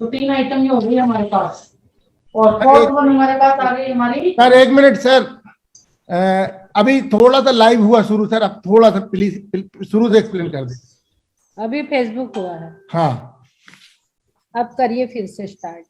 तो 3 आइटम ये हो गई हमारे पास। और फोर्थ वन हमारे पास आ गई हमारी। सर 1 मिनट सर, अभी थोड़ा सा लाइव हुआ शुरू सर, अब थोड़ा सा प्लीज शुरू से एक्सप्लेन कर दें। अभी फेसबुक हुआ है, हाँ अब करिए फिर से स्टार्ट।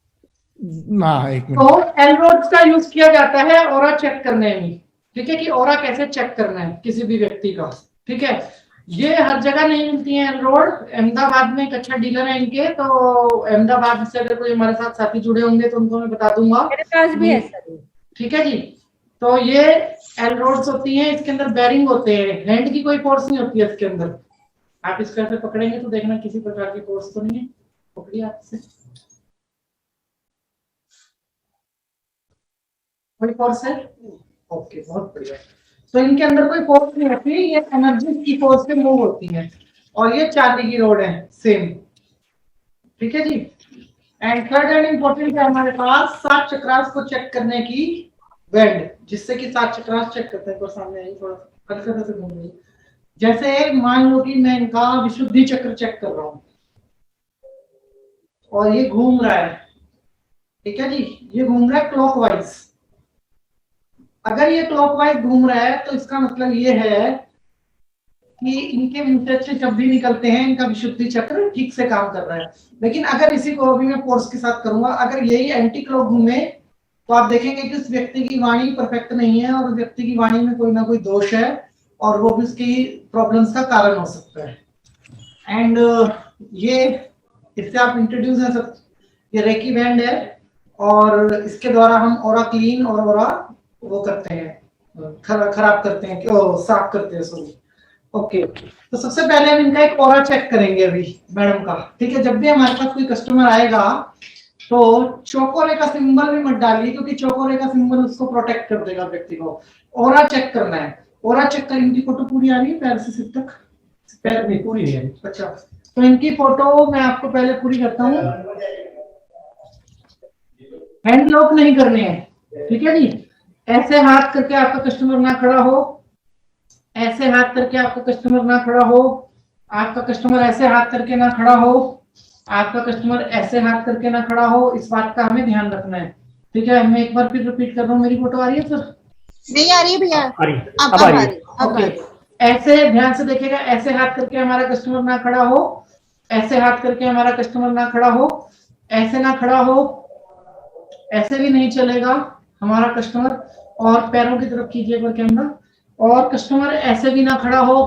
हाँ 1 मिनट। तो एलरोड्स का यूज किया जाता है ऑरा चेक करने में, ठीक है, कि ऑरा कैसे चेक करना है किसी भी व्यक्ति का, ठीक है। ये हर जगह नहीं मिलती है एलरोड। अहमदाबाद में एक अच्छा डीलर है इनके, तो अहमदाबाद से अगर कोई हमारे साथ साथी जुड़े होंगे तो उनको मैं बता दूंगा। मेरे पास भी है सर। ठीक है जी। तो ये एलरोड्स होती हैं, इसके अंदर बेरिंग होते हैं, हैंड की कोई फोर्स नहीं होती है इसके अंदर। आप इसको ऐसे पकड़ेंगे तो देखना किसी प्रकार की फोर्स तो नहीं है, पकड़िए हाथ से, कोई फोर्स है? ओके, बहुत बढ़िया। तो इनके अंदर कोई फोर्स नहीं होती, ये एनर्जी की फोर्स से मूव होती है। और ये चांदी की रोड है सेम, ठीक है जी। एंड थर्ड एंड इंपॉर्टेंट है हमारे पास 7 चक्रास को चेक करने की बैंड, जिससे कि 7 चक्रास चेक करते हैं। तो सामने आई थोड़ा हल्का से घूम रही, जैसे मान लो कि मैं इनका विशुद्धि चक्र चेक कर रहा हूं और ये घूम रहा है, ठीक है जी, ये घूम रहा है क्लॉकवाइज। अगर ये क्लॉकवाइज घूम रहा है तो इसका मतलब ये है कि इनके विंटेज से जब भी निकलते हैं इनका विशुद्धि चक्र ठीक से काम कर रहा है। लेकिन अगर इसी को अभी मैं फोर्स के साथ करूंगा, अगर यही एंटी क्लॉक घूमे तो आप देखेंगे कि उस व्यक्ति की वाणी परफेक्ट नहीं है और व्यक्ति की वाणी में कोई ना कोई दोष है और वो भी उसकी प्रॉब्लम्स का कारण हो सकता है। एंड ये इससे आप इंट्रोड्यूस है सब, ये रेकी बैंड है और इसके द्वारा हम ऑरा क्लीन और ऑरा वो करते हैं, खराब करते हैं, क्यों साफ करते हैं सॉरी। ओके, तो सबसे पहले हम इनका एक ऑरा चेक करेंगे अभी मैडम का, ठीक है। जब भी हमारे पास कोई कस्टमर आएगा तो चौकोरे का सिंबल भी मत डालिए, क्योंकि चौकोरे का सिंबल उसको प्रोटेक्ट कर देगा व्यक्ति को। ऑरा चेक करना है, ऑरा चेक कर। इनकी फोटो पूरी आ रही है पैर से सिर तक? पैर नहीं पूरी नहीं है, अच्छा। तो इनकी फोटो मैं आपको पहले पूरी करता हूँ। हैंड लॉक नहीं करने हैं, ठीक है जी। ऐसे हाथ करके आपका कस्टमर ना खड़ा हो, ऐसे हाथ करके आपका कस्टमर ना खड़ा हो, आपका कस्टमर ऐसे हाथ करके ना खड़ा हो, आपका कस्टमर ऐसे हाथ करके ना खड़ा हो। इस बात का हमें ध्यान रखना है, ठीक है। मैं एक बार फिर रिपीट कर रहा हूँ। मेरी फोटो आ रही है सर? नहीं आ रही भैया, अब आ रही है। ओके, ऐसे ध्यान से देखिएगा, ऐसे हाथ करके हमारा कस्टमर ना खड़ा हो, ऐसे हाथ करके हमारा कस्टमर ना खड़ा हो, ऐसे ना खड़ा हो, ऐसे भी नहीं चलेगा हमारा कस्टमर। और पैरों की तरफ कीजिए एक बार कैमरा। और कस्टमर ऐसे भी ना खड़ा हो,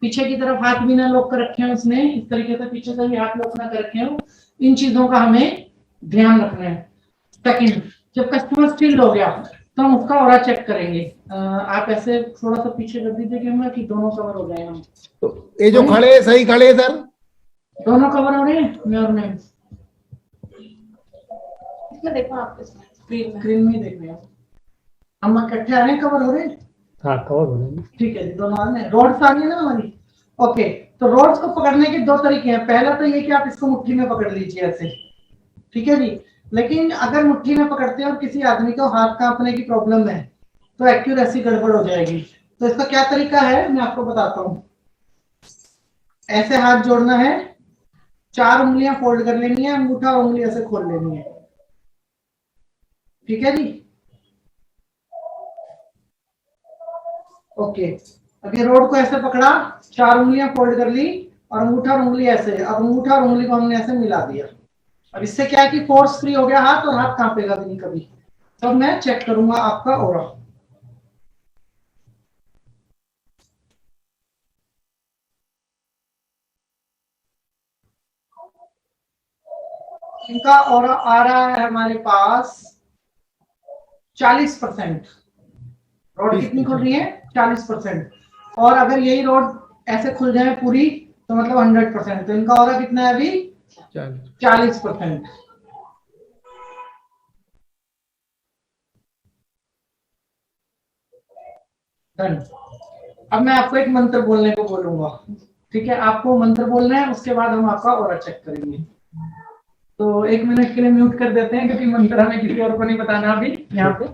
पीछे की तरफ हाथ भी ना लॉक कर रखे हैं उसने, इस तरीके से पीछे से भी हाथ लॉक ना कर रखे हो। इन चीजों का हमें ध्यान रखना है। सेकंड, जब कस्टमर स्टिल हो गया तो हम उसका ऑरा चेक करेंगे। आप ऐसे थोड़ा सा पीछे कर दीजिए कैमरा कि दोनों कवर हो जाए। हम तो ये जो खड़े हैं सही खड़े हैं सर? दोनों कवर हो रहे हैं, मैं और मैं इसमें देखो, आपके स्क्रीन में देख रहे हैं हम इकट्ठे आ रहे हैं, कवर हो रहे हैं। हाँ कवर हो रहे हैं। ठीक है, दोनों आ रहे हैं। रोड्स आ रही है ना हमारी? ओके, तो रोड्स को पकड़ने के 2 तरीके हैं। पहला तो ये कि आप इसको मुट्ठी में पकड़ लीजिए ऐसे, ठीक है जी। लेकिन अगर मुट्ठी में पकड़ते हैं और किसी आदमी को हाथ कांपने की प्रॉब्लम है तो एक्यूरेसी गड़बड़ हो जाएगी। तो इसका क्या तरीका है मैं आपको बताता हूँ। ऐसे हाथ जोड़ना है, 4 उंगलियां फोल्ड कर लेनी है, अंगूठा और उंगली ऐसे खोल लेनी है, ठीक है जी। ओके, अब ये रोड को ऐसे पकड़ा, 4 उंगलियां फोल्ड कर ली और अंगूठा और उंगली ऐसे। अब अंगूठा और उंगली को हमने ऐसे मिला दिया। अब इससे क्या है कि फोर्स फ्री हो गया हाथ और हाथ कांपेगा भी नहीं कभी। तब मैं चेक करूंगा आपका ऑरा। इनका ऑरा आ रहा है हमारे पास 40%। रोड कितनी खुल रही है? 40%। और अगर यही रोड ऐसे खुल जाए पूरी तो मतलब 100%। तो इनका ऑरा कितना है अभी? 40%। डन। अब मैं आपको एक मंत्र बोलने को बोलूंगा, ठीक है। आपको मंत्र बोलना है, उसके बाद हम आपका ऑरा चेक करेंगे। तो 1 मिनट के लिए म्यूट कर देते हैं, क्योंकि मंत्र हमें किसी और को नहीं बताना अभी यहाँ पे।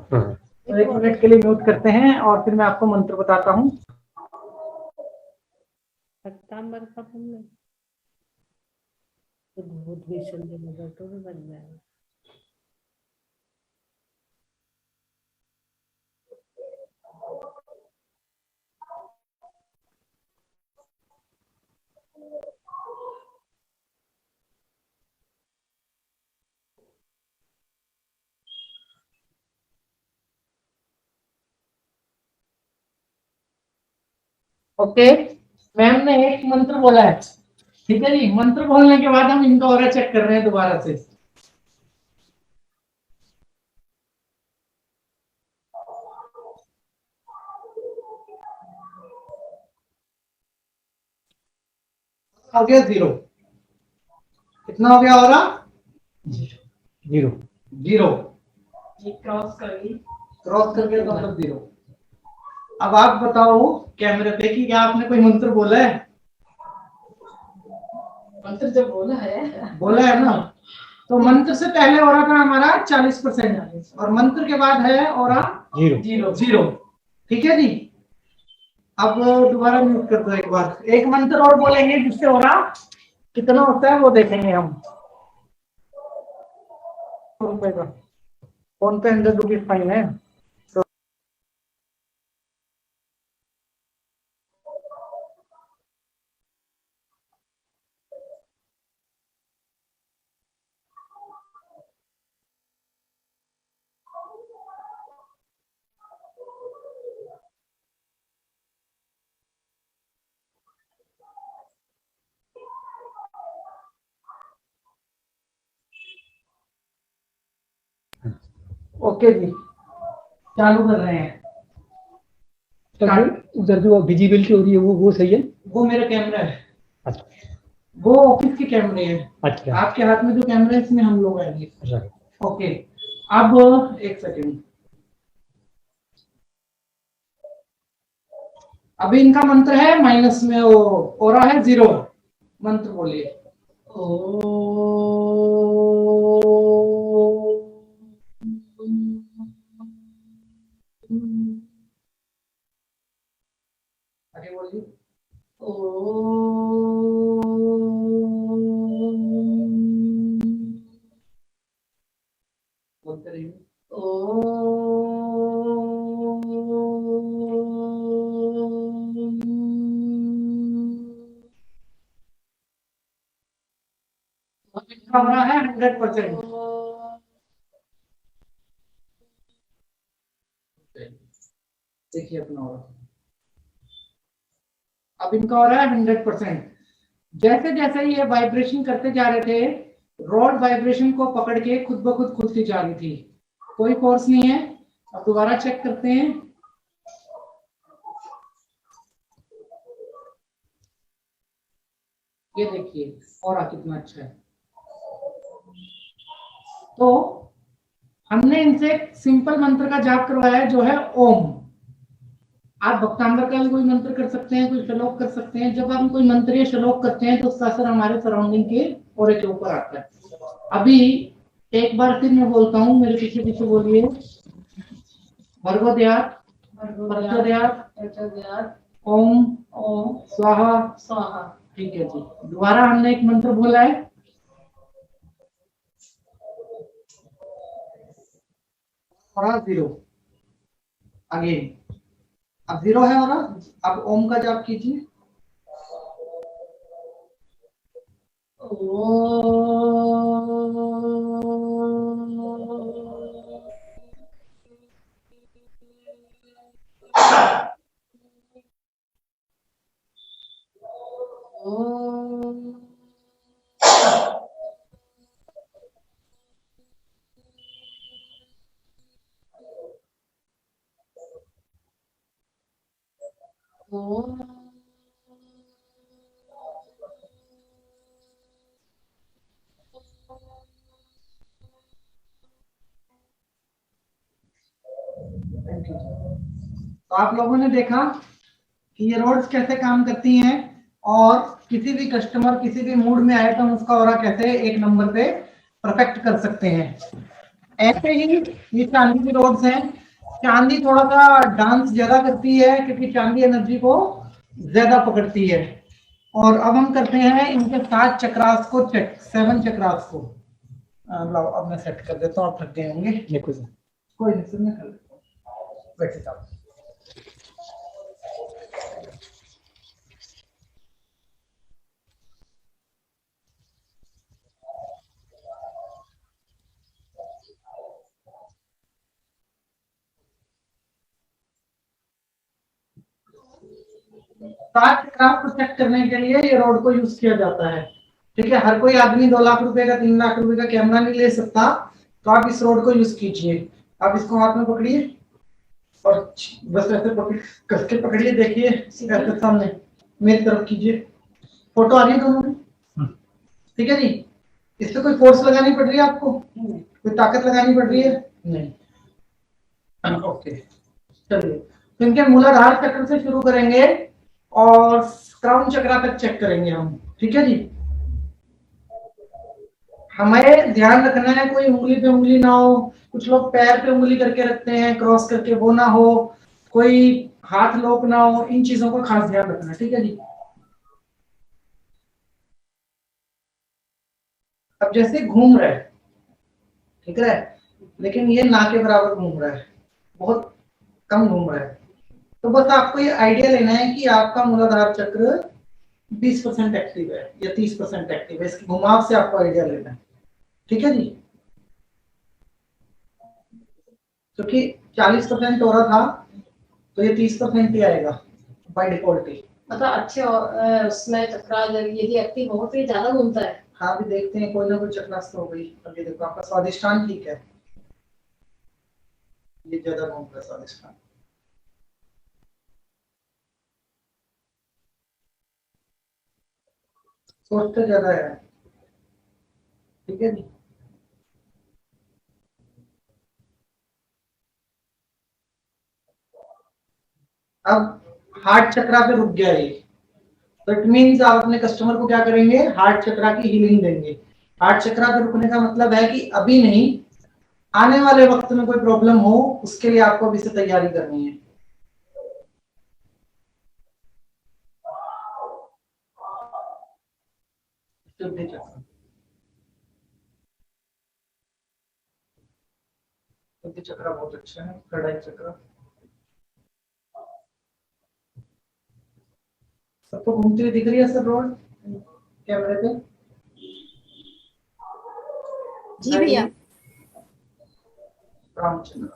तो 1 मिनट के लिए म्यूट करते हैं और फिर मैं आपको मंत्र बताता हूँ। भूत भीषण जगह तो भी बन जाएगा। ओके, मैम ने एक मंत्र बोला है, ठीक है जी। मंत्र बोलने के बाद हम इनका ऑरा चेक कर रहे हैं दोबारा से। हो गया 0। कितना हो गया ऑरा? 0 0। क्रॉस करके तो मतलब 0। अब आप बताओ कैमरे पे कि क्या आपने कोई मंत्र बोला है? मंत्र जब बोला है ना, तो मंत्र से पहले ऑरा था हमारा 40% और मंत्र के बाद है ऑरा 0। ठीक है जी। अब दोबारा म्यूट कर दो एक बार। एक मंत्र और बोलेंगे जिससे ऑरा कितना होता है वो देखेंगे हम। ₹100 का फोन पे 100 रुपीज फाइन है। ओके जी, चालू कर रहे हैं। उधर जो विजिबिलिटी हो रही है वो सही है? वो मेरा कैमरा है। अच्छा, वो ऑफिस के कैमरे हैं। अच्छा, आपके हाथ में जो कैमरा है इसमें हम लोग आएंगे। अच्छा। ओके, अब एक सेकेंड। अभी इनका मंत्र है माइनस में, वो ऑरा है 0। मंत्र बोलिए। आगे बोलिए। बोलते रहिए। हमारा है 100%। देखिए अपना हो रहा। अब इनका हो रहा है 100%। जैसे जैसे ये वाइब्रेशन करते जा रहे थे, रॉड वाइब्रेशन को पकड़ के खुद ब खुद खिंचा रही थी, कोई फोर्स नहीं है। अब दोबारा चेक करते हैं। ये देखिए और कितना अच्छा है। तो हमने इनसे एक सिंपल मंत्र का जाप करवाया है जो है ओम। आप भक्तांबर का भी कोई मंत्र कर सकते हैं, कोई श्लोक कर सकते हैं। जब हम कोई मंत्र या श्लोक करते हैं तो उसका असर हमारे सराउंडिंग के और के ऊपर आता है। अभी एक बार फिर मैं बोलता हूँ, मेरे पीछे पीछे बोलिए। भर्गोदयात ओम स्वाहा। ठीक है जी। दोबारा हमने एक मंत्र बोला है। और 0 अगेन। अब 0 है और अब ओम का जाप कीजिए। तो आप लोगों ने देखा कि ये रोड्स कैसे काम करती हैं और किसी भी कस्टमर किसी भी मूड में आए तो हम उसका ऑरा कैसे एक नंबर पे परफेक्ट कर सकते हैं। ऐसे ही ये चांदी की रोड्स हैं। चांदी थोड़ा सा डांस ज्यादा करती है क्योंकि चांदी एनर्जी को ज्यादा पकड़ती है। और अब हम करते हैं इनके 7 चक्रास को चेक, 7 चक्रास को। लाओ अब मैं सेट कर देता हूँ, आप थक गए होंगे। देखो सर, कोई नहीं सर, मैं कर देता हूँ, बैठे साहब। सात चक्रास को चेक करने के लिए ये रोड को यूज किया जाता है। ठीक है, हर कोई आदमी 2 लाख रुपए का 3 लाख रुपए का कैमरा नहीं ले सकता, तो आप इस रोड को यूज कीजिए। आप इसको हाथ में पकड़िए और बस ऐसे पकड़, कस के पकड़िए, देखिए ऐसे सामने मेरी तरफ कीजिए। फोटो आ रही है दोनों में? ठीक है जी। इस पे कोई फोर्स लगानी पड़ रही है आपको? कोई ताकत लगानी पड़ रही है? नहीं। ओके, चलिए तो इनके मूलाधार चक्र से शुरू करेंगे और क्राउन चक्र तक चेक करेंगे हम। ठीक है जी। हमें ध्यान रखना है कोई उंगली पे उंगली ना हो, कुछ लोग पैर पे उंगली करके रखते हैं क्रॉस करके, वो ना हो, कोई हाथ लोक ना हो, इन चीजों का खास ध्यान रखना। ठीक है जी। अब जैसे घूम रहा है, ठीक है, लेकिन ये ना के बराबर घूम रहा है, बहुत कम घूम रहा है, तो बस आपको ये आइडिया लेना है कि आपका मूलाधार चक्र 20% एक्टिव है या 30% एक्टिव है। इसके घुमाव से आपको आइडिया लेना है। ठीक है जी। क्योंकि 40% हो रहा था तो ये 30% ही आएगा बाय डिफॉल्ट ही। मतलब अच्छे उसमें चक्रा यदि एक्टिव हो तो ये ज्यादा घूमता है। हाँ, भी देखते हैं, कोई ना कोई चक्रास्त हो गई। अभी देखो आपका स्वादिष्टान ठीक है, ये ज्यादा घूमता है स्वादिष्टान। सोचते ज्यादा है। ठीक है जी। अब हार्ट चक्रा पे रुक गया ये, तो इट मीन्स आप अपने कस्टमर को क्या करेंगे, हार्ट चक्रा की हीलिंग देंगे। हार्ट चक्रा पे रुकने का मतलब है कि अभी नहीं, आने वाले वक्त में कोई प्रॉब्लम हो उसके लिए आपको अभी से तैयारी करनी है। शुद्धि चक्र, शुद्धि चक्र बहुत अच्छा है। थर्ड आई चक्र सबको घूमती हुई दिख रही है सर रोड कैमरे पे? जी भैया। रामचंद्र,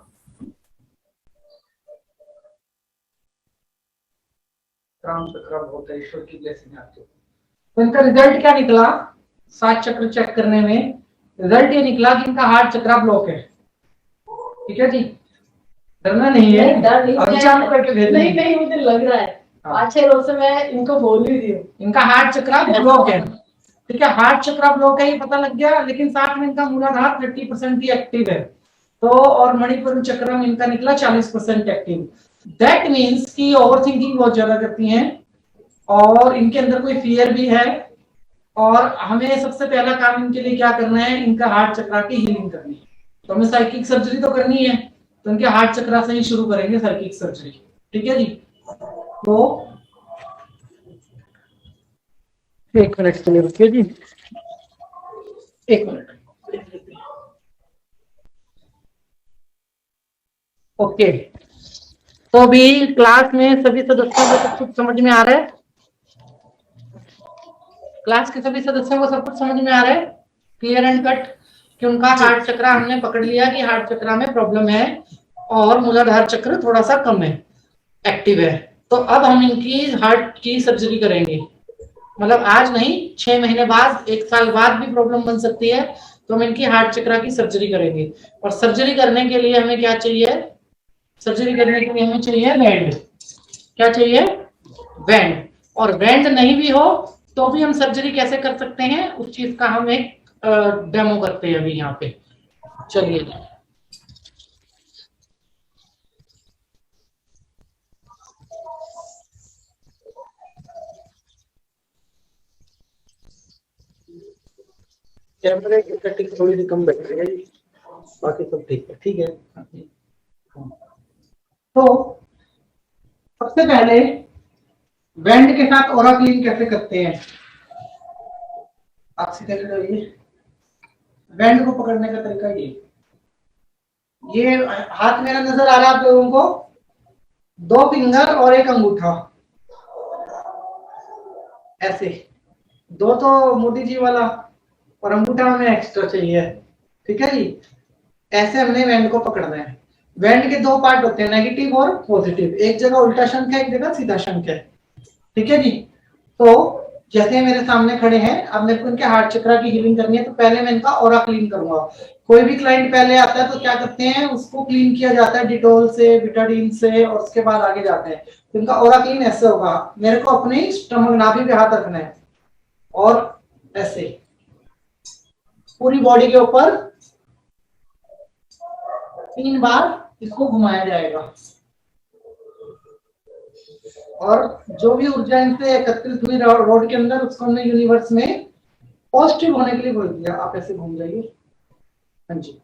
राम चक्र बहुत है, ईश्वर की ब्लेसिंग आपके। तो इनका रिजल्ट क्या निकला 7 चक्र चेक करने में? रिजल्ट ये निकला कि इनका हार्ट चक्रा ब्लॉक है। ठीक है जी, डरना नहीं है, डर नहीं, अभी चालू करके भेज नहीं नहीं, मुझे लग रहा है 5-6 रोज से मैं इनको बोल ही रही हूँ इनका हार्ट चक्रा ब्लॉक है। ठीक है, हार्ट चक्रा ब्लॉक है ये पता लग गया, लेकिन साथ में इनका मूलाधार 30% ही एक्टिव है, तो और मणिपुर चक्र में इनका निकला 40% एक्टिव। दैट मीन्स कि ओवर थिंकिंग बहुत ज्यादा करती हैं और इनके अंदर कोई फियर भी है, और हमें सबसे पहला काम इनके लिए क्या करना है, इनका हार्ट चक्रा की हीलिंग करनी है। तो हमें साइकिक सर्जरी तो करनी है, तो इनके हार्ट चक्रा से ही शुरू करेंगे साइकिक सर्जरी। ठीक है जी। तो 1 मिनट के लिए रुकिए जी, 1 मिनट। ओके, तो अभी क्लास में सभी सदस्यों को सब कुछ समझ में आ रहा है? क्लास के सभी सदस्यों को सब कुछ समझ में आ रहा है, क्लियर एंड कट, कि उनका हार्ट चक्र हमने पकड़ लिया कि हार्ट चक्र में प्रॉब्लम है और मूलाधार चक्र थोड़ा सा कम है, एक्टिव है। तो अब हम इनकी हार्ट की सर्जरी करेंगे, मतलब आज नहीं, 6 महीने बाद, 1 साल बाद भी प्रॉब्लम बन सकती है, तो हम इनकी हार्ट चक्र की सर्जरी करेंगे। और सर्जरी करने के लिए हमें क्या चाहिए? सर्जरी करने के लिए हमें चाहिए बैंड। क्या चाहिए? बैंड। और बैंड नहीं भी हो तो भी हम सर्जरी कैसे कर सकते हैं, उस चीज का हम एक डेमो करते हैं अभी यहाँ पे। चलिए, कैमरे की कटिंग थोड़ी सी कम बैठ रही है, बाकी सब ठीक है। ठीक है, तो सबसे पहले बैंड के साथ ओरा क्लीन कैसे करते हैं? आप सीधे खड़े होइए। बैंड को पकड़ने का तरीका ये हाथ मेरा नजर आ रहा है आप लोगों को, 2 फिंगर और 1 अंगूठा, ऐसे 2 तो मोदी जी वाला और अंगूठा हमें एक्स्ट्रा चाहिए, ठीक है जी। ऐसे हमने बैंड को पकड़ना है। बैंड के 2 पार्ट होते हैं, नेगेटिव और पॉजिटिव। एक जगह उल्टा शंख है, एक जगह सीधा शंख है, ठीक है जी। तो जैसे मेरे सामने खड़े हैं, अब मेरे को इनके हार्ट चक्रा की हीलिंग करनी है, तो पहले मैं इनका ऑरा क्लीन करूंगा। कोई भी क्लाइंट पहले आता है तो क्या करते हैं, उसको क्लीन किया जाता है डिटॉल से, बिटाडीन से, और उसके बाद आगे जाते हैं। तो इनका ऑरा क्लीन ऐसे होगा। मेरे को अपने स्टमक नाभि पे हाथ रखना है और ऐसे पूरी बॉडी के ऊपर 3 बार इसको घुमाया जाएगा। और जो भी ऊर्जा इनसे एकत्रित हुई रोड के अंदर, उसको हमने यूनिवर्स में पॉजिटिव होने के लिए बोल दिया। आप ऐसे घूम जाइए। हाँ जी,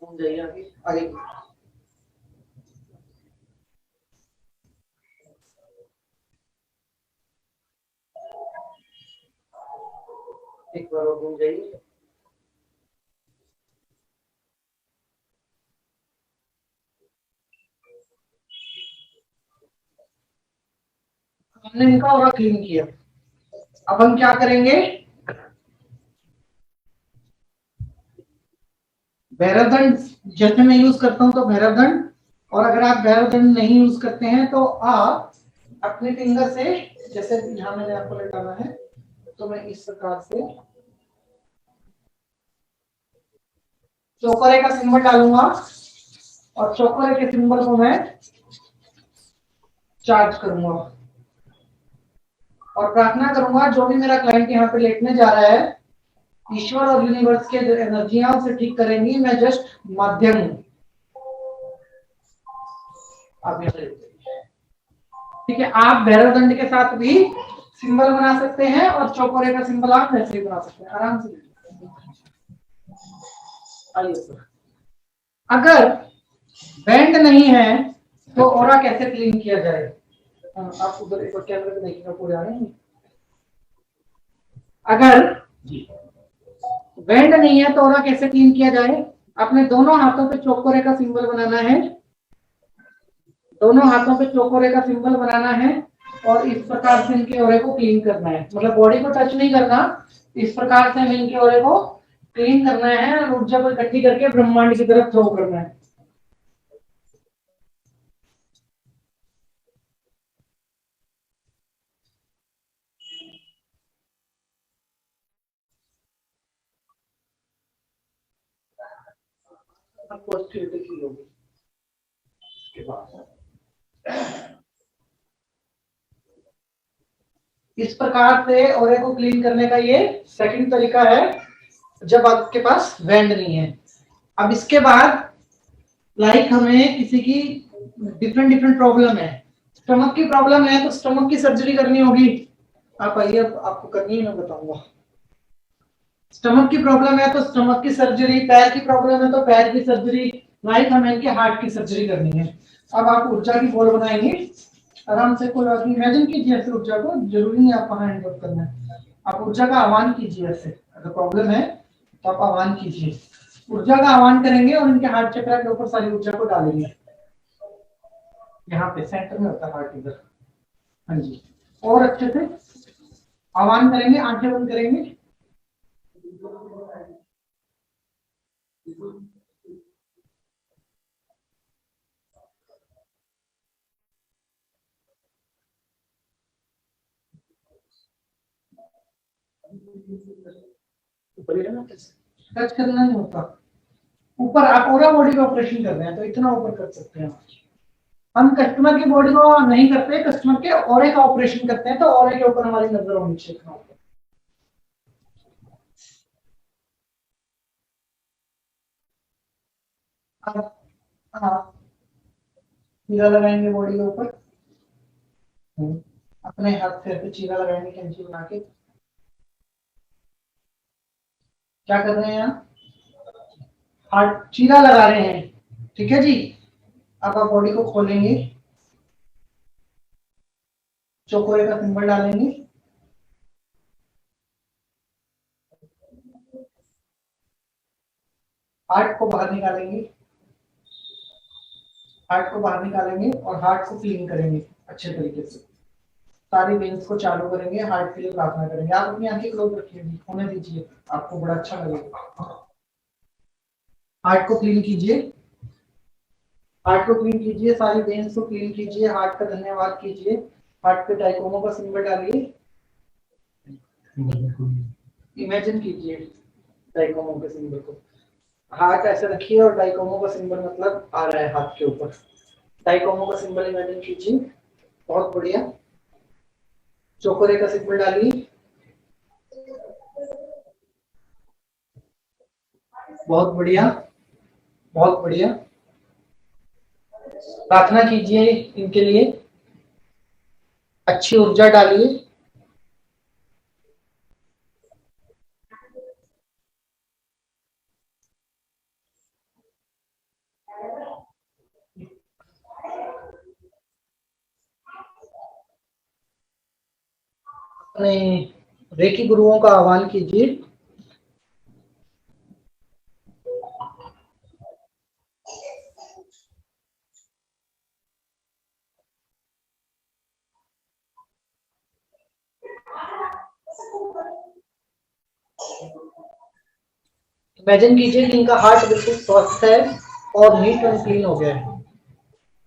घूम जाइए आगे आगे। एक बार और घूम जाइए। हमने इनका ऑरा क्लीन किया। अब हम क्या करेंगे, भैरवदंड जैसे मैं यूज करता हूं तो भैरवदंड, और अगर आप भैरवदंड नहीं यूज करते हैं तो आप अपने फिंगर से, जैसे यहां मैंने आपको लगाना है, तो मैं इस प्रकार से चौकोरे का सिंबल डालूंगा और चौकोरे के सिंबल को मैं चार्ज करूंगा और प्रार्थना करूंगा जो भी मेरा क्लाइंट यहाँ पे लेटने जा रहा है, ईश्वर और यूनिवर्स के जो एनर्जियां उसे ठीक करेंगी। मैं जस्ट माध्यम हूं। आप ठीक है, आप भैरवदंड के साथ भी सिंबल बना सकते हैं और चौकोरे का सिंबल आप वैसे ही बना सकते हैं आराम से। आइए सर, अगर बैंड नहीं है तो ऑरा कैसे क्लीन किया जाए? आप उधर एक बार कैमरे पे देखिएगा, पूरे आ रहे हैं। अगर बैंड नहीं है तो ऑरा कैसे क्लीन किया जाए? अपने दोनों हाथों पे चौकोरे का सिंबल बनाना है, दोनों हाथों पे चौकोरे का सिंबल बनाना है और इस प्रकार से इनके ऑरे को क्लीन करना है। मतलब बॉडी को टच नहीं करना, इस प्रकार से हमें इनके ऑरे को क्लीन करना है और ऊर्जा को इकट्ठी करके ब्रह्मांड की तरफ थ्रो करना है। पॉजिटिविटी होगी इसके बाद। इस प्रकार से ऑरे को क्लीन करने का ये सेकंड तरीका है जब आपके पास बैंड नहीं है। अब इसके बाद लाइक हमें किसी की डिफरेंट प्रॉब्लम है, स्टमक की प्रॉब्लम है तो स्टमक की सर्जरी करनी होगी। आप आइए, आपको करनी है, मैं बताऊंगा। स्टमक की प्रॉब्लम है तो स्टमक की सर्जरी, पैर की प्रॉब्लम है तो पैर की सर्जरी, लाइक हमें इनके हार्ट की सर्जरी करनी है। अब आप ऊर्जा की बॉल बनाएंगे आराम से, कोई बात नहीं, इमेजिन कीजिए ऐसे ऊर्जा को, जरूरी नहीं आपको हैंड ऑफ करना है। आप ऊर्जा का आह्वान कीजिए ऐसे, अगर प्रॉब्लम है तो आप आह्वान कीजिए। ऊर्जा का आह्वान करेंगे और इनके हार्ट चक्र के ऊपर सारी ऊर्जा को डालेंगे। यहाँ पे सेंटर में होता है हार्ट इधर। हाँ जी, और अच्छे से आह्वान करेंगे, आंखें बंद करेंगे। टच करना नहीं होता ऊपर। आप पूरा बॉडी का ऑपरेशन कर रहे हैं तो इतना ऊपर कर सकते हैं। हम कस्टमर की बॉडी को नहीं करते, कस्टमर के ऑरे का ऑपरेशन करते हैं, तो ऑरे के ऊपर हमारी नजर होनी चाहिए इतना ऊपर। आप चीरा लगाएंगे बॉडी के ऊपर, अपने हाथ से चीरा लगाएंगे कैंची बना के। क्या कर रहे हैं यहाँ, हार्ट चीरा लगा रहे हैं, ठीक है जी। अब आप बॉडी को खोलेंगे, चौकोरे का सिंबल डालेंगे, हार्ट को बाहर निकालेंगे, हार्ट को बाहर निकालेंगे और हार्ट को क्लीन करेंगे अच्छे तरीके से, सारी वेन्स को चालू करेंगे, हार्ट के लिए प्रार्थना करेंगे। आप अपनी आंखें क्लोज रखिए, होने दीजिए, आपको बड़ा अच्छा लगेगा। हार्ट को क्लीन कीजिए, हार्ट को क्लीन कीजिए, सारी वेन्स को क्लीन कीजिए, हार्ट का धन्यवाद कीजिए, हार्ट पे डाइकोमो का सिंबल डालिए, इमेजिन कीजिए डाइकोमो के सिंबल को, हाथ ऐसे रखिए और डाइकोमो का सिंबल मतलब आ रहा है हाथ के ऊपर, डाइकोमो का सिंबल इमेजिन कीजिए, बहुत बढ़िया। चौकोरे का सिंबल डालिए, बहुत बढ़िया, बहुत बढ़िया। प्रार्थना कीजिए इनके लिए, अच्छी ऊर्जा डालिए, अपने रेकी गुरुओं का आह्वान कीजिए। इमेजिन कीजिए कि इनका हार्ट बिल्कुल स्वस्थ है और नीट एंड क्लीन हो गया है,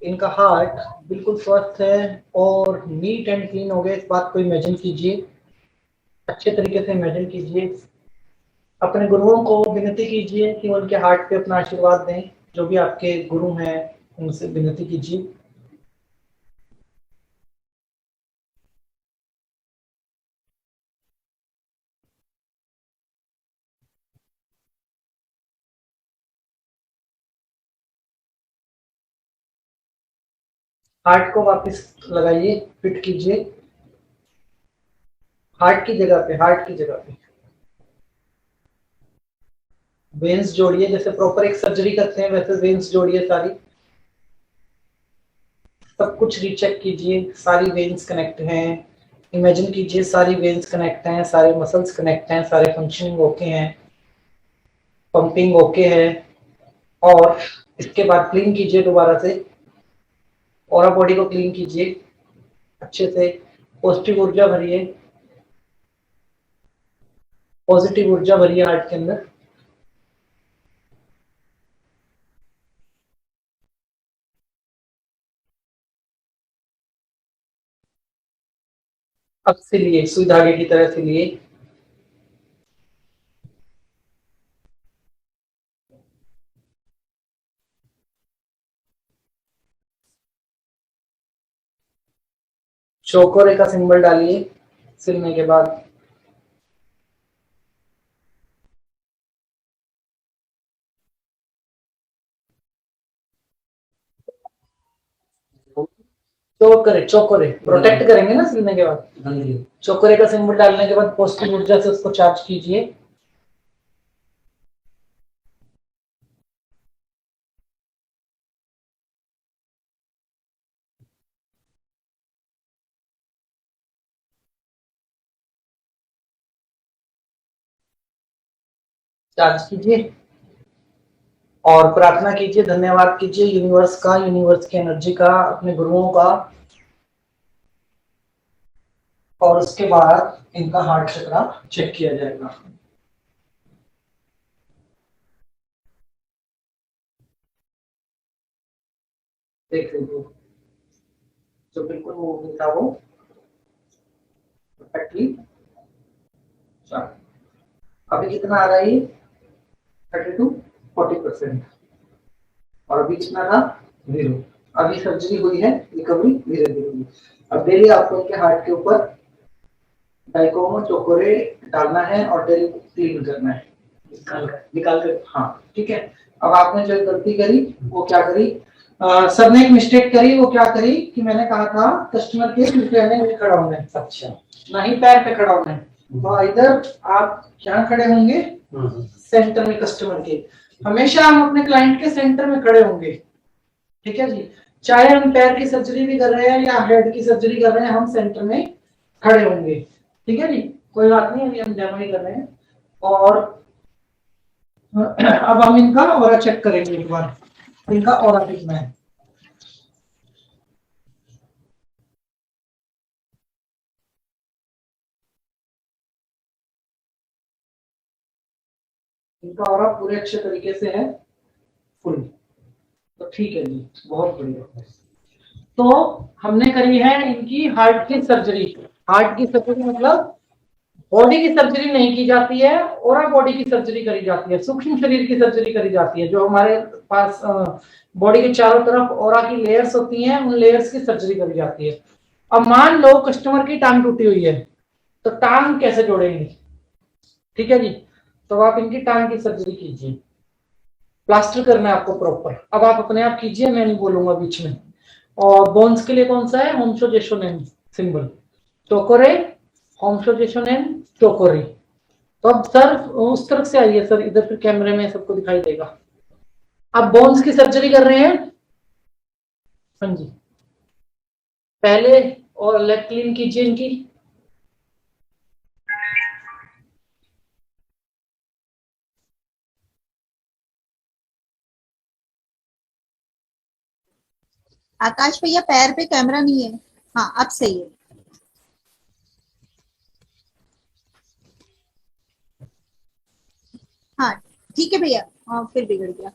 इनका हार्ट बिल्कुल स्वस्थ है और नीट एंड क्लीन हो गया, इस बात को इमेजिन कीजिए, अच्छे तरीके से इमेजिन कीजिए। अपने गुरुओं को विनती कीजिए कि उनके हार्ट पे अपना आशीर्वाद दें, जो भी आपके गुरु हैं उनसे विनती कीजिए। हार्ट को वापस लगाइए, फिट कीजिए, हार्ट की जगह पे, हार्ट की जगह पे वेन्स जोड़िए, जैसे प्रॉपर एक सर्जरी करते हैं वैसे वेन्स जोड़िए सारी, सब कुछ रीचेक कीजिए, सारी वेन्स कनेक्ट हैं, इमेजिन कीजिए सारी वेन्स कनेक्ट हैं, सारे मसल्स कनेक्ट हैं, सारे फंक्शनिंग ओके हैं, पंपिंग ओके है। और इसके बाद क्लीन कीजिए दोबारा से, और बॉडी को क्लीन कीजिए अच्छे से, पॉजिटिव ऊर्जा भरिए, पॉजिटिव ऊर्जा भरिए हार्ट के अंदर। अब सिलिए, सुई धागे की तरह सिलिए, चौकोरे का सिंबल डालिए सिलने के बाद, चौकोरे, चौकोरे प्रोटेक्ट करेंगे ना सिलने के बाद। चौकोरे का सिंबल डालने के बाद पॉजिटिव ऊर्जा से उसको चार्ज कीजिए। चार्ज कीजिए और प्रार्थना कीजिए, धन्यवाद कीजिए यूनिवर्स का, यूनिवर्स की एनर्जी का, अपने गुरुओं का। और उसके बाद इनका हार्ट चक्रा चेक किया जाएगा। देख लीजिए, जो बिल्कुल वो नहीं था वो परफेक्टली। अभी कितना आ रहा है, 30-40%, और अभी कितना था, 0। अभी सर्जरी हुई है, रिकवरी धीरे धीरे हुई। अब डेली आपको इनके हार्ट के ऊपर डाइकोमो चौकोरे डालना है और डेली क्लीन करना है, निकाल कर, हाँ ठीक है। अब आपने जो गलती करी वो क्या करी, सर ने एक मिस्टेक करी, वो क्या करी कि मैंने कहा था कस्टमर के घुटने में खड़ा होना है, अच्छा ना ही पैर पे खड़ा होना है, तो इधर आप क्या खड़े होंगे, सेंटर में कस्टमर के। हमेशा हम अपने क्लाइंट के सेंटर में खड़े होंगे, ठीक है जी। चाहे हम पैर की सर्जरी भी कर रहे हैं या हेड की सर्जरी कर रहे हैं, हम सेंटर में खड़े होंगे, ठीक है जी। कोई बात नहीं, अभी हम डेमो ही कर रहे हैं। और अब हम इनका ऑरा चेक करेंगे एक बार, इनका ऑरा कितना है। इनका ऑरा पूरे अच्छे तरीके से है, फुल, तो ठीक है जी, बहुत बढ़िया। तो हमने करी है इनकी हार्ट की सर्जरी। हार्ट की सर्जरी मतलब बॉडी की सर्जरी नहीं की जाती है, ओरा बॉडी की सर्जरी करी जाती है, सूक्ष्म शरीर की सर्जरी करी जाती है। जो हमारे पास बॉडी के चारों तरफ ओरा की लेयर्स होती हैं, उन लेयर्स की सर्जरी करी जाती है। अब मान लो कस्टमर की टांग टूटी हुई है, तो टांग कैसे जोड़ेंगे, ठीक है जी। तो आप इनकी टांग की सर्जरी कीजिए, प्लास्टर करना है आपको प्रॉपर। अब आप अपने आप कीजिए, मैं नहीं बोलूंगा बीच में। और बोन्स के लिए कौन सा है, होम्सो जेशोनेन सिंबल, टोकोरे, होम्सो जेशोनेन, टोकोरे। तो अब सर उस तरफ से आइए सर, इधर फिर कैमरे में सबको दिखाई देगा। अब बोन्स की सर्जरी कर रहे हैं, हाँ जी। पहले और लेग क्लीन कीजिए इनकी। आकाश भैया पैर पे कैमरा नहीं है। हाँ अब सही है। हाँ ठीक है भैया। हाँ फिर बिगड़ गया।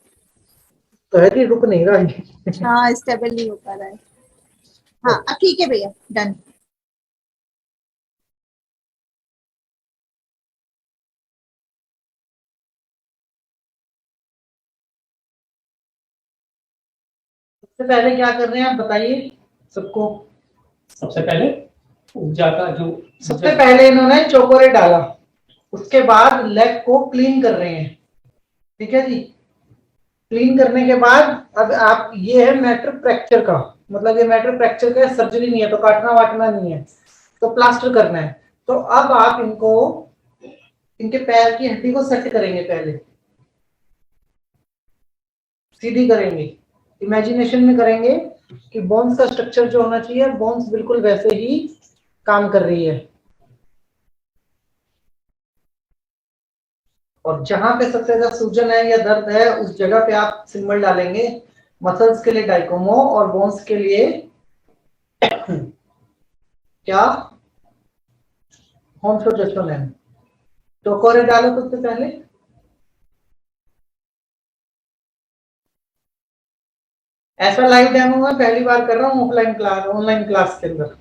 तो है कि रुक नहीं रहा है। हाँ स्टेबल नहीं हो पा रहा है। हाँ अब ठीक है भैया, डन। सबसे पहले क्या कर रहे हैं आप बताइए सबको। सबसे पहले ऊर्जा का जो सबसे पहले इन्होंने चोकोरे डाला, उसके बाद लेग को क्लीन कर रहे हैं, ठीक है जी। क्लीन करने के बाद अब आप, ये है मैटर फ्रैक्चर का, मतलब ये मैटर फ्रैक्चर का सर्जरी नहीं है, तो काटना वाटना नहीं है, तो प्लास्टर करना है। तो अब आप इनको, इनके पैर की हड्डी को सेट करेंगे, पहले सीधी करेंगे, इमेजिनेशन में करेंगे कि बोन्स का स्ट्रक्चर जो होना चाहिए, बोन्स बिल्कुल वैसे ही काम कर रही है। और जहां पे सबसे ज्यादा सूजन है या दर्द है, उस जगह पे आप सिंबल डालेंगे। मसल्स के लिए डाइकोमो और बोन्स के लिए क्या, होम्सो जेशोनेन। टोकोरे डालो सबसे पहले। ऐसा लाइव डेमो मैं पहली बार कर रहा हूँ ऑफलाइन क्लास, ऑनलाइन क्लास के अंदर।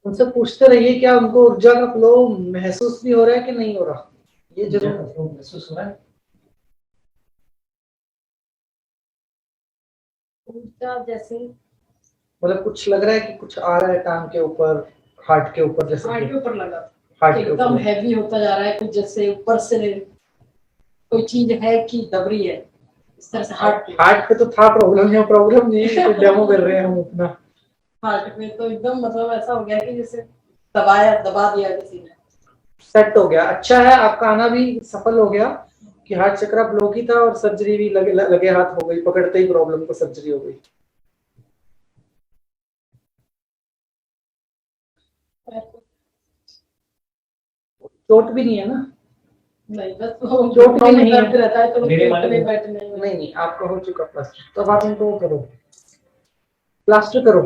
उनसे पूछते रहिए क्या उनको ऊर्जा का फ्लो महसूस भी हो रहा है कि नहीं हो रहा, ये जरूर महसूस हो रहा है। ऊर्जा जैसे मतलब कुछ लग रहा है कि कुछ आ रहा है टांग के ऊपर, हार्ट के ऊपर, जैसे हार्ट के ऊपर लगा, हार्ट के एकदम ऊपर हैवी होता जा रहा है, कुछ जैसे ऊपर से कोई चीज है कि दब रही है, इस तरह से हार्ट पे तो था प्रॉब्लम, या प्रॉब्लम नहीं है, तो डेमो कर रहे हैं हम अपना। हार्ट में तो एकदम मतलब ऐसा हो गया कि जैसे दबा दिया किसी ने। सेट हो गया, अच्छा है, आपका आना भी सफल हो गया कि हार्ट चक्र ब्लॉक ही था और सर्जरी भी लगे हाथ हो गई, पकड़ते ही प्रॉब्लम को सर्जरी हो गई। चोट भी नहीं है ना? नहीं बस वो चोट भी नहीं है, दर्द रहता है तो मेरे वाले में बैठने में। नहीं आपका हो चुका प्लास्टर, तो अब आप इनको वो करो, प्लास्टर करो।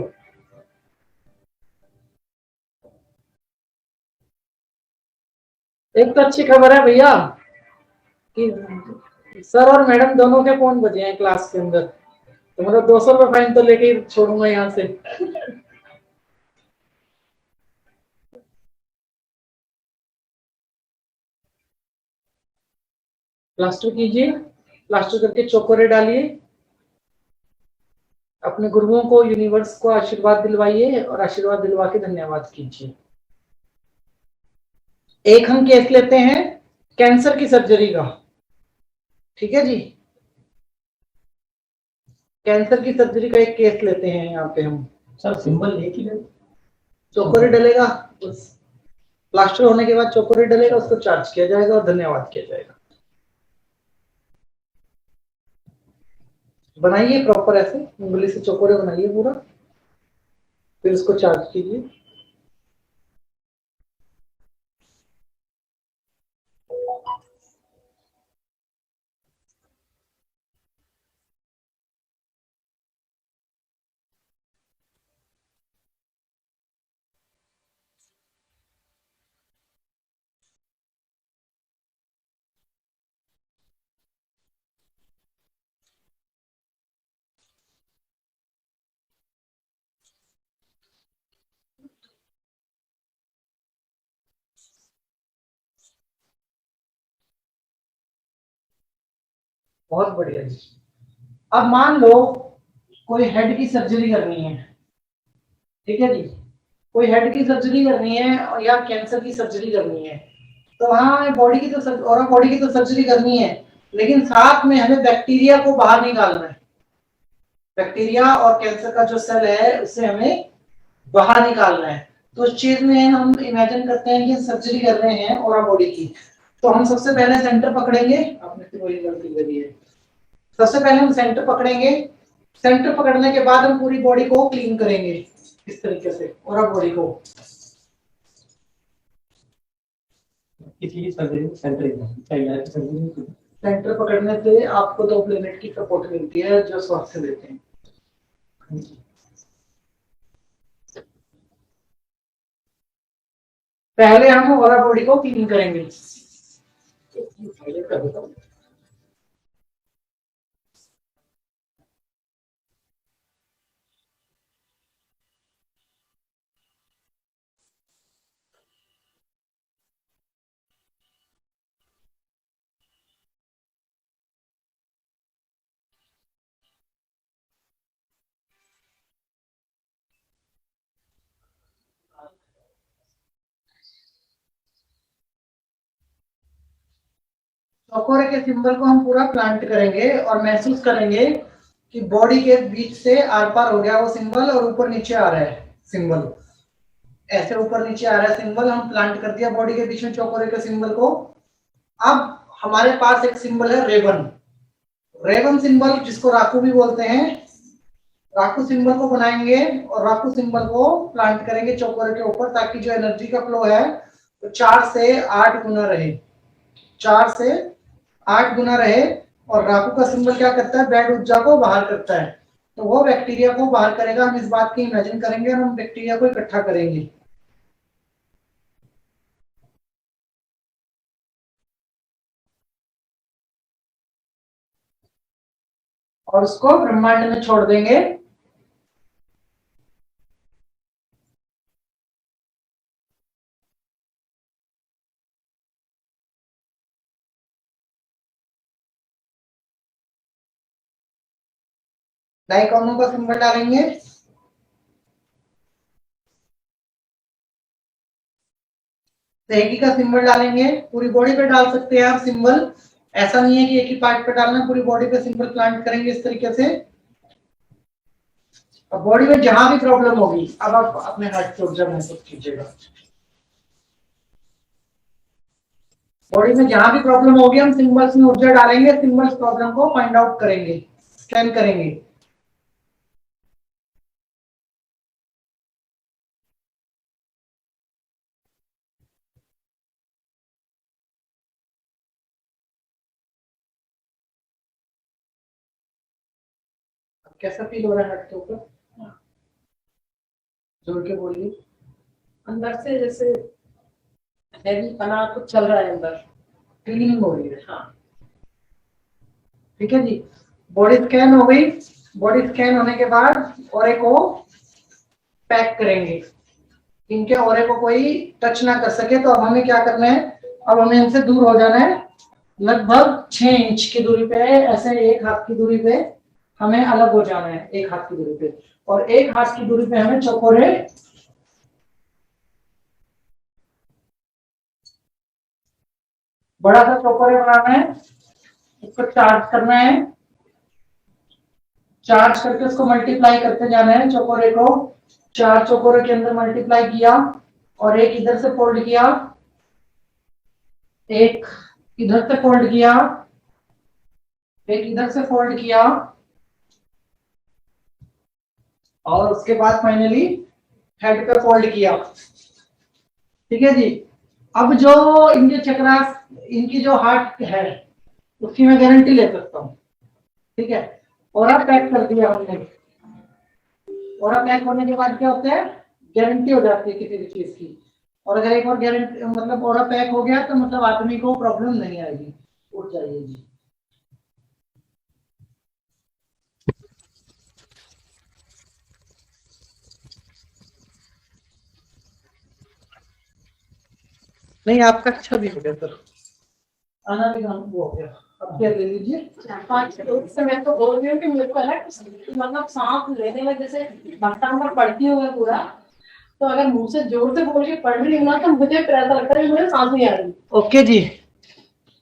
एक तो अच्छी खबर है भैया कि सर और मैडम दोनों के फोन बजे हैं क्लास के अंदर, तो मतलब 200 रुपये फाइन तो लेके ही छोड़ूंगा यहाँ से। प्लास्टर कीजिए, प्लास्टर करके चोकोरे डालिए, अपने गुरुओं को, यूनिवर्स को आशीर्वाद दिलवाइए और आशीर्वाद दिलवा के धन्यवाद कीजिए। एक हम केस लेते हैं कैंसर की सर्जरी का, ठीक है जी। कैंसर की सर्जरी का एक केस लेते हैं यहाँ पे हम। सर सिंबल एक ही है। चोकोरे डलेगा, उस प्लास्टर होने के बाद चोकोरे डलेगा, उसको चार्ज किया जाएगा और धन्यवाद किया जाएगा। बनाइए प्रॉपर ऐसे उंगली से चोकोरे बनाइए पूरा, फिर उसको चार्ज कीजिए। बहुत बढ़िया जी। अब मान लो कोई हेड की सर्जरी करनी है, ठीक है जी, कोई हेड की सर्जरी करनी है और या कैंसर की सर्जरी करनी है, तो हाँ बॉडी की तो और बॉडी की तो सर्जरी करनी है, लेकिन साथ में हमें बैक्टीरिया को बाहर निकालना है। बैक्टीरिया और कैंसर का जो सेल है उसे हमें बाहर निकालना है। तो उस चीज में हम इमेजिन करते हैं कि सर्जरी कर रहे हैं और बॉडी की, तो हम सबसे पहले सेंटर पकड़ेंगे। आपने तो वही गलती करी है। सबसे पहले हम सेंटर पकड़ेंगे, सेंटर पकड़ने के बाद हम पूरी बॉडी को क्लीन करेंगे इस तरीके से, और बॉडी को किसी की सर्जरी सेंटर सर्जरी सेंटर पकड़ने से आपको 2 प्लेनेट की सपोर्ट मिलती है जो स्वास्थ्य देते हैं। पहले हम ओरा बॉडी को क्लीन करेंगे। चौकोरे के सिंबल को हम पूरा प्लांट करेंगे और महसूस करेंगे कि बॉडी के बीच से आर पार हो गया वो सिंबल और ऊपर नीचे आ रहा है सिंबल, ऐसे ऊपर नीचे आ रहा है सिंबल। हम प्लांट कर दिया बॉडी के बीच में चौकोरे के सिंबल को। अब हमारे पास एक सिंबल है रेवन, रेवन सिंबल जिसको राकू भी बोलते हैं। राकू सिंबल को बनाएंगे और राकू सिंबल को प्लांट करेंगे चौकोरे के ऊपर, ताकि जो एनर्जी का फ्लो है वो 4 से 8 गुना रहे, 4 से 8 गुना रहे। और राकू का सिंबल क्या करता है, बैड ऊर्जा को बाहर करता है, तो वो बैक्टीरिया को बाहर करेगा। हम इस बात की इमेजिन करेंगे और हम बैक्टीरिया को इकट्ठा करेंगे। और उसको ब्रह्मांड में छोड़ देंगे। डाइकोनों का सिंबल डालेंगे, सेगी का सिंबल डालेंगे। पूरी बॉडी पे डाल सकते हैं आप सिंबल, ऐसा नहीं है कि एक ही पार्ट पे डालना, पूरी बॉडी पे सिंबल प्लांट करेंगे इस तरीके से। अब बॉडी में जहां भी प्रॉब्लम होगी, अब आप अपने हार्ट की ऊर्जा महसूस कीजिएगा। बॉडी में जहां भी प्रॉब्लम होगी हम सिंबल्स में ऊर्जा डालेंगे, सिंबल्स प्रॉब्लम को फाइंड आउट करेंगे, स्कैन करेंगे। कैसा फील हो रहा है हार्ट के ऊपर, जोर के बोलिए। अंदर से जैसे हैवी पना कुछ चल रहा है अंदर, क्लीनिंग हो रही है। हाँ ठीक है जी, बॉडी स्कैन हो गई। बॉडी स्कैन होने के बाद ऑरे को पैक करेंगे, इनके ऑरे को कोई टच ना कर सके। तो अब हमें क्या करना है, अब हमें इनसे दूर हो जाना है। लगभग 6 इंच की दूरी पे, ऐसे 1 हाथ की दूरी पे हमें अलग हो जाना है, 1 हाथ की दूरी पे। और 1 हाथ की दूरी पे हमें चौकोरे बड़ा सा चौकोरे बनाना है, उसको चार्ज करना है, चार्ज करके उसको मल्टीप्लाई करते जाना है। चौकोरे को 4 चौकोरे के अंदर मल्टीप्लाई किया और एक इधर से फोल्ड किया, एक इधर से फोल्ड किया, एक इधर से फोल्ड किया और उसके बाद फाइनली हेड पे फोल्ड किया। ठीक है जी। अब जो इनके चक्रास, इनकी जो हार्ट है उसकी मैं गारंटी ले सकता हूँ। ठीक है, और अब पैक कर दिया हमने, और अब पैक होने के बाद क्या होता है, गारंटी हो जाती है किसी भी चीज की। और अगर एक बार गारंटी मतलब और पैक हो गया तो मतलब आदमी को प्रॉब्लम नहीं आएगी, उठ जाइए। नहीं आपका अच्छा भी हो गया सर, आना भी काम वो हो गया। अब क्या ले लीजिए। 5 लोग से मैं तो बोल रही हूँ कि मेरे को है ना, मतलब सांस लेने में जैसे भटकांबर पड़ती हूँ मैं पूरा, तो अगर मुंह से जोर से बोल के पढ़ रही हूँ ना तो मुझे फिर ऐसा लगता है कि मुझे सांस नहीं आ रही। ओके जी,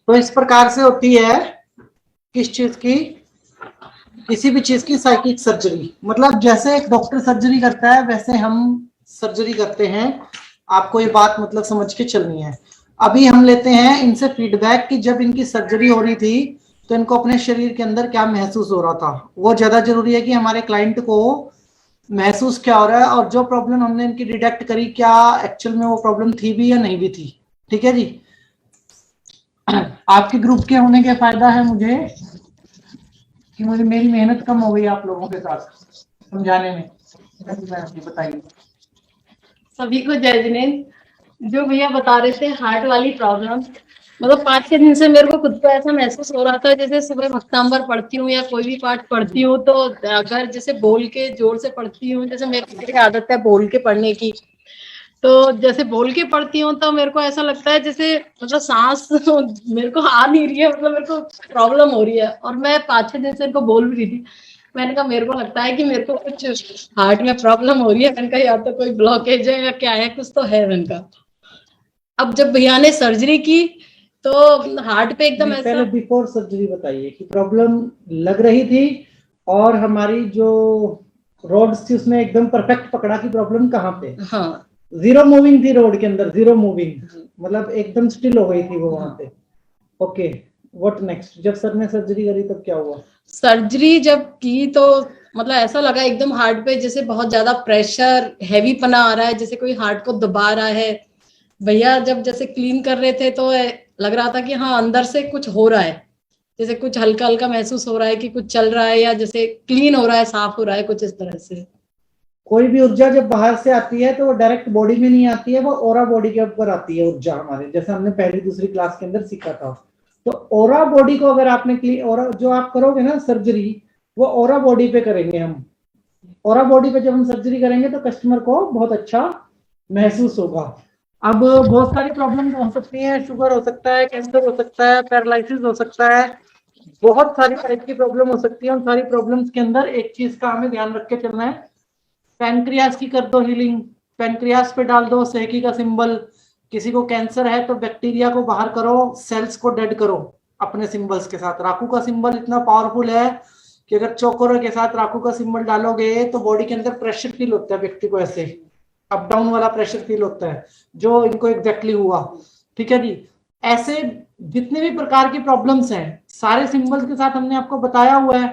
तो इस प्रकार से होती है किस चीज की, किसी भी चीज की साइकिक सर्जरी। मतलब जैसे एक डॉक्टर सर्जरी करता है वैसे हम सर्जरी करते हैं। आपको ये बात मतलब समझ के चलनी है। अभी हम लेते हैं इनसे फीडबैक कि जब इनकी सर्जरी हो रही थी तो इनको अपने शरीर के अंदर क्या महसूस हो रहा था। वो ज्यादा जरूरी है कि हमारे क्लाइंट को महसूस क्या हो रहा है और जो प्रॉब्लम हमने इनकी डिटेक्ट करी क्या एक्चुअल में वो प्रॉब्लम थी भी या नहीं भी थी। ठीक है जी। आपके ग्रुप के होने के फायदा है मुझे कि मुझे मेरी मेहनत कम हो गई आप लोगों के साथ समझाने में। बताइए। सभी को जय जिनेंद्र। जो भैया बता रहे थे हार्ट वाली प्रॉब्लम, मतलब 5-6 दिन से मेरे को खुद को ऐसा महसूस हो रहा था जैसे सुबह भक्तांबर पढ़ती हूँ या कोई भी पाठ पढ़ती हूँ तो अगर जैसे बोल के जोर से पढ़ती हूँ, जैसे मेरी आदत है बोल के पढ़ने की, तो जैसे बोल के पढ़ती हूँ तो मेरे को ऐसा लगता है जैसे मतलब सांस मेरे को आ नहीं रही है, मतलब मेरे को प्रॉब्लम हो रही है। और मैं 5-6 दिन से इनको बोल भी रही थी, मैंने कहा मेरे को लगता है कि मेरे को कुछ हार्ट में प्रॉब्लम हो रही है। मैंने कहा या तो कोई ब्लॉकेज है या क्या है, कुछ तो है। मैंने कहा अब जब भैया ने सर्जरी की तो हार्ट पे एकदम पहले ऐसा, बिफोर सर्जरी बताइए कि प्रॉब्लम लग रही थी और हमारी जो रोड्स थी उसने एकदम परफेक्ट पकड़ा कि प्रॉब्लम कहाँ पे। हाँ जीरो मूविंग थी रोड के अंदर, जीरो मूविंग, मतलब एकदम स्टिल हो गई थी वो वहां पे। Okay, what next? जब सर ने सर्जरी करी तब क्या हुआ? सर्जरी जब की तो मतलब ऐसा लगा एकदम हार्ट पे जैसे बहुत ज्यादा प्रेशर, हैवी पना आ रहा है, जैसे कोई हार्ट को दबा रहा है। भैया जब जैसे क्लीन कर रहे थे तो लग रहा था कि हाँ अंदर से कुछ हो रहा है, जैसे कुछ हल्का हल्का महसूस हो रहा है कि कुछ चल रहा है या जैसे क्लीन हो रहा है, साफ हो रहा है, कुछ इस तरह से। कोई भी ऊर्जा जब बाहर से आती है तो वो डायरेक्ट बॉडी में नहीं आती है, वो ओरा बॉडी के ऊपर आती है ऊर्जा हमारे, जैसे हमने पहली दूसरी क्लास के अंदर सीखा था। तो ओरा बॉडी को अगर आपने ओरा जो आप करोगे ना सर्जरी, वो ओरा बॉडी पे करेंगे हम। ओरा बॉडी पे जब हम सर्जरी करेंगे तो कस्टमर को बहुत अच्छा महसूस होगा। अब बहुत सारी प्रॉब्लम हो सकती है, शुगर हो सकता है, कैंसर हो सकता है, पैरालिसिस हो सकता है, बहुत सारी टाइप की प्रॉब्लम हो सकती है। उन सारी प्रॉब्लम्स के अंदर एक चीज का हमें ध्यान रख के चलना है, पैनक्रियास की कर दो हीलिंग, पैनक्रियास पे डाल दो सेकी का सिंबल। किसी को कैंसर है तो बैक्टीरिया को बाहर करो, सेल्स को डेड करो अपने सिंबल्स के साथ। राकू का सिंबल इतना पावरफुल है कि अगर चौकोर के साथ राकू का सिंबल डालोगे तो बॉडी के अंदर प्रेशर फील होता है, व्यक्ति को ऐसे अप डाउन वाला प्रेशर फील होता है जो इनको एग्जैक्टली हुआ। ठीक है जी। ऐसे जितने भी प्रकार की प्रॉब्लम्स हैं सारे सिंबल्स के साथ हमने आपको बताया हुआ है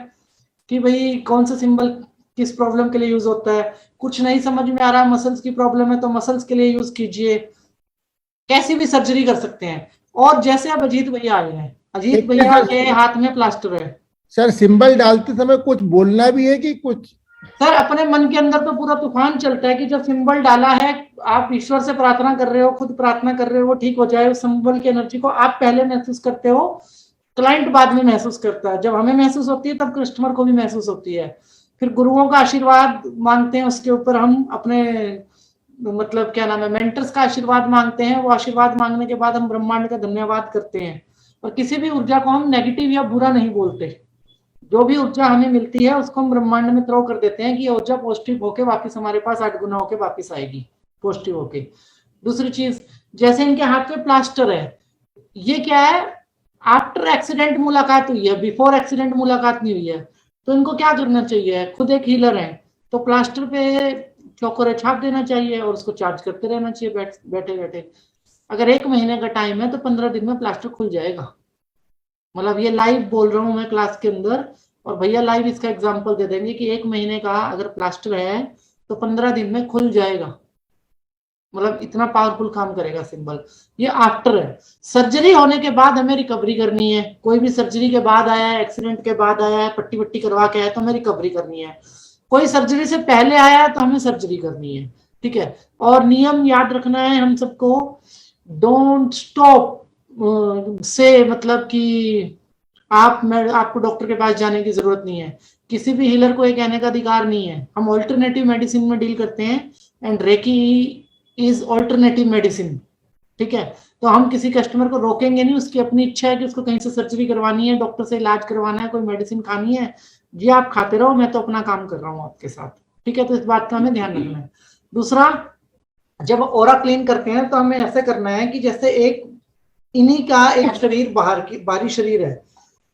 कि भाई कौन सा सिंबल किस प्रॉब्लम के लिए यूज होता है। कुछ नहीं समझ में आ रहा, मसल्स की प्रॉब्लम है तो मसल्स के लिए यूज कीजिए, कैसी भी सर्जरी कर सकते हैं। और जैसे अब अजीत भैया आए हैं, अजीत भैया के हाथ में प्लास्टर है। सर सिंबल डालते समय कुछ बोलना भी है कि कुछ? सर अपने मन के अंदर तो पूरा तूफान चलता है कि जब सिंबल डाला है, आप ईश्वर से प्रार्थना कर रहे हो, खुद प्रार्थना कर रहे हो वो ठीक हो जाए। उस सिंबल की एनर्जी को आप पहले महसूस करते हो, क्लाइंट बाद में महसूस करता है। जब हमें महसूस होती है तब कस्टमर को भी महसूस होती है। फिर गुरुओं का आशीर्वाद मांगते हैं, उसके ऊपर हम अपने मतलब क्या नाम है मेंटर्स का आशीर्वाद मांगते हैं। वो आशीर्वाद मांगने के बाद हम ब्रह्मांड का धन्यवाद करते हैं। और किसी भी ऊर्जा को हम नेगेटिव या बुरा नहीं बोलते। जो भी ऊर्जा हमें मिलती है उसको हम ब्रह्मांड में थ्रो कर देते हैं कि ऊर्जा पॉजिटिव होके वापस हमारे पास 8 गुना होके वापस आएगी, पॉजिटिव होके। दूसरी चीज, जैसे इनके हाथ पे प्लास्टर है, ये क्या है, आफ्टर एक्सीडेंट मुलाकात हुई है, बिफोर एक्सीडेंट मुलाकात नहीं हुई है। तो इनको क्या करना चाहिए, खुद एक हीलर है तो प्लास्टर पे चौकोरे छाप देना चाहिए और उसको चार्ज करते रहना चाहिए बैठे बैठे। अगर 1 महीने का टाइम है तो 15 दिन में प्लास्टर खुल जाएगा। मतलब ये लाइव बोल रहा हूँ मैं क्लास के अंदर, और भैया लाइव इसका एग्जांपल दे देंगे कि 1 महीने का अगर प्लास्टर है तो 15 दिन में खुल जाएगा। मतलब इतना पावरफुल काम करेगा सिंबल। ये आफ्टर है। सर्जरी होने के बाद हमें रिकवरी करनी है। कोई भी सर्जरी के बाद आया है, एक्सीडेंट के बाद आया है, पट्टी वट्टी करवा के आया तो हमें रिकवरी करनी है। कोई सर्जरी से पहले आया है तो हमें सर्जरी करनी है, ठीक है। और नियम याद रखना है हम सबको, डोंट स्टॉप से, मतलब कि आपको डॉक्टर के पास जाने की जरूरत नहीं है। किसी भी हीलर को ये कहने का अधिकार नहीं है। हम ऑल्टरनेटिव मेडिसिन में डील करते हैं and reiki is alternative medicine, ठीक है। तो हम किसी कस्टमर को रोकेंगे नहीं, उसकी अपनी इच्छा है कि उसको कहीं से सर्जरी करवानी है, डॉक्टर से इलाज करवाना है, कोई मेडिसिन खानी है, जी आप खाते रहो, मैं तो अपना काम कर रहा हूँ आपके साथ, ठीक है। तो इस बात का हमें ध्यान रखना है। दूसरा, जब ओरा क्लीन करते हैं तो हमें ऐसे करना है कि जैसे एक इन्हीं का एक शरीर बाहरी शरीर है,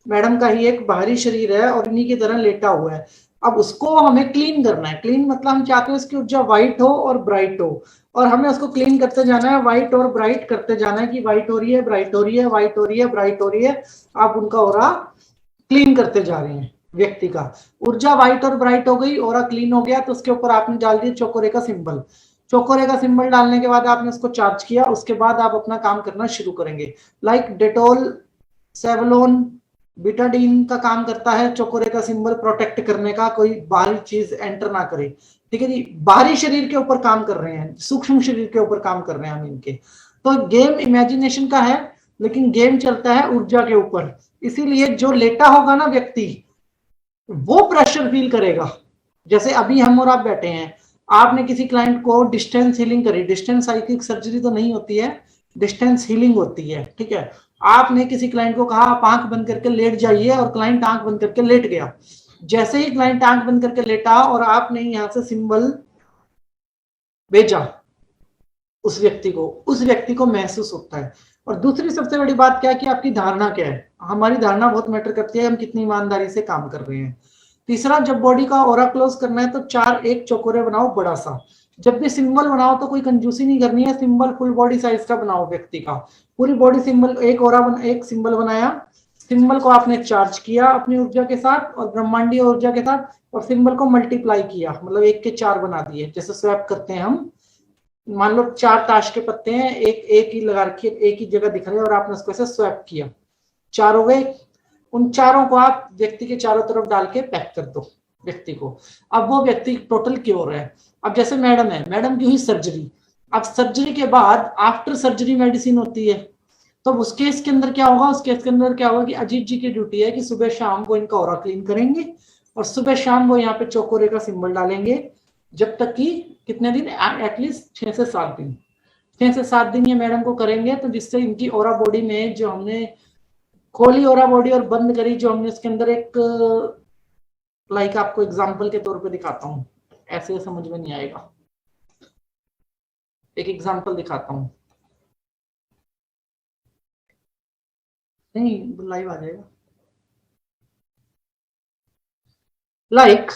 मैडम का ही एक बाहरी शरीर है और इन्हीं की तरह लेटा हुआ है। अब उसको हमें क्लीन करना है। क्लीन मतलब हम चाहते हैं उसकी ऊर्जा व्हाइट हो और ब्राइट हो, और हमें उसको क्लीन करते जाना है, व्हाइट और ब्राइट करते जाना है कि व्हाइट हो रही है, ब्राइट हो रही है, व्हाइट हो रही है, ब्राइट हो रही है। आप उनका ओरा क्लीन करते जा रहे हैं। व्यक्ति का ऊर्जा व्हाइट और ब्राइट हो गई, ओरा क्लीन हो गया, तो उसके ऊपर आपने डाल दिया चौकोरे का सिंबल। चौकोरे का सिंबल डालने के बाद आपने उसको चार्ज किया, उसके बाद आप अपना काम करना शुरू करेंगे। लाइक डेटोल, सेवलोन, बीटाडीन का काम करता है चौकोरे का सिंबल प्रोटेक्ट करने का, कोई बाहरी चीज एंटर ना करे, ठीक है जी। बाहरी शरीर के ऊपर काम कर रहे हैं, सूक्ष्म शरीर के ऊपर काम कर रहे हैं हम इनके। तो गेम इमेजिनेशन का है, लेकिन गेम चलता है ऊर्जा के ऊपर। इसीलिए जो लेटा होगा ना व्यक्ति, वो प्रेशर फील करेगा। जैसे अभी हम और आप बैठे हैं, आपने किसी क्लाइंट को डिस्टेंस हीलिंग करी, डिस्टेंस साइकिक सर्जरी तो नहीं होती है, डिस्टेंस हीलिंग होती है, ठीक है। आपने किसी क्लाइंट को कहा आप आंख बंद करके लेट जाइए, और क्लाइंट आंख बंद करके लेट गया। जैसे ही क्लाइंट आंख बंद करके लेटा और आपने यहां से सिंबल भेजा उस व्यक्ति को महसूस होता है। और दूसरी सबसे बड़ी बात क्या है कि आपकी धारणा क्या है। हमारी धारणा बहुत मैटर करती है, हम कितनी ईमानदारी से काम कर रहे हैं। तीसरा, जब बॉडी का ओरा क्लोज करना है तो एक चौकोरे बनाओ बड़ा सा। जब भी सिंबल बनाओ तो कोई कंजूसी नहीं करनी है, सिंबल फुल बॉडी साइज का बनाओ व्यक्ति का, पूरी बॉडी सिंबल। एक सिंबल बनाया, सिंबल को आपने चार्ज किया अपनी ऊर्जा के साथ और ब्रह्मांडीय ऊर्जा के साथ, और सिंबल को मल्टीप्लाई किया, मतलब 1 के 4 बना दिए। जैसे स्वैप करते हैं हम, मान लो 4 ताश के पत्ते हैं, एक ही लगा रखिए, एक ही जगह दिख रहे हैं, और आपने उसको ऐसे स्वैप किया, 4 हो गए। उन चारों को आप व्यक्ति के चारों तरफ डाल के पैक कर दो व्यक्ति को। अब वो व्यक्ति टोटल क्योर है। अब जैसे मैडम है, मैडम की हुई सर्जरी, अब सर्जरी के बाद आफ्टर सर्जरी मेडिसिन होती है, तो उस केस के अंदर क्या होगा, उस केस के अंदर क्या होगा कि अजीत जी की ड्यूटी है कि सुबह शाम को इनका ओरा क्लीन करेंगे, और सुबह शाम वो यहाँ पे चौकोरे का सिंबल डालेंगे, जब तक कि कितने दिन, एटलीस्ट 6 से 7 दिन, 6 से 7 दिन ये मैडम को करेंगे। तो जिससे इनकी ओरा बॉडी में जो हमने खोली ओरा बॉडी और बंद करी, जो हमने इसके अंदर एक लाइक आपको एग्जांपल के तौर पे दिखाता हूँ, ऐसे समझ में नहीं आएगा, एक एग्जांपल दिखाता हूँ, नहीं लाइव आ जाएगा। लाइक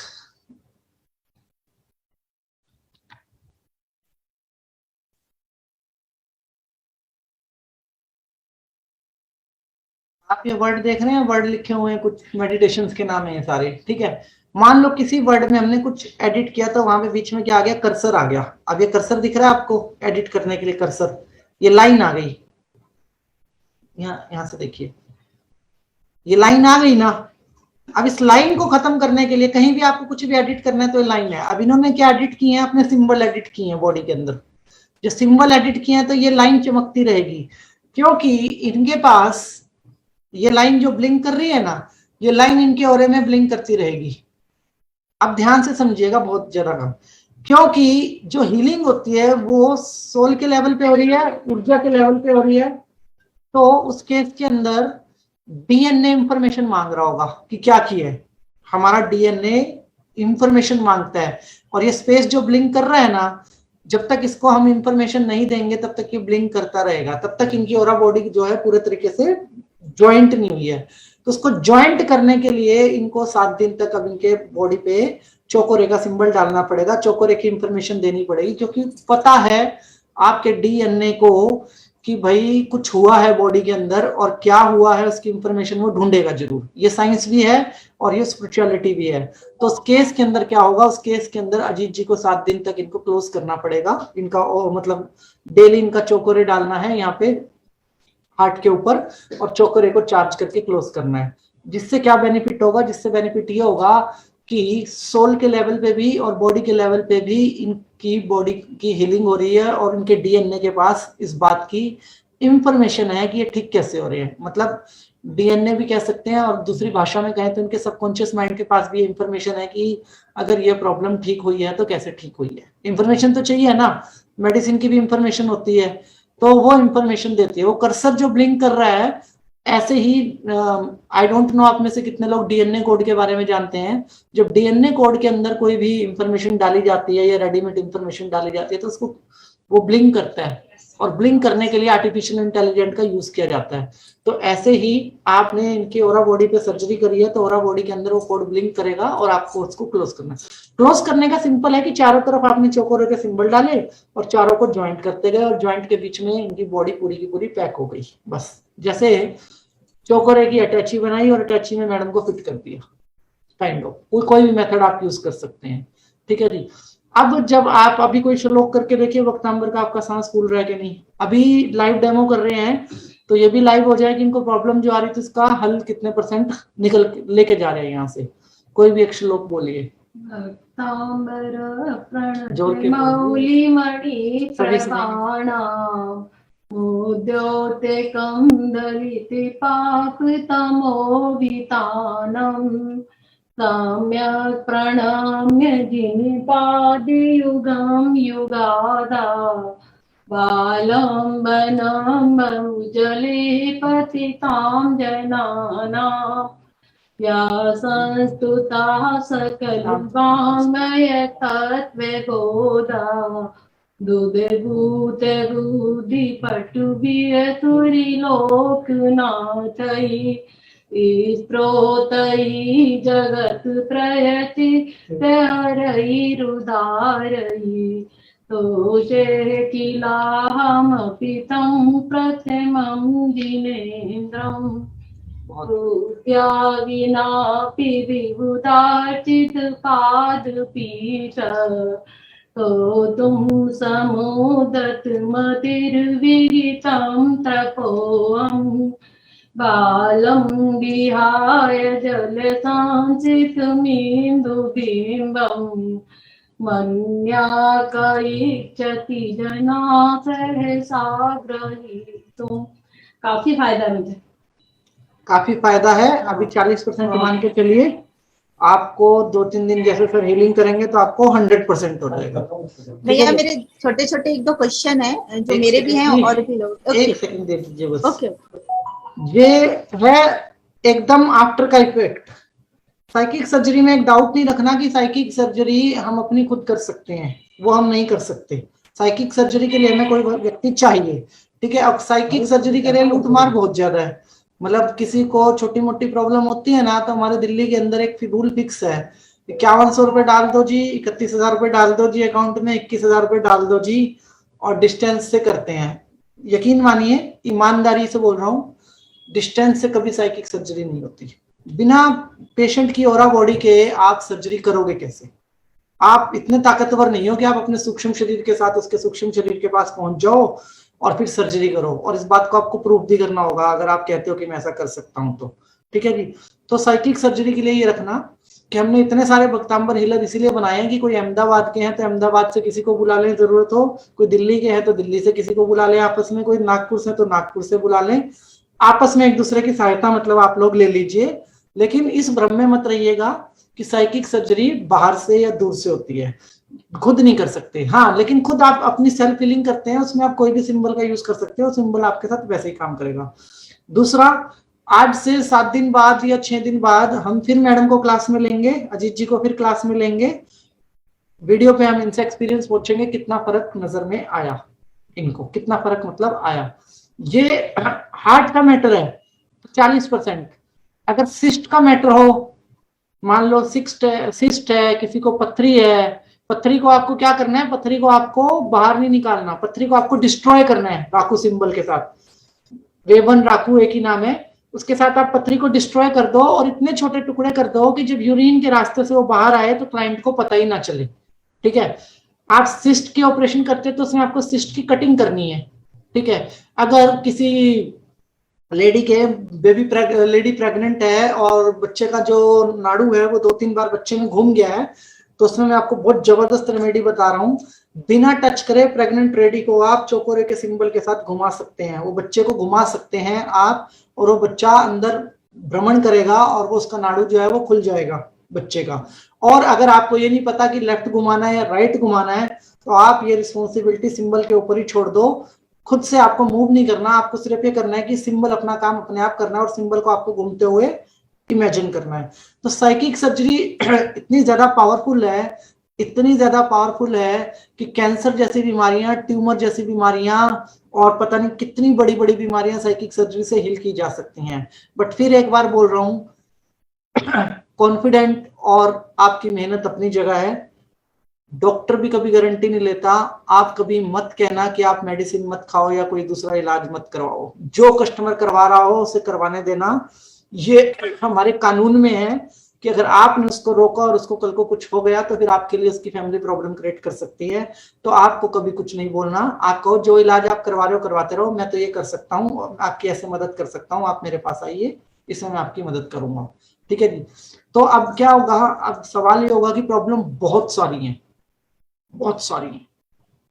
आप ये वर्ड देख रहे हैं, वर्ड लिखे हुए हैं, कुछ मेडिटेशंस के नाम है ये सारे, ठीक है। मान लो किसी वर्ड में हमने कुछ एडिट किया तो वहां पे बीच में क्या आ गया, कर्सर आ गया। अब ये कर्सर दिख रहा है आपको एडिट करने के लिए, कर्सर, ये लाइन आ गई, यहां से देखिए, ये लाइन आ गई ना। अब इस लाइन को खत्म करने के लिए कहीं भी आपको कुछ भी एडिट करना है तो ये लाइन है। अब इन्होंने क्या एडिट किए हैं, अपने सिंबल एडिट किए हैं बॉडी के अंदर, जो सिंबल एडिट किए हैं, तो ये लाइन चमकती रहेगी, क्योंकि इनके पास ये लाइन जो ब्लिंक कर रही है ना, ये लाइन इनके ओरे में ब्लिंक करती रहेगी। अब ध्यान से समझिएगा, बहुत ज्यादा काम, क्योंकि जो हीलिंग होती है वो सोल के लेवल पे हो रही है, ऊर्जा के लेवल पे हो रही है। तो उस केस के अंदर डीएनए इंफॉर्मेशन मांग रहा होगा कि क्या किया है, हमारा डीएनए इंफॉर्मेशन मांगता है। और ये स्पेस जो ब्लिंक कर रहा है ना, जब तक इसको हम इंफॉर्मेशन नहीं देंगे तब तक ये ब्लिंक करता रहेगा, तब तक इनकी ओरा बॉडी जो है पूरे तरीके से ज्वाइंट नहीं हुई है। तो उसको ज्वाइंट करने के लिए इनको 7 दिन तक अब इनके बॉडी पे चोकोरे का सिंबल डालना पड़ेगा, चोकोरे की इंफॉर्मेशन देनी पड़ेगी, क्योंकि पता है आपके डीएनए को कि भाई कुछ हुआ है बॉडी के अंदर, और क्या हुआ है उसकी इंफॉर्मेशन वो ढूंढेगा जरूर। ये साइंस भी है और ये स्पिरिचुअलिटी भी है। तो उस केस के अंदर क्या होगा, उस केस के अंदर अजीत जी को 7 दिन तक इनको क्लोज करना पड़ेगा। इनका मतलब डेली इनका चोकोरे डालना है यहाँ पे हार्ट के ऊपर, और चोकोरे को चार्ज करके क्लोज करना है। जिससे क्या बेनिफिट होगा, जिससे बेनिफिट ये होगा कि सोल के लेवल पे भी और बॉडी के लेवल पे भी इनकी बॉडी की हीलिंग हो रही है, और इनके डीएनए के पास इस बात की इंफॉर्मेशन है कि ये ठीक कैसे हो रहे हैं। मतलब डीएनए भी कह सकते हैं, और दूसरी भाषा में कहें तो इनके सबकॉन्शियस माइंड के पास भी इंफॉर्मेशन है कि अगर ये प्रॉब्लम ठीक हुई है तो कैसे ठीक हुई है। इंफॉर्मेशन तो चाहिए ना, मेडिसिन की भी इंफॉर्मेशन होती है, तो वो इंफॉर्मेशन देती है। वो कर्सर जो ब्लिंक कर रहा है, ऐसे ही आई डोंट नो आप में से कितने लोग डीएनए कोड के बारे में जानते हैं। जब डीएनए कोड के अंदर कोई भी इंफॉर्मेशन डाली जाती है या रेडीमेड इंफॉर्मेशन डाली जाती है तो उसको वो ब्लिंक करता है, और ब्लिंक करने के लिए आर्टिफिशियल इंटेलिजेंट का यूज किया जाता है। तो ऐसे ही आपने इनकी ओरा बॉडी पे सर्जरी करी है तो ओरा बॉडी के अंदर वो कोड ब्लिंक करेगा और आपको उसको क्लोज करना है। क्लोज करने का सिंपल है कि चारों तरफ आपने चोकोरे के सिंबल डाले और चारों को ज्वाइंट करते गए, और ज्वाइंट के बीच में इनकी बॉडी पूरी की पूरी पैक हो गई। बस जैसे चोकोरे की अटैची बनाई और अटैची में मैडम को फिट कर दिया, काइंड ऑफ। कोई भी मेथड आप यूज कर सकते हैं, ठीक है जी। अब जब आप अभी कोई श्लोक करके देखिए वक्तांबर का, आपका सांस फूल रहा है कि नहीं। अभी लाइव डेमो कर रहे हैं तो ये भी लाइव हो जाए कि इनको प्रॉब्लम जो आ रही थी उसका हल कितने % निकल लेके जा रहे हैं यहाँ से। कोई भी एक श्लोक बोलिए। भक्तांबर जोर के प्रणमौली मणि सभी से। प्रभाणा मुद्योते कंदलिति पाकतमो वितानम सम्यक् प्रणम्य जिनिपादियुगं युगादा बालम्बनं बहुजले पतितां जनानां या संस्तुता सकलवाङ्मय तत्त्वबोधा दुर्भूत बुद्धि पटुभियतुरिलोकनाथैः स्त्रोतैः जगत् प्रयति हरैरुदारैः तोषे किलाहमपि तं प्रथमं जिनेन्द्रम् भूत्या विनापि विबुधार्चित पादपीठ तोतुं समुदत मतिर्विहितं तपोऽहम् बालं विहाय जलसंचितमिन्दुबिम्बम् मन्याकैक्षति जना सहसा ग्रहीतुम्। काफी फायदा है मुझे, काफी फायदा है। अभी 40% मान के चलिए, आपको 2-3 दिन जैसे सर हीलिंग करेंगे तो आपको 100% हो जाएगा। भैया मेरे छोटे छोटे 1-2 क्वेश्चन है जो मेरे भी हैं और भी लोग। एक सेकंड दे दीजिए बस। ओके। ये है एकदम आफ्टर का इफेक्ट। साइकिक सर्जरी में एक डाउट नहीं रखना कि साइकिक सर्जरी हम अपनी खुद कर सकते हैं, वो हम नहीं कर सकते। साइकिक सर्जरी के लिए हमें कोई व्यक्ति चाहिए, ठीक है। अब साइकिक सर्जरी के लिए लूटमार बहुत ज्यादा है। मतलब किसी को छोटी मोटी प्रॉब्लम होती है ना, तो हमारे दिल्ली के अंदर एक रूल फिक्स है, 5100 रुपए डाल दो जी, 31,000 रुपए डाल दो जी अकाउंट में, 21,000 रुपए डाल दो जी, और डिस्टेंस से करते हैं। यकीन मानिए, ईमानदारी से बोल रहा हूँ, डिस्टेंस से कभी साइकिक सर्जरी नहीं होती। बिना पेशेंट की ओरा बॉडी के आप सर्जरी करोगे कैसे? आप इतने ताकतवर नहीं हो कि आप अपने सूक्ष्म शरीर के साथ उसके सूक्ष्म शरीर के पास पहुंच जाओ और फिर सर्जरी करो। और इस बात को आपको प्रूफ भी करना होगा अगर आप कहते हो कि मैं ऐसा कर सकता हूं तो, ठीक है जी। तो साइकिक सर्जरी के लिए ये रखना कि हमने इतने सारे भक्तांबर हीलर इसीलिए बनाए हैं कि कोई अहमदाबाद के हैं तो अहमदाबाद से किसी को बुला लें जरूरत हो, कोई दिल्ली के हैं तो दिल्ली से किसी को बुला लें आपस में, कोई नागपुर से तो नागपुर से बुला लें, आपस में एक दूसरे की सहायता मतलब आप लोग ले लीजिए। लेकिन इस भ्रम में मत रहिएगा कि साइकिक सर्जरी बाहर से या दूर से होती है, खुद नहीं कर सकते। हाँ, लेकिन खुद आप अपनी सेल्फ फीलिंग करते हैं, उसमें आप कोई भी सिंबल का यूज कर सकते हो, सिंबल आपके साथ वैसे ही काम करेगा। दूसरा, आज से 7 दिन बाद या 6 दिन बाद हम फिर मैडम को क्लास में लेंगे, अजीत जी को फिर क्लास में लेंगे। वीडियो पे हम इनसे एक्सपीरियंस पूछेंगे कितना फर्क नजर में आया, इनको कितना फर्क मतलब आया। ये हार्ट का मैटर है 40%। अगर सिस्ट का मैटर हो, मान लो सिस्ट है, किसी को पथरी है, पथरी को आपको क्या करना है, पथरी को आपको बाहर नहीं निकालना, पथरी को आपको डिस्ट्रॉय करना है राकू सिंबल के साथ। वेवन राकू एक ही नाम है, उसके साथ आप पथरी को डिस्ट्रॉय कर दो और इतने छोटे टुकड़े कर दो कि जब यूरिन के रास्ते से वो बाहर आए तो क्लाइंट को पता ही ना चले। ठीक है, आप सिस्ट की ऑपरेशन करते हैं तो उसमें आपको सिस्ट की कटिंग करनी है। ठीक है, अगर किसी लेडी के लेडी प्रेग्नेंट है और बच्चे का जो नाड़ू है वो 2-3 बार बच्चे में घूम गया है, तो उसमें मैं आपको बहुत जबरदस्त रेमेडी बता रहा हूँ। बिना टच करे प्रेग्नेंट लेडी को आप चोकोरे के सिंबल के साथ घुमा सकते हैं, वो बच्चे को घुमा सकते हैं आप, और वो बच्चा अंदर भ्रमण करेगा और वो उसका नाड़ू जो है वो खुल जाएगा बच्चे का। और अगर आपको ये नहीं पता कि लेफ्ट घुमाना है या राइट घुमाना है, तो आप ये रिस्पॉन्सिबिलिटी सिंबल के ऊपर ही छोड़ दो, खुद से आपको मूव नहीं करना, आपको सिर्फ ये करना है कि सिंबल अपना काम अपने आप करना है और सिंबल को आपको घूमते हुए इमेजिन करना है। तो साइकिक सर्जरी इतनी ज्यादा पावरफुल है, इतनी ज्यादा पावरफुल है कि कैंसर जैसी बीमारियां, ट्यूमर जैसी बीमारियां और पता नहीं कितनी बड़ी बड़ी बीमारियां साइकिक सर्जरी से हील की जा सकती हैं। बट फिर एक बार बोल रहा हूं, कॉन्फिडेंट और आपकी मेहनत अपनी जगह है, डॉक्टर भी कभी गारंटी नहीं लेता। आप कभी मत कहना कि आप मेडिसिन मत खाओ या कोई दूसरा इलाज मत करवाओ, जो कस्टमर करवा रहा हो उसे करवाने देना। ये हमारे कानून में है कि अगर आपने उसको रोका और उसको कल को कुछ हो गया तो फिर आपके लिए उसकी फैमिली प्रॉब्लम क्रिएट कर सकती है। तो आपको कभी कुछ नहीं बोलना, आप कहो जो इलाज आप करवा रहे हो करवाते रहो, मैं तो ये कर सकता हूँ, आपकी ऐसे मदद कर सकता हूँ, आप मेरे पास आइए, इसमें मैं आपकी मदद करूंगा। ठीक है जी। तो अब क्या होगा, अब सवाल ये होगा कि प्रॉब्लम बहुत सारी है, बहुत सारी है।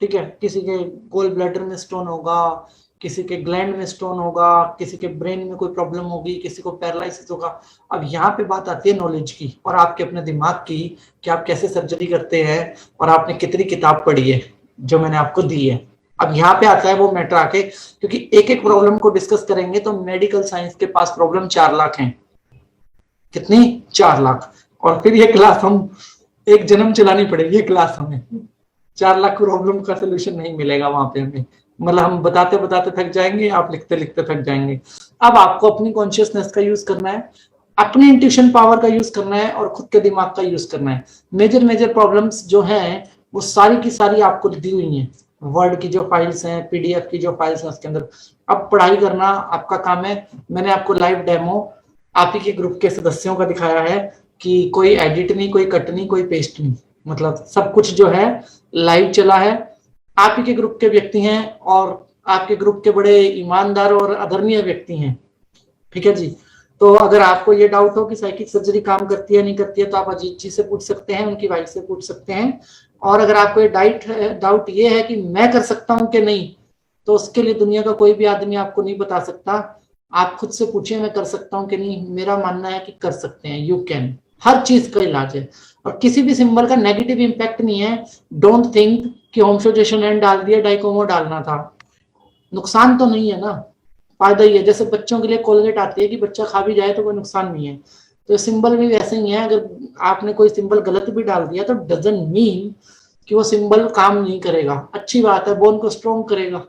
ठीक है, किसी के गोल ब्लैडर में स्टोन होगा, किसी के ग्लैंड में स्टोन होगा, किसी के ब्रेन में कोई प्रॉब्लम होगी, किसी को पैरालिसिस होगा। अब यहाँ पे बात आती है नॉलेज की और आपके अपने दिमाग की कि आप कैसे सर्जरी करते हैं और आपने कितनी किताब पढ़ी है जो मैंने आपको दी है। अब यहाँ पे आता है वो मैटर आके, क्योंकि एक एक प्रॉब्लम को डिस्कस करेंगे तो मेडिकल साइंस के पास प्रॉब्लम 4 लाख है। कितनी? 4 लाख। और फिर ये क्लास हम एक जन्म चलानी पड़ेगी, ये क्लास हमें 4 लाख प्रॉब्लम का सोल्यूशन नहीं मिलेगा वहां पे हमें, मतलब हम बताते बताते थक जाएंगे, आप लिखते लिखते थक जाएंगे। अब आपको अपनी कॉन्शियसनेस का यूज करना है, अपनी इंट्यूशन पावर का यूज करना है और खुद के दिमाग का यूज करना है। मेजर प्रॉब्लम्स जो हैं वो सारी की सारी आपको दी हुई हैं, वर्ड की जो फाइल्स हैं, पीडीएफ की जो फाइल्स हैं उसके अंदर। अब पढ़ाई करना आपका काम है। मैंने आपको लाइव डेमो आप ही के ग्रुप के सदस्यों का दिखाया है कि कोई एडिट नहीं, कोई कट नहीं, कोई पेस्ट नहीं, मतलब सब कुछ जो है लाइव चला है। आप ही के ग्रुप के व्यक्ति हैं और आपके ग्रुप के बड़े ईमानदार और आदरणीय व्यक्ति हैं। ठीक है जी। तो अगर आपको ये डाउट हो कि साइकिक सर्जरी काम करती है नहीं करती है तो आप अजीत जी से पूछ सकते हैं, उनकी वाइफ से पूछ सकते हैं। और अगर आपको ये डाउट ये है कि मैं कर सकता हूं कि नहीं, तो उसके लिए दुनिया का कोई भी आदमी आपको नहीं बता सकता। आप खुद से पूछिए मैं कर सकता हूं कि नहीं। मेरा मानना है कि कर सकते हैं, यू कैन। हर चीज का इलाज है और किसी भी सिंबल का नेगेटिव इंपैक्ट नहीं है। डोंट थिंक कि होमोजेशन एंड डाल दिया, डाइकोमो डालना था, नुकसान तो नहीं है ना, फायदा ही है। जैसे बच्चों के लिए कोलगेट आती है कि बच्चा खा भी जाए तो कोई नुकसान नहीं है, तो सिंबल भी वैसे ही है। अगर आपने कोई सिंबल गलत भी डाल दिया तो डजंट मीन कि वो सिंबल काम नहीं करेगा। अच्छी बात है, बोन को स्ट्रॉन्ग करेगा।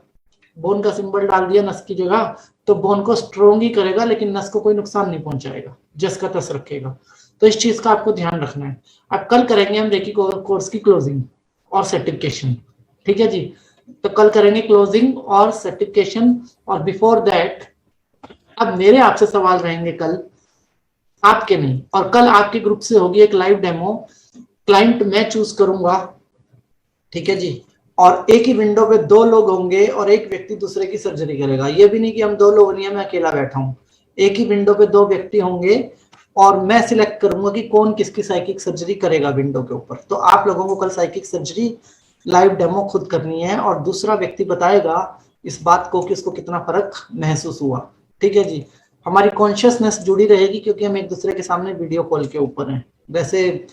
बोन का सिंबल डाल दिया नस की जगह तो बोन को स्ट्रॉन्ग ही करेगा, लेकिन नस को कोई नुकसान नहीं पहुंचाएगा, जस का तस रखेगा। तो इस चीज का आपको ध्यान रखना है। अब कल करेंगे हम रेकी कोर्स की क्लोजिंग और सर्टिफिकेशन। ठीक है जी। तो कल करेंगे क्लोजिंग और सर्टिफिकेशन। और बिफोर दैट अब मेरे आपसे सवाल रहेंगे कल, आपके नहीं। और कल आपके ग्रुप से होगी एक लाइव डेमो, क्लाइंट मैं चूज करूंगा। ठीक है जी। और एक ही विंडो पे 2 लोग होंगे और एक व्यक्ति दूसरे की सर्जरी करेगा। ये भी नहीं कि हम 2 लोग नहीं है, मैं अकेला बैठा हूं। एक ही विंडो पे 2 व्यक्ति होंगे और मैं सिलेक्ट करूंगा कि कौन किसकी साइकिक सर्जरी करेगा विंडो के ऊपर। तो आप लोगों को कल साइकिक सर्जरी लाइव डेमो खुद करनी है और दूसरा व्यक्ति बताएगा इस बात को कि उसको कितना फर्क महसूस हुआ। ठीक है जी। हमारी कॉन्शियसनेस जुड़ी रहेगी क्योंकि हम एक दूसरे के सामने वीडियो कॉल के ऊपर हैं। वैसे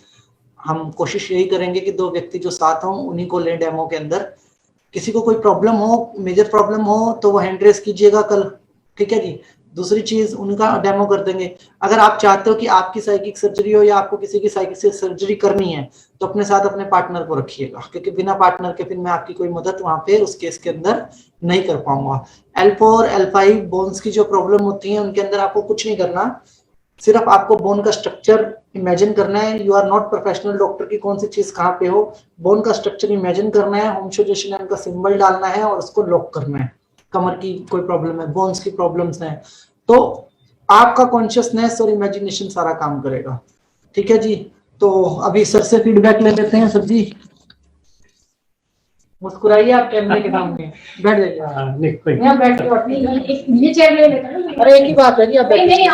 हम कोशिश यही करेंगे कि 2 व्यक्ति जो साथ हों उन्हीं को लें डेमो के अंदर। किसी को कोई प्रॉब्लम हो, मेजर प्रॉब्लम हो तो वो हैंड रेस कीजिएगा कल। ठीक है जी। दूसरी चीज उनका डेमो कर देंगे। अगर आप चाहते हो कि आपकी साइकिक सर्जरी हो या आपको किसी की साइकिक से सर्जरी करनी है तो अपने साथ अपने पार्टनर को रखिएगा, क्योंकि बिना पार्टनर के फिर मैं आपकी कोई मदद वहां पे उस केस के अंदर नहीं कर पाऊंगा। L4 L5 बोन्स की जो प्रॉब्लम होती है उनके अंदर आपको कुछ नहीं करना, सिर्फ आपको बोन का स्ट्रक्चर इमेजिन करना है। You are not professional doctor की कौन सी चीज कहाँ पे हो, बोन का स्ट्रक्चर इमेजिन करना है, होम सजेशन का सिंबल डालना है और उसको लॉक करना है। कमर की कोई प्रॉब्लम है, बोन्स की प्रॉब्लम्स हैं, तो आपका कॉन्शियसनेस और इमेजिनेशन सारा काम करेगा। ठीक है जी, तो अभी सर से फीडबैक ले लेते हैं। सर जी मुस्कुराइए, आप कैमरे के सामने बैठ जाइए। नहीं कोई यहाँ बैठ के बात नहीं, ये चेयर ले लेते हैं। अरे एक ही बात है जी, आप नहीं बैठिए। नहीं,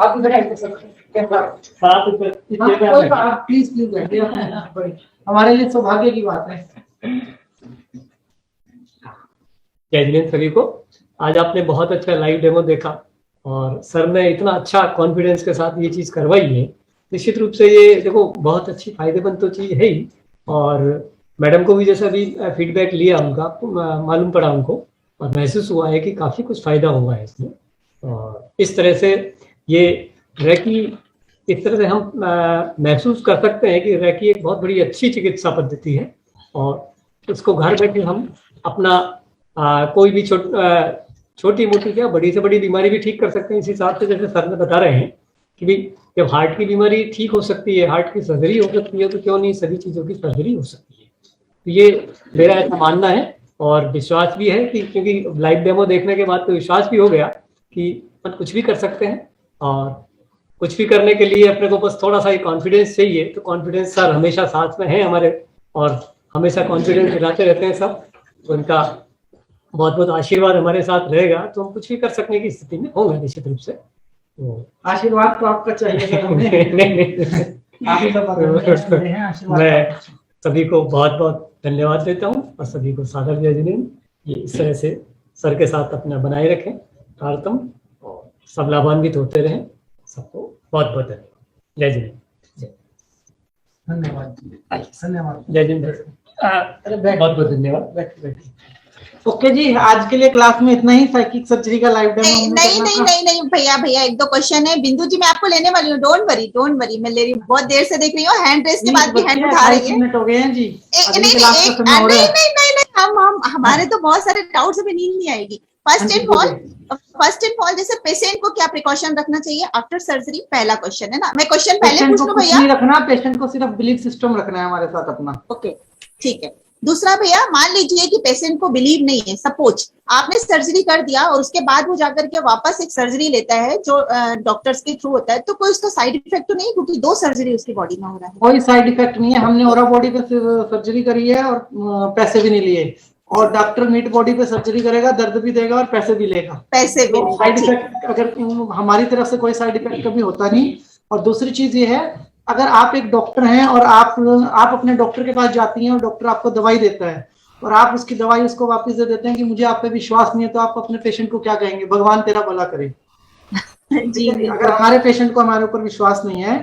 आप इधर बैठ सकते हैं। साथ ऊपर हाँ, कोई बात, प्लीज प्लीज बैठिए, हमारे लिए सौभाग्य की बात है। जय जिनेंद्र सभी को। आज आपने बहुत अच्छा लाइव डेमो देखा और सर ने इतना अच्छा कॉन्फिडेंस के साथ ये चीज करवाई है। निश्चित रूप से ये देखो बहुत अच्छी फायदेमंद तो चीज है ही, और मैडम को भी जैसा भी फीडबैक लिया उनका मालूम पड़ा उनको और महसूस हुआ है कि काफी कुछ फायदा हुआ है इसमें। और इस तरह से ये रैकी, इस तरह से हम महसूस कर सकते हैं कि रैकी एक बहुत बड़ी अच्छी चिकित्सा पद्धति है और उसको घर बैठे हम अपना कोई भी छोटी मोटी क्या बड़ी से बड़ी बीमारी भी ठीक कर सकते हैं। इस हिसाब से जैसे सर ने बता रहे हैं कि भाई जब हार्ट की बीमारी ठीक हो सकती है, हार्ट की सर्जरी हो सकती है, तो क्यों नहीं सभी चीज़ों की सर्जरी हो सकती है। तो ये मेरा ऐसा मानना है और विश्वास भी है कि क्योंकि लाइव डेमो देखने के बाद तो विश्वास भी हो गया कि अपन कुछ भी कर सकते हैं और कुछ भी करने के लिए अपने को बस थोड़ा सा ही कॉन्फिडेंस चाहिए। तो कॉन्फिडेंस सर हमेशा साथ में है हमारे और हमेशा कॉन्फिडेंस दिलाते रहते हैं सब। उनका बहुत बहुत आशीर्वाद हमारे साथ रहेगा तो हम कुछ भी कर सकने की स्थिति में होंगे निश्चित रूप से। तो आशीर्वाद तो आपका चाहिए सर, हमें आप ही सब बताते हैं आशीर्वाद। मैं सभी को बहुत बहुत धन्यवाद देता हूँ और सभी को सादर जय जिनेंद्र। ये इस तरह से सर के साथ अपना बनाए रखें तारतम और सब लाभान्वित होते रहें। सबको बहुत बहुत धन्यवाद। जय जिनेंद्र। धन्यवाद धन्यवाद। जय जिनेंद्र। बहुत बहुत धन्यवाद। बैठिए। ओके जी, आज के लिए क्लास में इतना ही। साइकिक सर्जरी का लाइव डेमो नहीं नहीं नहीं नहीं नहीं भैया भैया, एक दो क्वेश्चन है। बिंदु जी मैं आपको लेने वाली हूँ, डोंट वरी मैं ले रही हूँ। बहुत देर से देख रही हूँ, हैंड रेस के बाद भी हैंड उठा रही है। मिनट हो गए हैं जी, नहीं नहीं नहीं, हम हमारे तो बहुत सारे डाउट्स, अभी नींद नहीं आएगी। फर्स्ट एंड फॉल जैसे पेशेंट को क्या प्रिकॉशन रखना चाहिए आफ्टर सर्जरी, पहला क्वेश्चन है ना। मैं क्वेश्चन पहले पूछ लूं भैया? नहीं रखना, पेशेंट को सिर्फ बिलीफ सिस्टम रखना है हमारे साथ अपना। ओके ठीक है। दूसरा भैया, मान लीजिए कि पेशेंट को बिलीव नहीं है, सपोज आपने सर्जरी कर दिया और उसके बाद वो जाकर के वापस एक सर्जरी लेता है जो डॉक्टर्स के थ्रू होता है, तो कोई उसका साइड इफेक्ट तो नहीं, क्योंकि 2 सर्जरी उसकी बॉडी में हो रहा है? कोई साइड इफेक्ट नहीं है, हमने ओरा बॉडी पे सर्जरी करी है और पैसे भी नहीं लिए। और डॉक्टर मीट बॉडी पे सर्जरी करेगा, दर्द भी देगा और पैसे भी लेगा। पैसे भी साइड इफेक्ट अगर हमारी तरफ से कोई साइड इफेक्ट कभी होता नहीं। और दूसरी चीज ये है, अगर आप एक डॉक्टर हैं और आप अपने डॉक्टर के पास जाती हैं और डॉक्टर आपको दवाई देता है और आप उसकी दवाई उसको वापस दे देते हैं कि मुझे आप पे विश्वास नहीं है, तो आप अपने पेशेंट को क्या कहेंगे? भगवान तेरा भला करे। जी। अगर हमारे पेशेंट को हमारे ऊपर विश्वास नहीं है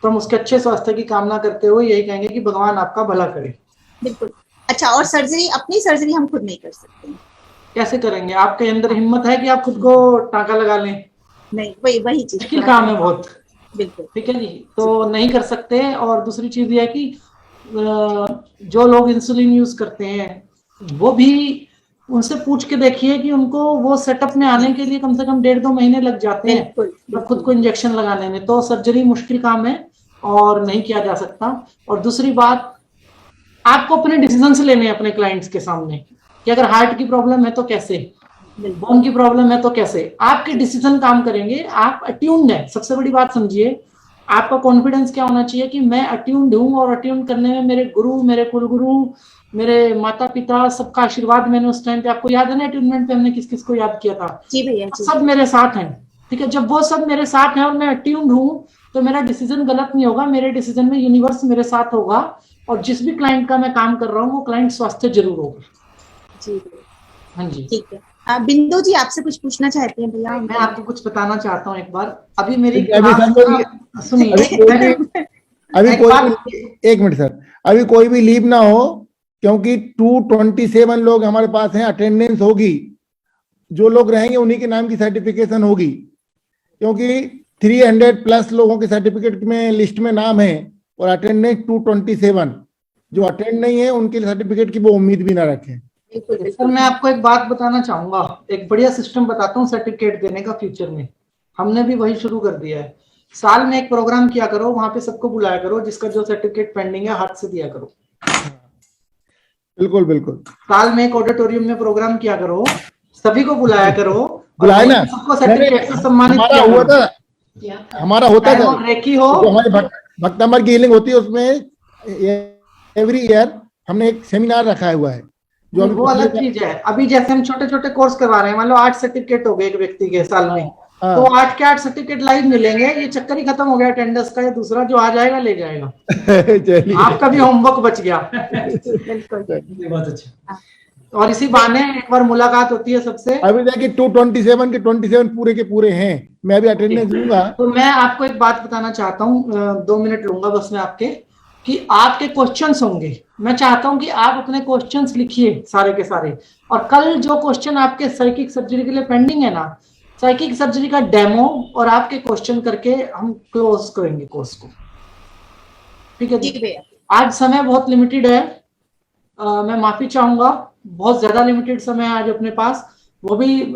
तो हम उसके अच्छे स्वास्थ्य की कामना करते हुए यही कहेंगे कि भगवान आपका भला करे। बिल्कुल। अच्छा, और सर्जरी, अपनी सर्जरी हम खुद नहीं कर सकते? कैसे करेंगे? आपके अंदर हिम्मत है कि आप खुद को टांका लगा लें? नहीं, वही चीज मुश्किल काम है बहुत। बिल्कुल ठीक है जी, तो नहीं कर सकते। और दूसरी चीज ये है कि जो लोग इंसुलिन यूज करते हैं वो भी उनसे पूछ के देखिए कि उनको वो सेटअप में आने के लिए कम से कम 1.5-2 महीने लग जाते हैं तो खुद को इंजेक्शन लगाने में। तो सर्जरी मुश्किल काम है और नहीं किया जा सकता। और दूसरी बात, आपको अपने डिसीजन लेने हैं अपने क्लाइंट्स के सामने कि अगर हार्ट की प्रॉब्लम है तो कैसे, बोन की प्रॉब्लम है तो कैसे। आपके डिसीजन काम करेंगे, आप अट्यून्ड है। सबसे बड़ी बात समझिए, आपका कॉन्फिडेंस क्या होना चाहिए कि मैं अट्यून्ड हूँ और अट्यून करने में मेरे गुरु, मेरे कुलगुरु, मेरे माता पिता सबका आशीर्वाद मैंने उस टाइम पे, आपको याद है ना अट्यूनमेंट पे हमने किस किस को याद किया था? जी भैया, सब मेरे साथ हैं। ठीक है, जब वो सब मेरे साथ हैं और मैं अट्यून्ड हूँ तो मेरा डिसीजन गलत नहीं होगा। मेरे डिसीजन में यूनिवर्स मेरे साथ होगा और जिस भी क्लाइंट का मैं काम कर रहा हूँ वो क्लाइंट स्वस्थ जरूर होगा। जी हाँ जी, ठीक है। बिंदु जी आपसे कुछ पूछना चाहते हैं भैया? मैं आपको कुछ बताना चाहता हूँ एक बार। अभी मेरी सुनिए, एक मिनट सर, अभी कोई भी लीव ना हो, क्योंकि 227 लोग हमारे पास हैं, अटेंडेंस होगी। जो लोग रहेंगे उन्हीं के नाम की सर्टिफिकेशन होगी, क्योंकि 300 प्लस लोगों के सर्टिफिकेट में लिस्ट में नाम है और अटेंडेंस 227। जो अटेंड नहीं है उनके सर्टिफिकेट की वो उम्मीद भी ना रखें। सर मैं आपको एक बात बताना चाहूंगा, एक बढ़िया सिस्टम बताता हूँ सर्टिफिकेट देने का फ्यूचर में। हमने भी वही शुरू कर दिया है। साल में एक प्रोग्राम किया करो, वहां पे सबको बुलाया करो, जिसका जो सर्टिफिकेट पेंडिंग है हाथ से दिया करो। बिल्कुल बिल्कुल। साल में एक ऑडिटोरियम में प्रोग्राम किया करो, सभी को बुलाया करो, बुलाए ना, सबको सर्टिफिकेट से सम्मानित हमारा किया हुआ करो। था, हमारा होता चाहे था, वो रेकी हो, जो हमारे भक्तंबर की हीलिंग होती है उसमें एवरी ईयर हमने एक सेमिनार रखा हुआ है जो वो अलग चीज है। अभी जैसे हम छोटे छोटे कोर्स करवा रहे हैं, मान लो 8 सर्टिफिकेट हो गए एक व्यक्ति के साल में, तो 8 के 8 सर्टिफिकेट लाइव मिलेंगे। ये चक्कर ही खत्म हो गया अटेंडेंस का। ये दूसरा जो आ जाएगा ले जाएगा। चलिए, आपका भी होमवर्क बच गया। बहुत अच्छा। और इसी बहाने एक बार मुलाकात होती है सबसे। अभी देखिए 227 के 27 पूरे के पूरे हैं। मैं अभी अटेंडेंस दूंगा। तो मैं आपको एक बात बताना चाहता हूँ, 2 मिनट लूंगा बस मैं आपके, कि आपके क्वेश्चंस होंगे। मैं चाहता हूं कि आप अपने क्वेश्चंस लिखिए सारे के सारे, और कल जो क्वेश्चन आपके साइकिक सर्जरी के लिए पेंडिंग है ना, साइकिक सर्जरी का डेमो और आपके क्वेश्चन करके हम क्लोज करेंगे कोर्स को। ठीक है जी। आज समय बहुत लिमिटेड है, मैं माफी चाहूंगा, बहुत ज्यादा लिमिटेड समय है आज अपने पास। वो भी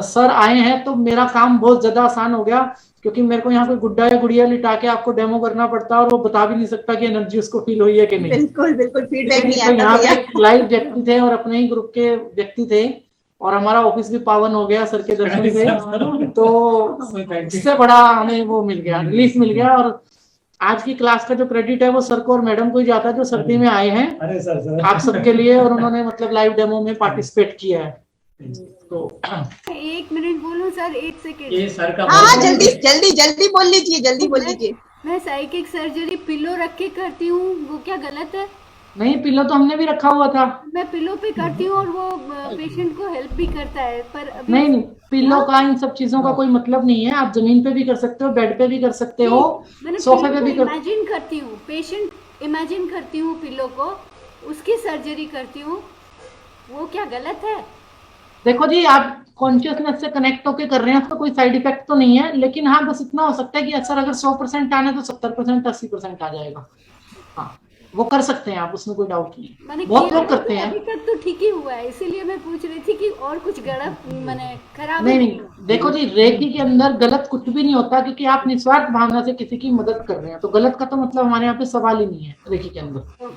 सर आए हैं तो मेरा काम बहुत ज्यादा आसान हो गया, क्योंकि मेरे को यहाँ कोई गुड्डा या गुड़िया लिटा के आपको डेमो करना पड़ता है और वो बता भी नहीं सकता कि एनर्जी उसको फील हुई है कि नहीं। बिल्कुल बिल्कुल, फीडबैक नहीं तो यहाँ आता पे लाइव व्यक्ति थे और अपने ही ग्रुप के व्यक्ति थे, और हमारा ऑफिस भी पावन हो गया सर के दर्शन से। तो इससे बड़ा हमें वो मिल गया, रिलीफ मिल गया। और आज की क्लास का जो क्रेडिट है वो सर को और मैडम को ही जाता है, जो सर्दी में आए हैं अरे सर आप सबके लिए, और उन्होंने मतलब लाइव डेमो में पार्टिसिपेट किया है। तो 1 मिनट बोलूं सर, 1 सेकेंड। ये सर का हाँ, जल्दी जल्दी जल्दी बोल लीजिए, जल्दी बोल लीजिए। मैं साइकिक सर्जरी पिलो रख के करती हूँ, वो क्या गलत है? नहीं, पिलो तो हमने भी रखा हुआ था। मैं पिलो पे करती हूँ और वो पेशेंट को हेल्प भी करता है, पर अभी नहीं, पिलो का इन सब चीजों का कोई मतलब नहीं है। आप जमीन पे भी कर सकते हो, बेड पे भी कर सकते हो, सोफे पे भी कर। इमेजिन करती हूँ, पेशेंट इमेजिन करती हूँ पिलो को, उसकी सर्जरी करती हूँ, वो क्या गलत है? देखो जी, आप कॉन्शियसनेस से कनेक्ट होकर कर रहे हैं तो कोई साइड इफेक्ट तो नहीं है, लेकिन हाँ बस इतना हो सकता है कि सर अगर 100% आना तो 70% 80% आ जाएगा। हाँ, वो कर सकते हैं आप, उसमें कोई डाउट नहीं। बहुत लोग करते हैं। अभी तक तो ठीक ही हुआ है, इसीलिए मैं पूछ रही थी कि और कुछ गलत मैंने खराब नहीं, देखो जी, रेकी के अंदर गलत कुछ भी नहीं होता, क्योंकि आप निस्वार्थ भावना से किसी की मदद कर रहे हैं, तो गलत का तो मतलब हमारे यहाँ पे सवाल ही नहीं है रेकी के अंदर।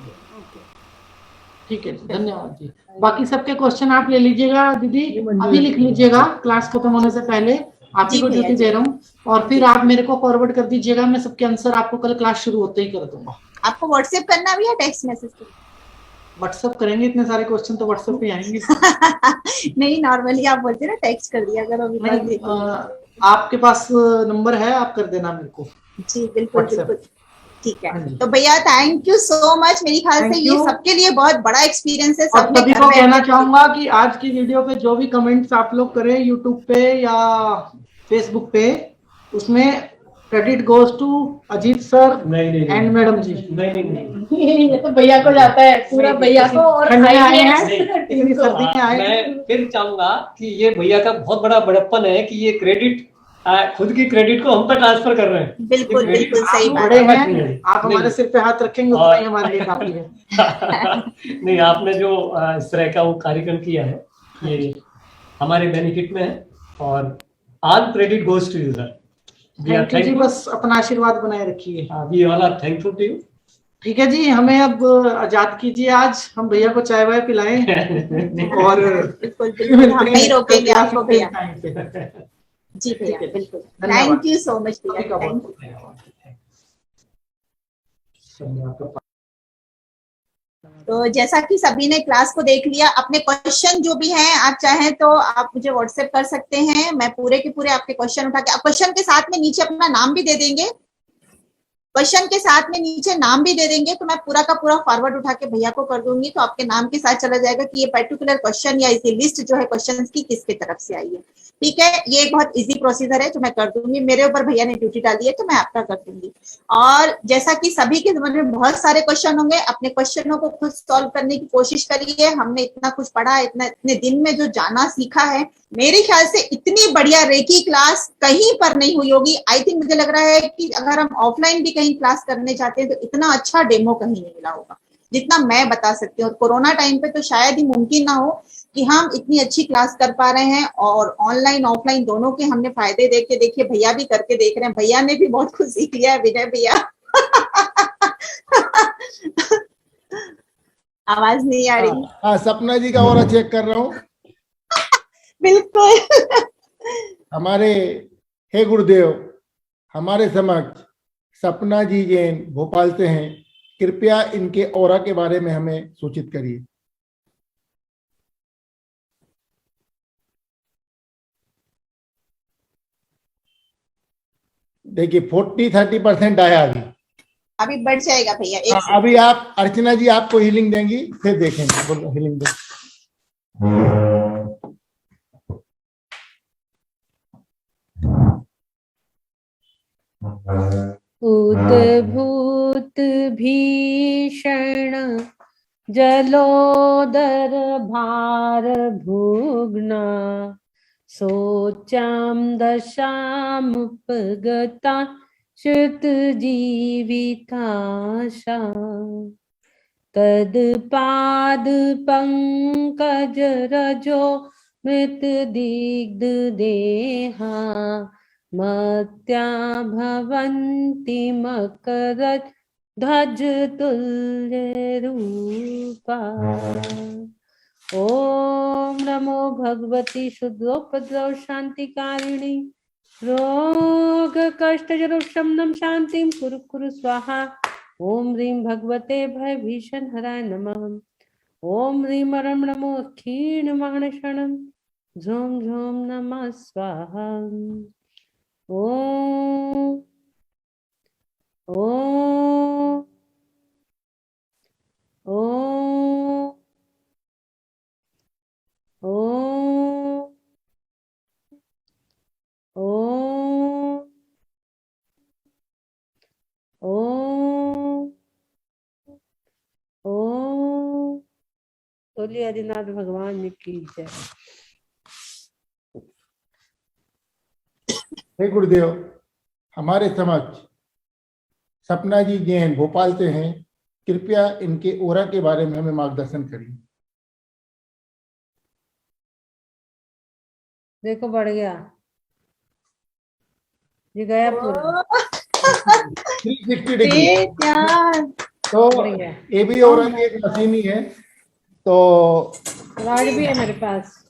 ठीक है, धन्यवाद जी। बाकी सबके क्वेश्चन आप ले लीजिएगा दीदी, अभी लिख लीजिएगा क्लास खत्म होने से पहले। आप ही को ड्यूटी दे रहा हूँ, और फिर आप मेरे को फॉरवर्ड कर दीजिएगा, मैं सबके आंसर आपको कल क्लास शुरू होते ही कर दूंगा। आपको व्हाट्सएप करना भी या टेक्स्ट मैसेज? व्हाट्सएप करेंगे, इतने सारे क्वेश्चन तो व्हाट्सएप पे आएंगे। नहीं, नॉर्मली आप बोलते ना टेक्स्ट कर दिया करो। आपके पास नंबर है, आप कर देना मेरे को। जी बिल्कुल बिल्कुल, ठीक है। तो भैया थैंक यू सो मच। मेरी ख्याल से ये सबके लिए बहुत बड़ा एक्सपीरियंस है। और सभी को कहना चाहूंगा कि आज की वीडियो पे जो भी कमेंट्स आप लोग करें यूट्यूब पे या फेसबुक पे, उसमें credit goes to Ajit sir and madam ji. नहीं ये तो भैया को जाता है पूरा, भैया को। और आए हैं, इतनी सर्दी में आए। मैं फिर चाहूंगा कि ये भैया का बहुत बड़ा बड़प्पन है कि ये क्रेडिट खुद की क्रेडिट को हम पे ट्रांसफर कर रहे हैं। बिल्कुल बिल्कुल सही बात बड़े है। हैं, आप हमारे सिर पे हाथ रखेंगे तो नहीं हमारे लिए काफी है। नहीं, आपने जो इस तरह का वो कार्यक्रम किया है, ये हमारे बेनिफिट में है, और all credit goes to you sir. Thank you ji, बस अपना आशीर्वाद बनाए रखिए। We all are thankful to you. ठीक है जी, हमें अब आजाद कीजिए। आज हम भैया को चाय वाय पिलाएं और बिल्कुल बिल्कुल, हम नहीं रोकेंगे आपको भैया। जी भैया बिल्कुल, थैंक यू सो मच भैया, थैंक यू। तो जैसा कि सभी ने क्लास को देख लिया, अपने क्वेश्चन जो भी हैं आप चाहें तो आप मुझे व्हाट्सएप कर सकते हैं। मैं पूरे के पूरे आपके क्वेश्चन उठा के, आप क्वेश्चन के साथ में नीचे अपना नाम भी दे देंगे, क्वेश्चन के साथ में नीचे नाम भी दे देंगे, तो मैं पूरा का पूरा फॉरवर्ड उठा के भैया को कर दूंगी, तो आपके नाम के साथ चला जाएगा कि ये पर्टिकुलर क्वेश्चन या इसी लिस्ट जो है क्वेश्चंस की किसके तरफ से आई है। ठीक है, ये एक बहुत इजी प्रोसीजर है जो मैं कर दूंगी। मेरे ऊपर भैया ने ड्यूटी डाली है तो मैं आपका कर दूंगी। और जैसा कि सभी के मन में बहुत सारे क्वेश्चन होंगे, अपने क्वेश्चनों को खुद सॉल्व करने की कोशिश करिए। हमने इतना कुछ पढ़ा, इतने दिन में जो जाना सीखा है मेरे ख्याल से इतनी बढ़िया रेकी क्लास कहीं पर नहीं हुई होगी। आई थिंक मुझे लग रहा है कि अगर हम ऑफलाइन भी कहीं क्लास करने चाहते हैं तो इतना अच्छा डेमो कहीं नहीं मिला होगा जितना मैं बता सकती हूँ। और कोरोना टाइम पे तो शायद ही मुमकिन ना हो कि हम इतनी अच्छी क्लास कर पा रहे हैं। और ऑनलाइन ऑफलाइन दोनों के हमने फायदे देखे, देखिए भैया भी करके देख रहे हैं, भैया ने भी बहुत कुछ सीख लिया है, विनय भैया। आवाज नहीं आ रही। हाँ, सपना जी का और चेक कर रहा हूँ। बिल्कुल। हमारे हे गुरुदेव, हमारे समक्ष सपना जी जैन भोपाल से हैं, कृपया इनके ऑरा के बारे में हमें सूचित करिए। देखिए 40-30% आया अभी बढ़ जाएगा भैया। अभी आप अर्चना जी आपको हीलिंग देंगी, फिर देखेंगे। बोलो हीलिंग दे। उद्भूत भीषण जलोदर भार भुग्ना सोचाम दशामुपगता श्रुत जीविताशा तदपाद पंकज रजो मृत दिग्ध देहा मत्या भवन्ति मकरत् ध्वज तुल्य रूपा। ओम नमो भगवती शुद्धोपद्रव शांतिकारिणी रोग कष्ट जरुषमनम शांतिम कुरु कुरु स्वाहा। ओम ह्रीं भगवते भय भीषण हराय नमः। ओम ह्रीं परम नमो क्षीण मानषणम झोम झोम नमः स्वाहा। ओम ओम ओम ओम ओम ओम ओम। बोलिए आदिनाथ भगवान की जय। हे गुरुदेव, हमारे समक्ष सपना जी जैन भोपाल से हैं, कृपया इनके ओरा के बारे में हमें मार्गदर्शन करिए। देखो बढ़ गया, ये गया पूरा 360 डिग्री। तो बढ़ गया। ये भी ओरा की एक मशीन ही है। तो रॉड भी है मेरे पास,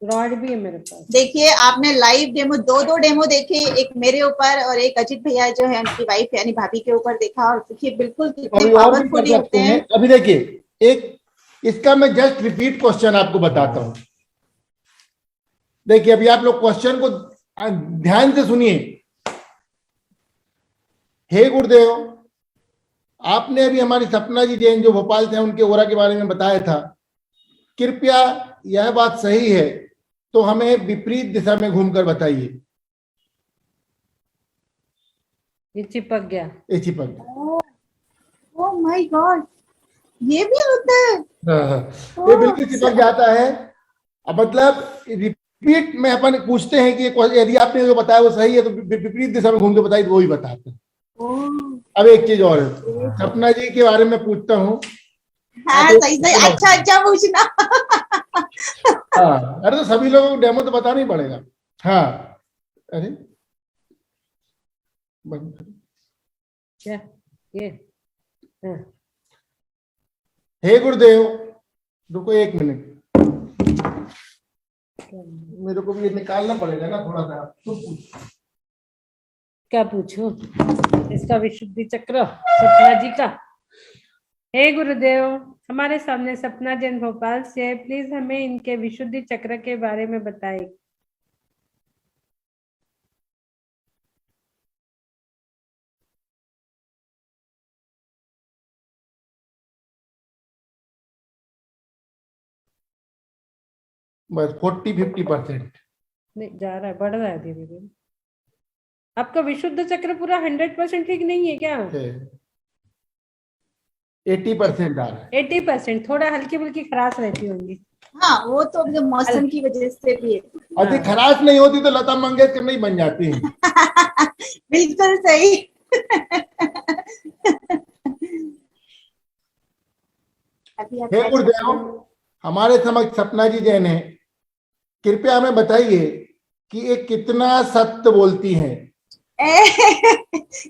रॉड भी है मेरे पास। देखिए आपने लाइव डेमो दो डेमो देखे, एक मेरे ऊपर और एक अजित भैया जो है उनकी वाइफ यानी भाभी के ऊपर देखा। और देखिए बिल्कुल कितने अभी और भी कर पावरफुली सकते होते हैं। हैं। अभी देखिए एक इसका मैं जस्ट रिपीट क्वेश्चन आपको बताता हूं। देखिए अभी आप लोग क्वेश्चन को ध्यान से सुनिए। हे गुरुदेव, आपने अभी हमारी सपना जी जैन जो भोपाल से हैं उनके ओरा के बारे में बताया था। कृपया यह बात सही है तो हमें विपरीत दिशा में घूमकर बताइए। ये चिपक गया, ये चिपक गया। ओह माय गॉड, ये भी होता है। ये बिल्कुल चिपक जाता है। अब मतलब रिपीट में अपन पूछते हैं कि यदि आपने जो बताया वो सही है तो विपरीत दिशा में घूम के बताइए तो वो ही बताते हैं। अब एक चीज और है, सपना जी के बारे में पूछता हूँ। हाँ सही सही, अच्छा पूछना। हाँ, अरे तो सभी लोगों को डेमो तो बताना ही पड़ेगा। हाँ, अरे क्या ये? हाँ। हे गुरुदेव, रुको एक मिनट, मेरे को भी ये निकालना पड़ेगा ना थोड़ा सा। तो क्या पूछूं? इसका विशुद्धि चक्र सपना जी का। हे गुरुदेव, हमारे सामने सपना जैन भोपाल से है, प्लीज हमें इनके विशुद्धि चक्र के बारे में बताइए। बस 40-50%। नहीं जा रहा है, बढ़ रहा है धीरे धीरे। आपका विशुद्ध चक्र पूरा 100% ठीक नहीं है क्या? 80% आ रहा है। 80%, थोड़ा हल्की फुल्की खराश रहती होंगी। हाँ वो तो अब मौसम की वजह से भी है। अधिक खराश नहीं होती तो लता मंगेशकर नहीं बन जाती हैं। बिल्कुल सही। अभी आप हे क्या गुरुदेव, हमारे समक्ष सपना जी जैन है, कृपया हमें बताइए कि ये कितना सत्य बोलती हैं।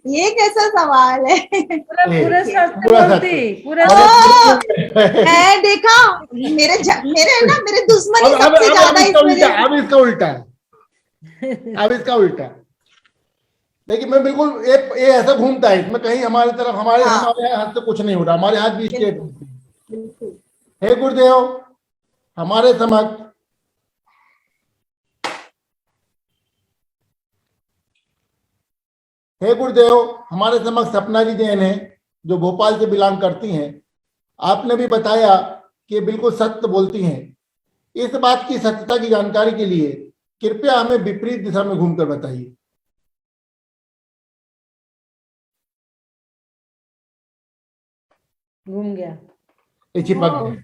ये कैसा सवाल है? पूरा पूरा सत्य पूरा बोलती, सत्य। पूरा मैं देखा मेरे दुश्मनी अब सबसे ज्यादा इसका इसमें उल्टा, अब इसका उल्टा, अब इसका उल्टा। लेकिन मैं बिल्कुल ये ऐसा घूमता है इसमें, कहीं हमारी तरफ हमारे हाँ। हमारे हाथ से कुछ नहीं हो रहा, हमारे हाथ भी स्ट्रेट। बिल्कुल। हे गुरुदेव, हमारे समक्ष हे गुरुदेव, हमारे समक्ष सपना जी जैन है, जो भोपाल से बिलोंग करती हैं। आपने भी बताया कि ये बिल्कुल सत्य बोलती हैं। इस बात की सत्यता की जानकारी के लिए कृपया हमें विपरीत दिशा में घूमकर बताइए। घूम गया। ये चिपक गया।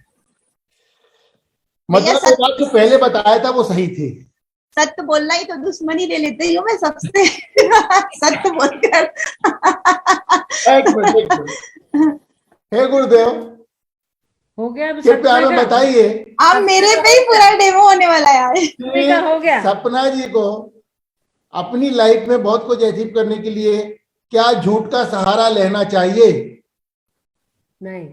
मतलब वो बात जो पहले बताया था वो सही थी। सत्य बोलना ही तो दुश्मनी ले लेती हूँ मैं सबसे। सत्य बोलकर। एक मिनट। हे गुरुदेव, हो गया अब कृपया हमें सपना का? बताइए अब मेरे पे ही पूरा डेमो होने वाला है यार। सपने का हो गया। सपना जी को अपनी लाइफ में बहुत कुछ अचीव करने के लिए क्या झूठ का सहारा लेना चाहिए? नहीं।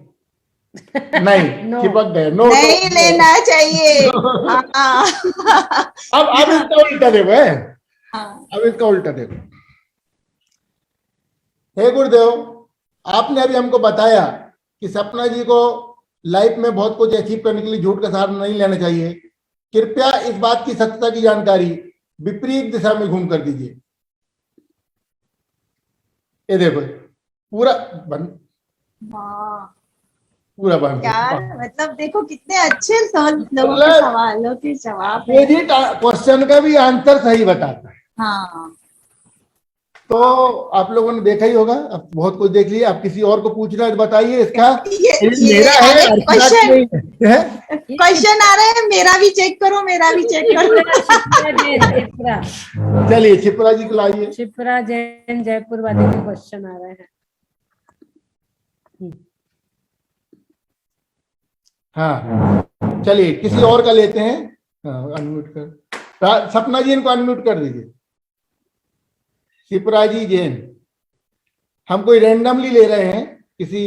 नहीं, No. चिपक गए। नो, नहीं लेना चाहिए। हाँ। अब इसका उल्टा देखो है। हाँ। अब इसका उल्टा देखो। हे गुरुदेव, आपने अभी हमको बताया कि सपना जी को लाइफ में बहुत कुछ अचीव करने के लिए झूठ का सहारा नहीं लेना चाहिए। कृपया इस बात की सत्यता की जानकारी विपरीत दिशा में घूम कर दीजिए। ये देखो, पूरा बंद, हाँ। पूरा बंद। यार मतलब देखो कितने अच्छे लोगों के सवालों के जवाब ये जी क्वेश्चन का भी आंसर सही बताता है। हाँ। तो आप लोगों ने देखा ही होगा, अब बहुत कुछ देख लिया। आप किसी और को पूछना है तो बताइए। इसका ये मेरा है, अर्चना की नहीं है। क्वेश्चन आ रहा है, मेरा भी चेक करो, मेरा भी चेक करो। शिप्रा चलिए शिप्रा जी को लाइए। शिप्रा जैन जयपुर वाले के क्वेश्चन आ रहे हैं। हाँ चलिए किसी और का लेते हैं। हाँ, अनम्यूट कर, सपना जी इनको अनम्यूट कर दीजिए। शिप्रा जी जैन, हम कोई रैंडमली ले रहे हैं, किसी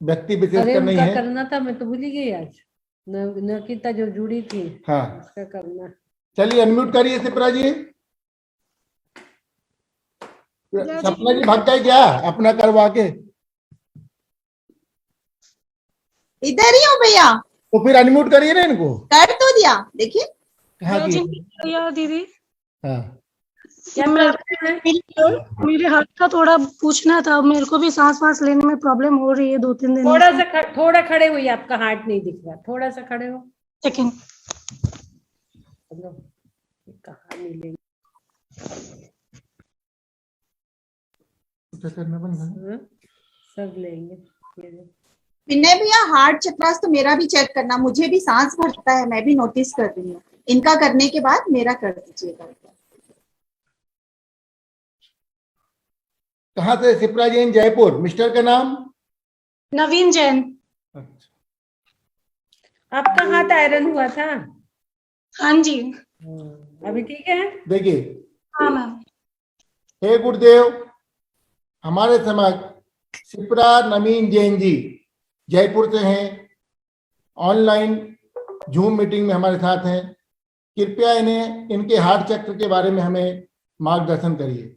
व्यक्ति विशेष अरे का नहीं उनका है। करना था, मैं तो भूल ही गई आज। नकिता जो जुड़ी थी, हाँ उसका करना। चलिए अनम्यूट करिए शिप्रा जी। सपना जी भाग गए क्या अपना करवा के? इधर ही हूँ भैया। तो फिर अनम्यूट करिए ना इनको। कर तो दिया, देखिए। कहाँ की? या दीदी, हाँ क्या प्रॉब्लम है? मेरे हाथ का थोड़ा पूछना था। मेरे को भी सांस वास लेने में प्रॉब्लम हो रही है 2-3 दिन थोड़ा सा थोड़ा खड़े हुई, आपका हार्ट नहीं दिख रहा, थोड़ा सा खड़े हो। सेकंड। कहाँ मिलेंगे? हाँ, सब लेंगे। विनय भैया हार्ट चक्रास तो मेरा भी चेक करना, मुझे भी सांस भरता है, मैं भी नोटिस कर रही हूँ। इनका करने के बाद मेरा कर दीजिएगा। कहाँ से? शिप्रा जैन जयपुर। मिस्टर का नाम? नवीन जैन। आपका हाथ आयरन हुआ था? हाँ जी। अभी ठीक है? देखिए, हाँ मैम। हे गुरुदेव, हमारे समक्ष शिप्रा नवीन जैन जी जयपुर से हैं, ऑनलाइन जूम मीटिंग में हमारे साथ हैं। कृपया इन्हें इनके हार्ट चक्र के बारे में हमें मार्गदर्शन करिए।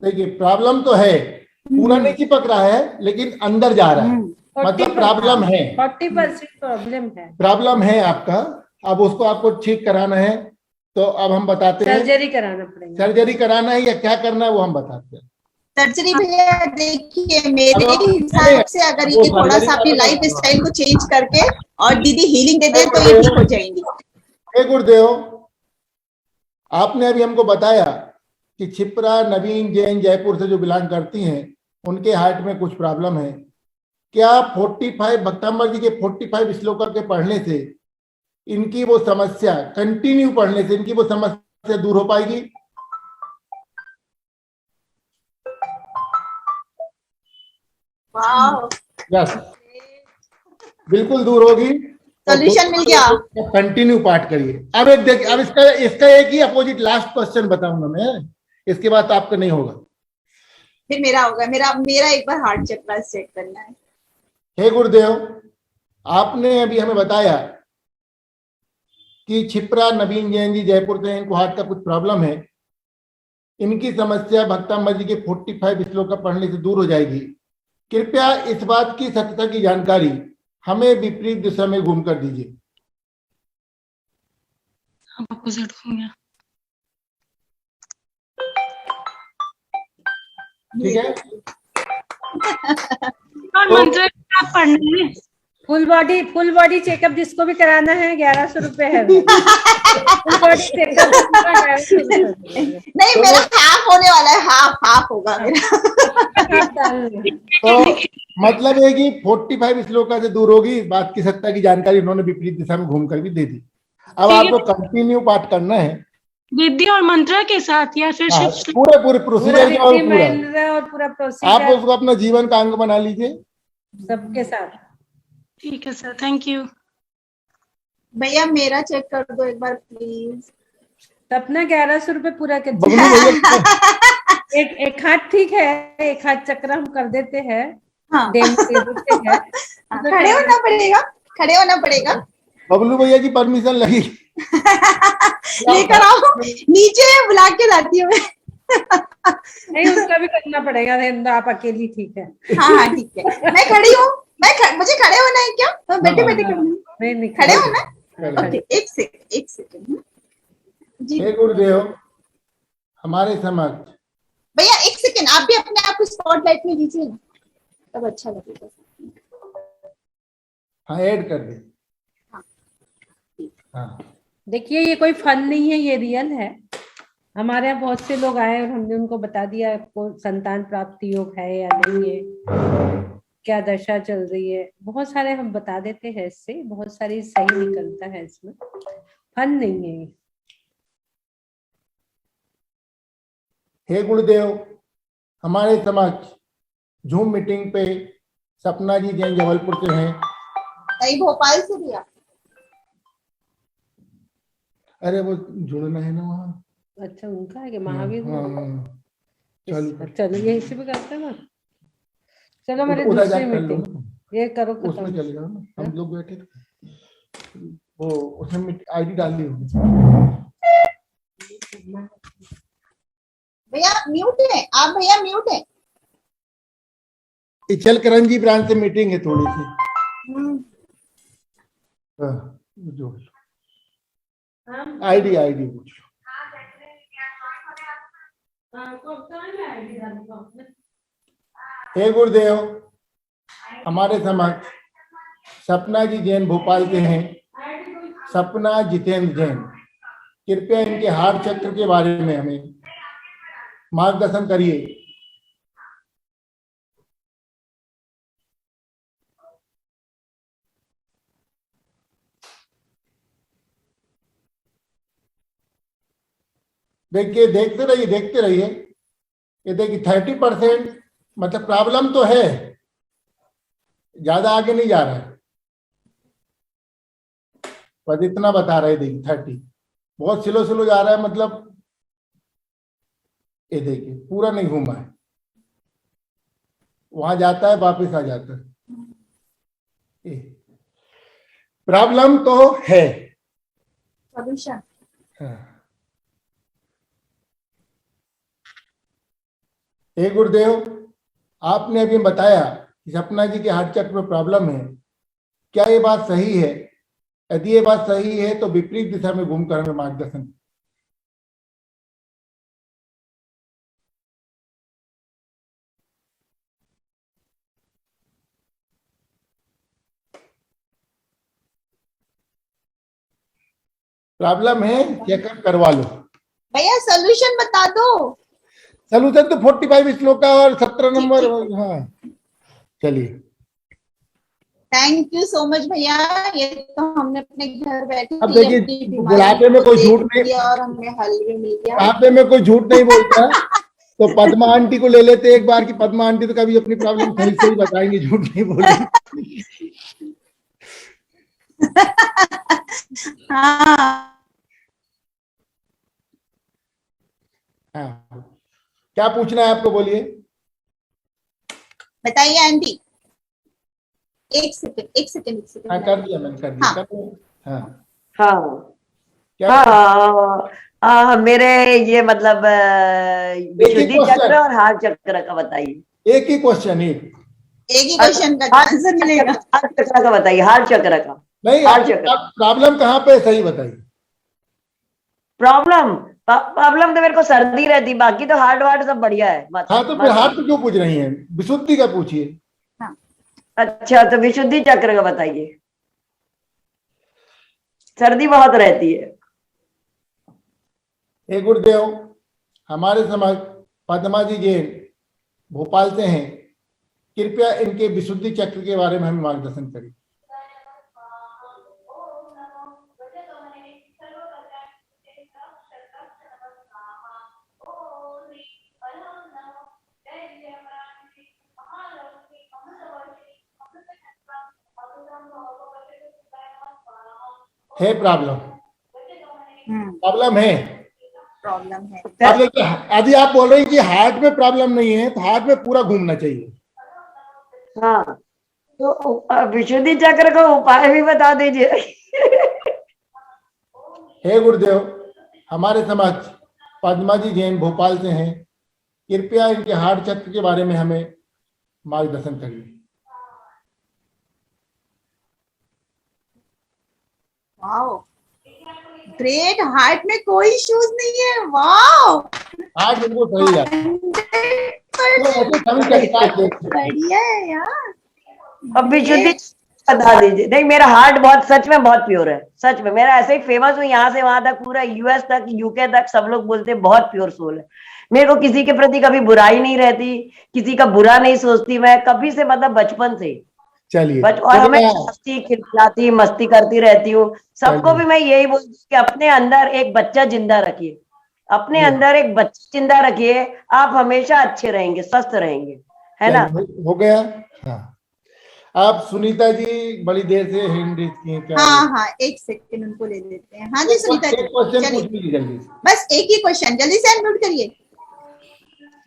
देखिए प्रॉब्लम तो है, पूरा नहीं चिपक रहा है लेकिन अंदर जा रहा है, मतलब प्रॉब्लम है। 40% प्रॉब्लम है। प्रॉब्लम है आपका। अब उसको आपको ठीक कराना है, तो अब हम बताते हैं। सर्जरी कराना पड़ेगा। सर्जरी कराना है या क्या करना है वो हम बताते हैं। सर्जरी भैया देखिए, मेरे हिसाब से अगर ये थोड़ा सा अपनी लाइफ स्टाइल को चेंज करके और दीदी हीलिंग दे दे तो ये ठीक हो जाएंगी। हे गुरुदेव, आपने अभी हमको बताया कि क्षिप्रा नवीन जैन जयपुर से जो बिलोंग करती हैं उनके हार्ट में कुछ प्रॉब्लम है। क्या 45 भक्तांबर जी के 45 श्लोक के पढ़ने से इनकी वो समस्या, कंटिन्यू पढ़ने से इनकी वो समस्या दूर हो पाएगी? वाह, यस, बिल्कुल दूर होगी। सॉल्यूशन मिल गया। कंटिन्यू पाठ करिए। अब एक देखिए, अब इसका इसका एक ही अपोजिट लास्ट क्वेश्चन बताऊंगा मैं, इसके बाद तो आपका नहीं होगा। फिर मेरा होगा, मेरा एक बार हार्ट चक्र चेक करना है। हे गुरुदेव, आपने अभी हमें बताया कि क्षिप्रा नवीन जैन जी जयपुर से, इनको हार्ट का कुछ प्रॉब्लम है, इनकी समस्या भक्तांबर जी के 45 श्लोक का पढ़ने से दूर हो जाएगी। कृपया इस बात की सत्यता की जानकारी हमें विपरीत दिशा में घूम कर दीजिए। अपोजिट हो गया। ठीक है, और मंत्र आप पढ़ना है। फुल बॉडी चेकअप जिसको भी कराना है 1100 रुपए है। फुल बॉडी चेकअप 1100 रुपए। नहीं, मेरा हाफ होने वाला है, हाफ होगा मेरा। तो मतलब है कि 45 श्लोका से दूर होगी। इस बात की सत्ता की जानकारी उन्होंने विपरीत दिशा में घूमकर भी दे दी। अब आपको कंटिन्यू पाठ करना है विधि और मंत्र के साथ, या फिर सिर्फ पूरे प्रोसीजर के और पूरा आप प्रोसीजर उसको अपना जीवन का अंग बना लीजिए सबके साथ। ठीक है सर, थैंक यू। भैया मेरा चेक कर दो एक बार प्लीज। सपना 1100 रुपए पूरा कर बबलू भैया, एक हाथ ठीक है, एक हाथ चक्र हम कर देते हैं। हाँ। डेमो दे देते हैं। खड़े होना पड़ेगा, खड़े होना पड़ेगा। बबलू भैया की परमिशन लगी। लेकर आओ, नीचे बुला के लाती हूँ मैं। नहीं, उसका भी करना पड़ेगा, आप अकेली ठीक है। हाँ ठीक है, मैं खड़ी हूँ। मुझे खड़े होना है क्या? तो बैठे बैठे करना है। नहीं खड़े होना। एक सेकंड जी। हे गुरुदेव, हमारे समक्ष भैया एक सेकंड, आप भी अपने आप को स्पॉटलाइट में लीजिए ना, तब अच्छा लगेगा। हाँ ऐड कर दे। हाँ देखिए, ये कोई फन नहीं है, ये रियल है। हमारे यहाँ बहुत से लोग आए और हमने उनको बता दिया आपको संतान प्राप्ति योग है या नहीं है, क्या दशा चल रही है। बहुत सारे हम बता देते हैं, इससे बहुत सारी सही निकलता है, इसमें फन नहीं है ये। हे गुरुदेव, हमारे समक्ष जूम मीटिंग पे सपना जी जैन जबलपुर से हैं। नहीं, भोपाल से भैया। अरे वो जुड़ना है ना वहाँ। अच्छा, उनका है कि महावीर? हाँ, चलो यही से भी करते हैं ना। चलो मेरी उधर दूसरी जाके कर लो मीटिंग ना। ये करो उसमें खत्म। चले जाओ ना, हम लोग बैठे थे, वो उसमें आईडी डाली होगी। भैया म्यूट है आप, भैया म्यूट है। इचल करंजी ब्रांच से मीटिंग है थोड़ी सी। हाँ, जो आईडी पूछ लो। हे गुरुदेव, हमारे समक्ष सपना जी जैन भोपाल के हैं। सपना जितेंद्र जैन, कृपया इनके हार्ट चक्र के बारे में हमें मार्गदर्शन करिए। देखिए, देखते रहिए। ये देखिए 30%, मतलब प्रॉब्लम तो है, ज्यादा आगे नहीं जा रहा है, बस इतना बता रहे। देखिए 30 बहुत स्लो जा रहा है, मतलब ये देखिए पूरा नहीं घूमा है, वहां जाता है वापिस आ जाता है। प्रॉब्लम तो है। सॉल्यूशन। हाँ। हे गुरुदेव, आपने अभी बताया कि सपना जी के हार्ट चक्र में प्रॉब्लम है। क्या ये बात सही है? यदि ये बात सही है तो विपरीत दिशा में घूमकर हमें मार्गदर्शन। प्रॉब्लम है, चेकअप करवा लो। भैया सोल्यूशन बता दो। सोल्यूशन तो 45 श्लोक का और 17 नंबर। हाँ चलिए, थैंक यू सो मच भैया, ये तो हमने अपने घर बैठे अब देखिए, TMT बुढ़ापे में को कोई देख झूठ नहीं, लिया और हमें हल भी मिल गया। बुढ़ापे में कोई झूठ नहीं बोलता। तो पद्मा आंटी को ले लेते एक बार की, पद्मा आंटी तो कभी अपनी प्रॉब्लम सही से ही बताएंगी, झूठ नहीं बोलेंगी। हाँ हाँ, क्या पूछना है आपको, बोलिए। बताइए आंटी। एक सेकंड एक सेकंड एक हाँ सेकंड। कर दिया मैंने, कर दिया, हाँ। कर दिया। हाँ हाँ क्या, मेरे ये मतलब एक ही विशुद्धि चक्र क्वेश्चन, और हार्ट चक्र का बताइए। एक ही क्वेश्चन, एक एक ही क्वेश्चन का हार्ट आंसर मिलेगा। हार्ट चक्र का बताइए, हार्ट चक्र का। नहीं, हार्ट आपकी चक्र प्रॉब्लम कहाँ पे है, सही बताइए। प्रॉब्लम तो मेरे को सर्दी रहती, बाकी तो हार्ट वार्ट सब बढ़िया है। हाँ तो फिर हार्ट क्यों पूछ रही हैं, विशुद्धि का पूछिए। अच्छा, तो विशुद्धि चक्र का बताइए। सर्दी बहुत रहती है। हे गुरुदेव, हमारे समझ पद्मा जी जैन भोपाल से हैं, कृपया इनके विशुद्धि चक्र के बारे में हमें मार्गदर्शन करिए। है प्रॉब्लम, प्रॉब्लम है। प्रॉब्लम है। यदि आप बोल रहे हैं कि हार्ट में प्रॉब्लम नहीं है, तो हार्ट में पूरा घूमना चाहिए। हाँ, तो विशुद्धि चक्र का उपाय भी बता दीजिए। हे गुरुदेव, हमारे समझ पद्मा जी जैन भोपाल से हैं, कृपया इनके हार्ट चक्र के बारे में हमें मार्गदर्शन करिए। वाओ ग्रेट, हार्ट में कोई इश्यूज नहीं है। वाओ हार्ट बिल्कुल सही है। बढ़िया है यार। अब विशुद्धि बता दीजिए। नहीं, मेरा हार्ट बहुत, सच में बहुत प्योर है। सच में मेरा ऐसे ही फेमस हूँ, यहाँ से वहां तक, पूरा US तक, UK तक सब लोग बोलते हैं बहुत प्योर सोल है। मेरे को किसी के प्रति कभी बुराई नहीं रहती, किसी का बुरा नहीं सोचती मैं कभी से, मतलब बचपन से। चलिए, और हमें हंसती खिलखिलाती मस्ती करती रहती हूँ। सबको भी मैं यही बोलती हूँ कि अपने अंदर एक बच्चा जिंदा रखिए, अपने अंदर एक बच्चा जिंदा रखिए, आप हमेशा अच्छे रहेंगे, स्वस्थ रहेंगे, है ना। हो गया। हाँ, आप सुनीता जी बड़ी देर से हैंड रेज किए, क्या? हाँ हाँ, एक सेकंड उनको ले लेते हैं। हाँ जी सुनीता जी, क्वेश्चन चलिए पूछ लीजिए जल्दी से। बस एक ही क्वेश्चन, जल्दी से अनम्यूट करिए।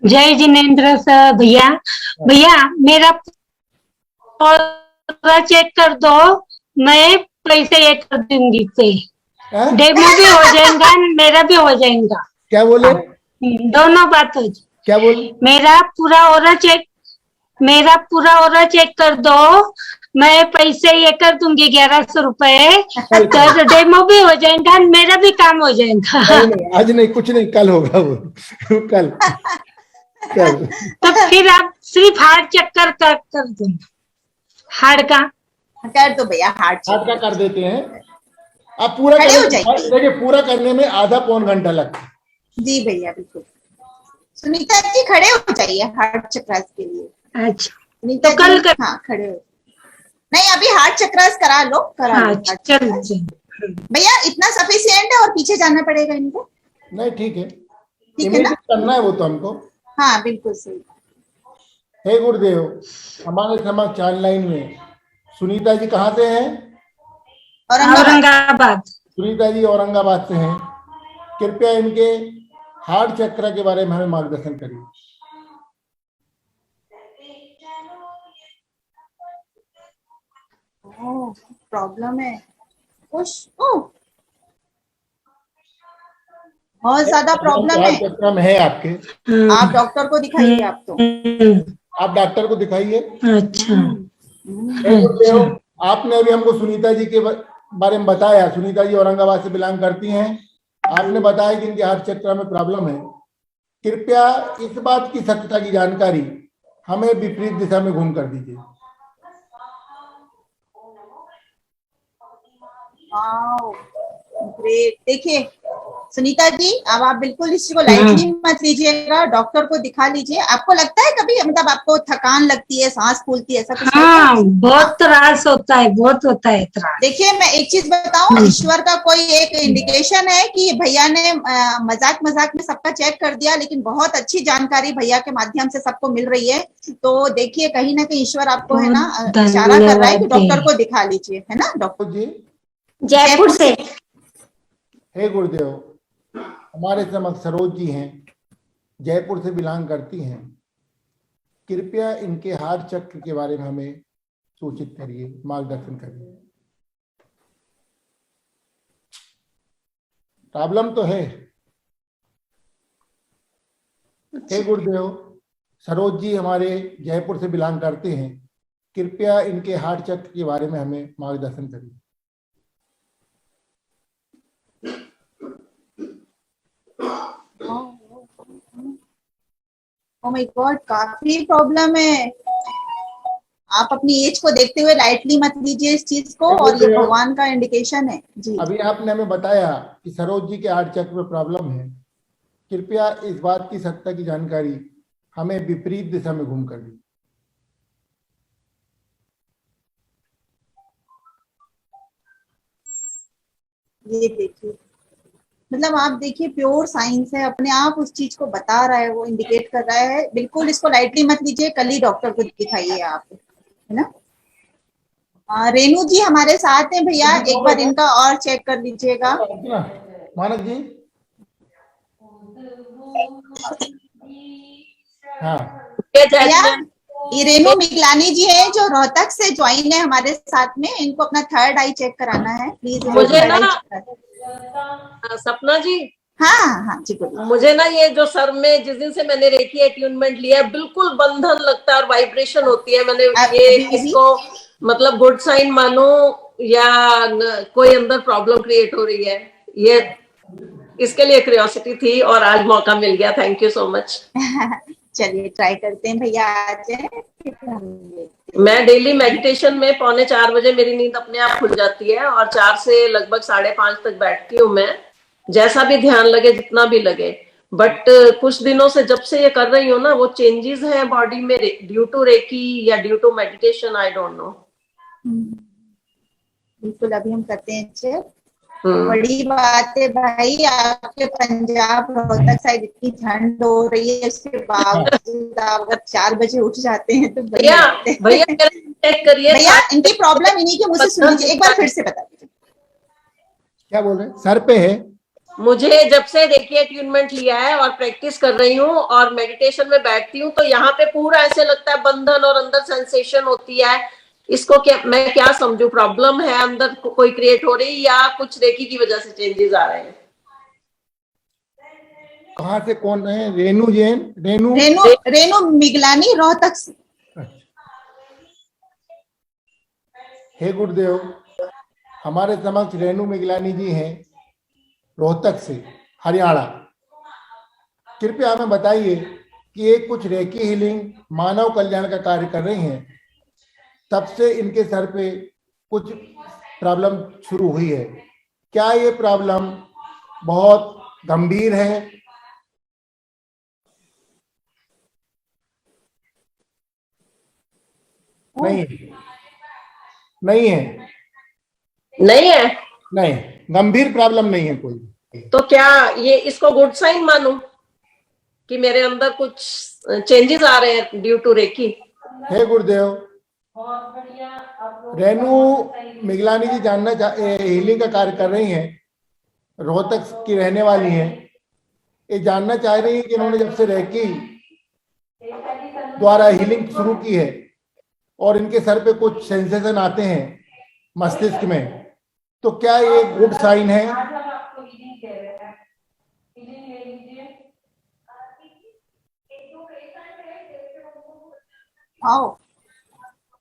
जय जिनेन्द्र सर। भैया भैया मेरा पूरा चेक कर दो, मैं पैसे ये कर दूंगी पे। हाँ? डेमो भी हो जाएगा, मेरा भी हो जाएगा। क्या बोले? दोनों बात हो जाए। क्या बोले? मेरा पूरा ओरा चेक कर दो, मैं पैसे ये कर दूंगी 1100 रुपए, तो डेमो भी हो जाएगा, मेरा भी काम हो जाएगा। नहीं, आज नहीं, कुछ नहीं, कल होगा वो। कल तो फिर आप सिर्फ हार्ट चक्कर कर दो, हार्ट का कर दो भैया, हार्ट का कर देते हैं। आप पूरा खड़े हो जाइए। देखिए, पूरा करने में आधा पौन घंटा लगता है। जी भैया बिल्कुल। सुनीता जी खड़े हो जाइए हार्ट चक्रास के लिए। अच्छा, सुनीता तो कल जी, हाँ खड़े हो। नहीं, अभी हार्ट चक्रास करा लो, करा लो। चल भैया इतना सफिशिएंट है और पीछे जाना पड़ेगा इनको? नहीं, ठीक है, ठीक है ना? करना है वो तो हमको। हाँ बिल्कुल सही। हे गुरुदेव, हमारे समक्ष ऑनलाइन में सुनीता जी कहाँ से हैं? औरंगाबाद। सुनीता जी औरंगाबाद से हैं, कृपया इनके हार्ट चक्र के बारे में हमें मार्गदर्शन करिए। प्रॉब्लम है बहुत ज्यादा प्रॉब्लम है। चक्र में है आपके, आप डॉक्टर को दिखाइए। आप तो आप डॉक्टर को दिखाइए। अच्छा, आपने अभी हमको सुनीता जी के बारे में बताया। सुनीता जी औरंगाबाद से बिलोंग करती हैं। आपने बताया कि इनके हार्ट चक्र में प्रॉब्लम है। कृपया इस बात की सत्यता की जानकारी हमें विपरीत दिशा में घूम कर दीजिए। ग्रेट। देखिए सुनीता जी, अब आप बिल्कुल इस चीज को लाइटली मत लीजिएगा, डॉक्टर को दिखा लीजिए। आपको लगता है कभी, मतलब आपको थकान लगती है, सांस फूलती है, ऐसा कुछ लगता है? हाँ, बहुत त्रास होता है, बहुत होता है त्रास। देखिए मैं एक चीज बताऊं, ईश्वर का कोई एक इंडिकेशन है कि भैया ने मजाक मजाक में सबका चेक कर दिया, लेकिन बहुत अच्छी जानकारी भैया के माध्यम से सबको मिल रही है। तो देखिए कहीं ना कहीं ईश्वर आपको है ना इशारा कर रहा है कि डॉक्टर को दिखा लीजिए, है ना डॉक्टर जी जयपुर से। हे गुरुदेव, हमारे समक्ष सरोज जी हैं, जयपुर से बिलोंग करती हैं। कृपया इनके हार्ट चक्र के बारे में हमें सूचित करिए, मार्गदर्शन करिए। प्रॉब्लम तो है। हे गुरुदेव, सरोज जी हमारे जयपुर से बिलोंग करते हैं। कृपया इनके हार्ट चक्र के बारे में हमें मार्गदर्शन करिए। ओह माय गॉड, काफी प्रॉब्लम है। आप अपनी एज को देखते हुए लाइटली मत लीजिए इस चीज को, और ये भगवान का इंडिकेशन है जी। अभी आपने हमें बताया कि सरोज जी के हार्ट चक्र में प्रॉब्लम है। कृपया इस बात की सत्ता की जानकारी हमें विपरीत दिशा में घूम कर दी। ये देखिए, मतलब आप देखिए प्योर साइंस है, अपने आप उस चीज को बता रहा है, वो इंडिकेट कर रहा है। बिल्कुल इसको लाइटली मत लीजिए, कल ही डॉक्टर को दिखाइए आप, है ना। रेणु जी हमारे साथ हैं भैया, एक बार इनका और चेक कर लीजिएगा। मानक जी, हाँ भैया ये रेणु मिगलानी जी है जो रोहतक से ज्वाइन है हमारे साथ में, इनको अपना थर्ड आई चेक कराना है प्लीज। मुझे ना सपना जी, हाँ हाँ जी बोलिए। मुझे ना ये जो सर में जिस दिन से मैंने रेकी अट्यूनमेंट लिया है, बिल्कुल बंधन लगता है और वाइब्रेशन होती है। मैंने ये इसको मतलब गुड साइन मानो या कोई अंदर प्रॉब्लम क्रिएट हो रही है, ये इसके लिए क्यूरियोसिटी थी और आज मौका मिल गया। Thank you so much. चलिए ट्राई करते हैं भैया, आ जाए। मैं डेली मेडिटेशन में 3:45 बजे मेरी नींद अपने आप खुल जाती है और 4 से लगभग 5:30 तक बैठती हूँ मैं, जैसा भी ध्यान लगे, जितना भी लगे। बट कुछ दिनों से जब से ये कर रही हूँ ना, वो चेंजेस हैं बॉडी में ड्यू टू रेकी या due to meditation, I don't know. बिल्कुल अभी हम करते हैं चेक। बड़ी बात है भाई, आपके पंजाब रोहतक साइड इतनी ठंड हो रही है, उसके बावजूद आप अगर 4 बजे उठ जाते हैं तो भैया चेक करिए भैया। इनकी प्रॉब्लम इन्हीं के मुझसे सुन लीजिए, एक बार फिर से बता दीजिए। क्या बोल रहे हैं? सर पे है। मुझे जब से रेकी अट्यूनमेंट लिया है और प्रैक्टिस कर रही हूँ और मेडिटेशन में बैठती हूँ, तो यहाँ पे पूरा ऐसे लगता है बंधन और अंदर सेंसेशन होती है। इसको मैं क्या समझूं? प्रॉब्लम है अंदर कोई क्रिएट हो रही या कुछ रेकी की वजह से चेंजेस आ रहे हैं? कहाँ से कौन है? रेणु जैन? रेणु मिगलानी रोहतक से। हे गुरुदेव, हमारे समक्ष रेणु मिगलानी जी हैं, रोहतक से, हरियाणा। कृपया हमें बताइए कि ये कुछ रेकी हीलिंग मानव कल्याण का कार्य कर रही हैं, तब से इनके सर पे कुछ प्रॉब्लम शुरू हुई है। क्या ये प्रॉब्लम बहुत गंभीर है? नहीं नहीं है, नहीं है, नहीं गंभीर प्रॉब्लम नहीं है कोई। तो क्या ये इसको गुड साइन मानूं कि मेरे अंदर कुछ चेंजेस आ रहे हैं due to recce? Hey Gurudev, Renu Miglani ji healing का कार्य कर रही हैं, रोहतक की रहने वाली हैं। ये जानना चाह रही हैं कि इन्होंने जब से रेकी द्वारा हीलिंग शुरू की है और इनके सर पे कुछ सेंसेशन आते हैं मस्तिष्क में, तो क्या ये गुड साइन है?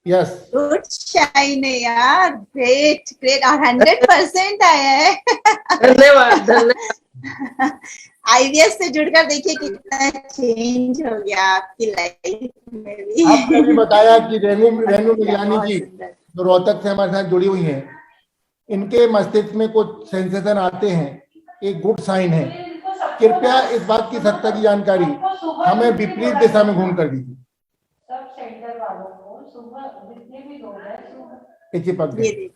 यस, गुड शाइन है यार, ग्रेट ग्रेट, और 100% आया है। धन्यवाद धन्यवाद। आईवीएस से जुड़कर देखिए कितना चेंज हो गया आपकी लाइफ में भी। आपने भी बताया कि रेणु मिगलानी जी जो रोहतक से हमारे साथ जुड़ी हुई हैं, इनके मस्तिष्क में कुछ सेंसेशन आते हैं एक गुड साइन है। कृपया इस बात की सत्ता की जानकारी हमें विपरीत दिशा में घूम कर दीजिए। सब सेंटर वालों को सुबह जितने भी लोग हैं ये चिपक ये गए।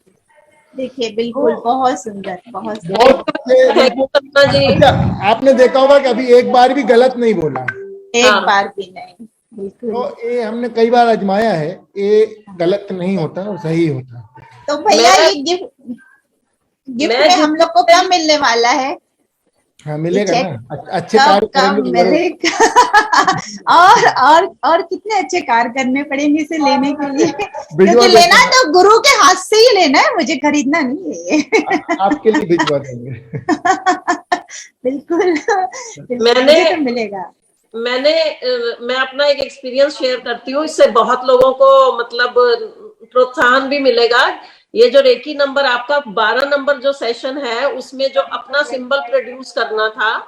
देखिए बिल्कुल बहुत सुंदर, बहुत सुंदर। बहुत बिल्कुल। सपना जी। अच्छा, आपने देखा होगा कि अभी एक बार भी गलत नहीं बोला, एक हाँ। बार भी नहीं, बिल्कुल। तो ये हमने कई बार आजमाया है, ये गलत नहीं होता और सही होता। तो भैया मैं- ये गिफ्ट मैं में हम लोग को कब मिलने वाला है? हाँ मिलेगा ये ना, अच्छे कब कार्य कब करेंगे तो जरूर। मिलेगा? और कितने अच्छे कार्य करने पड़ेंगे इसे लेने के लिए? भिजवा क्योंकि देते लेना हैं। तो गुरु के हाथ से ही लेना है, मुझे खरीदना नहीं है। आपके लिए भिजवा देंगे। बिल्कुल, मैंने- मुझे तो मिलेगा। मैं अपना एक एक्सपीरियंस शेयर करती हूँ, इससे बहुत लोगों को मतलब प्रोत्साहन भी मिलेगा। ये जो रेकी नंबर आपका 12 नंबर जो सेशन है, उसमें जो अपना सिंबल प्रोड्यूस करना था,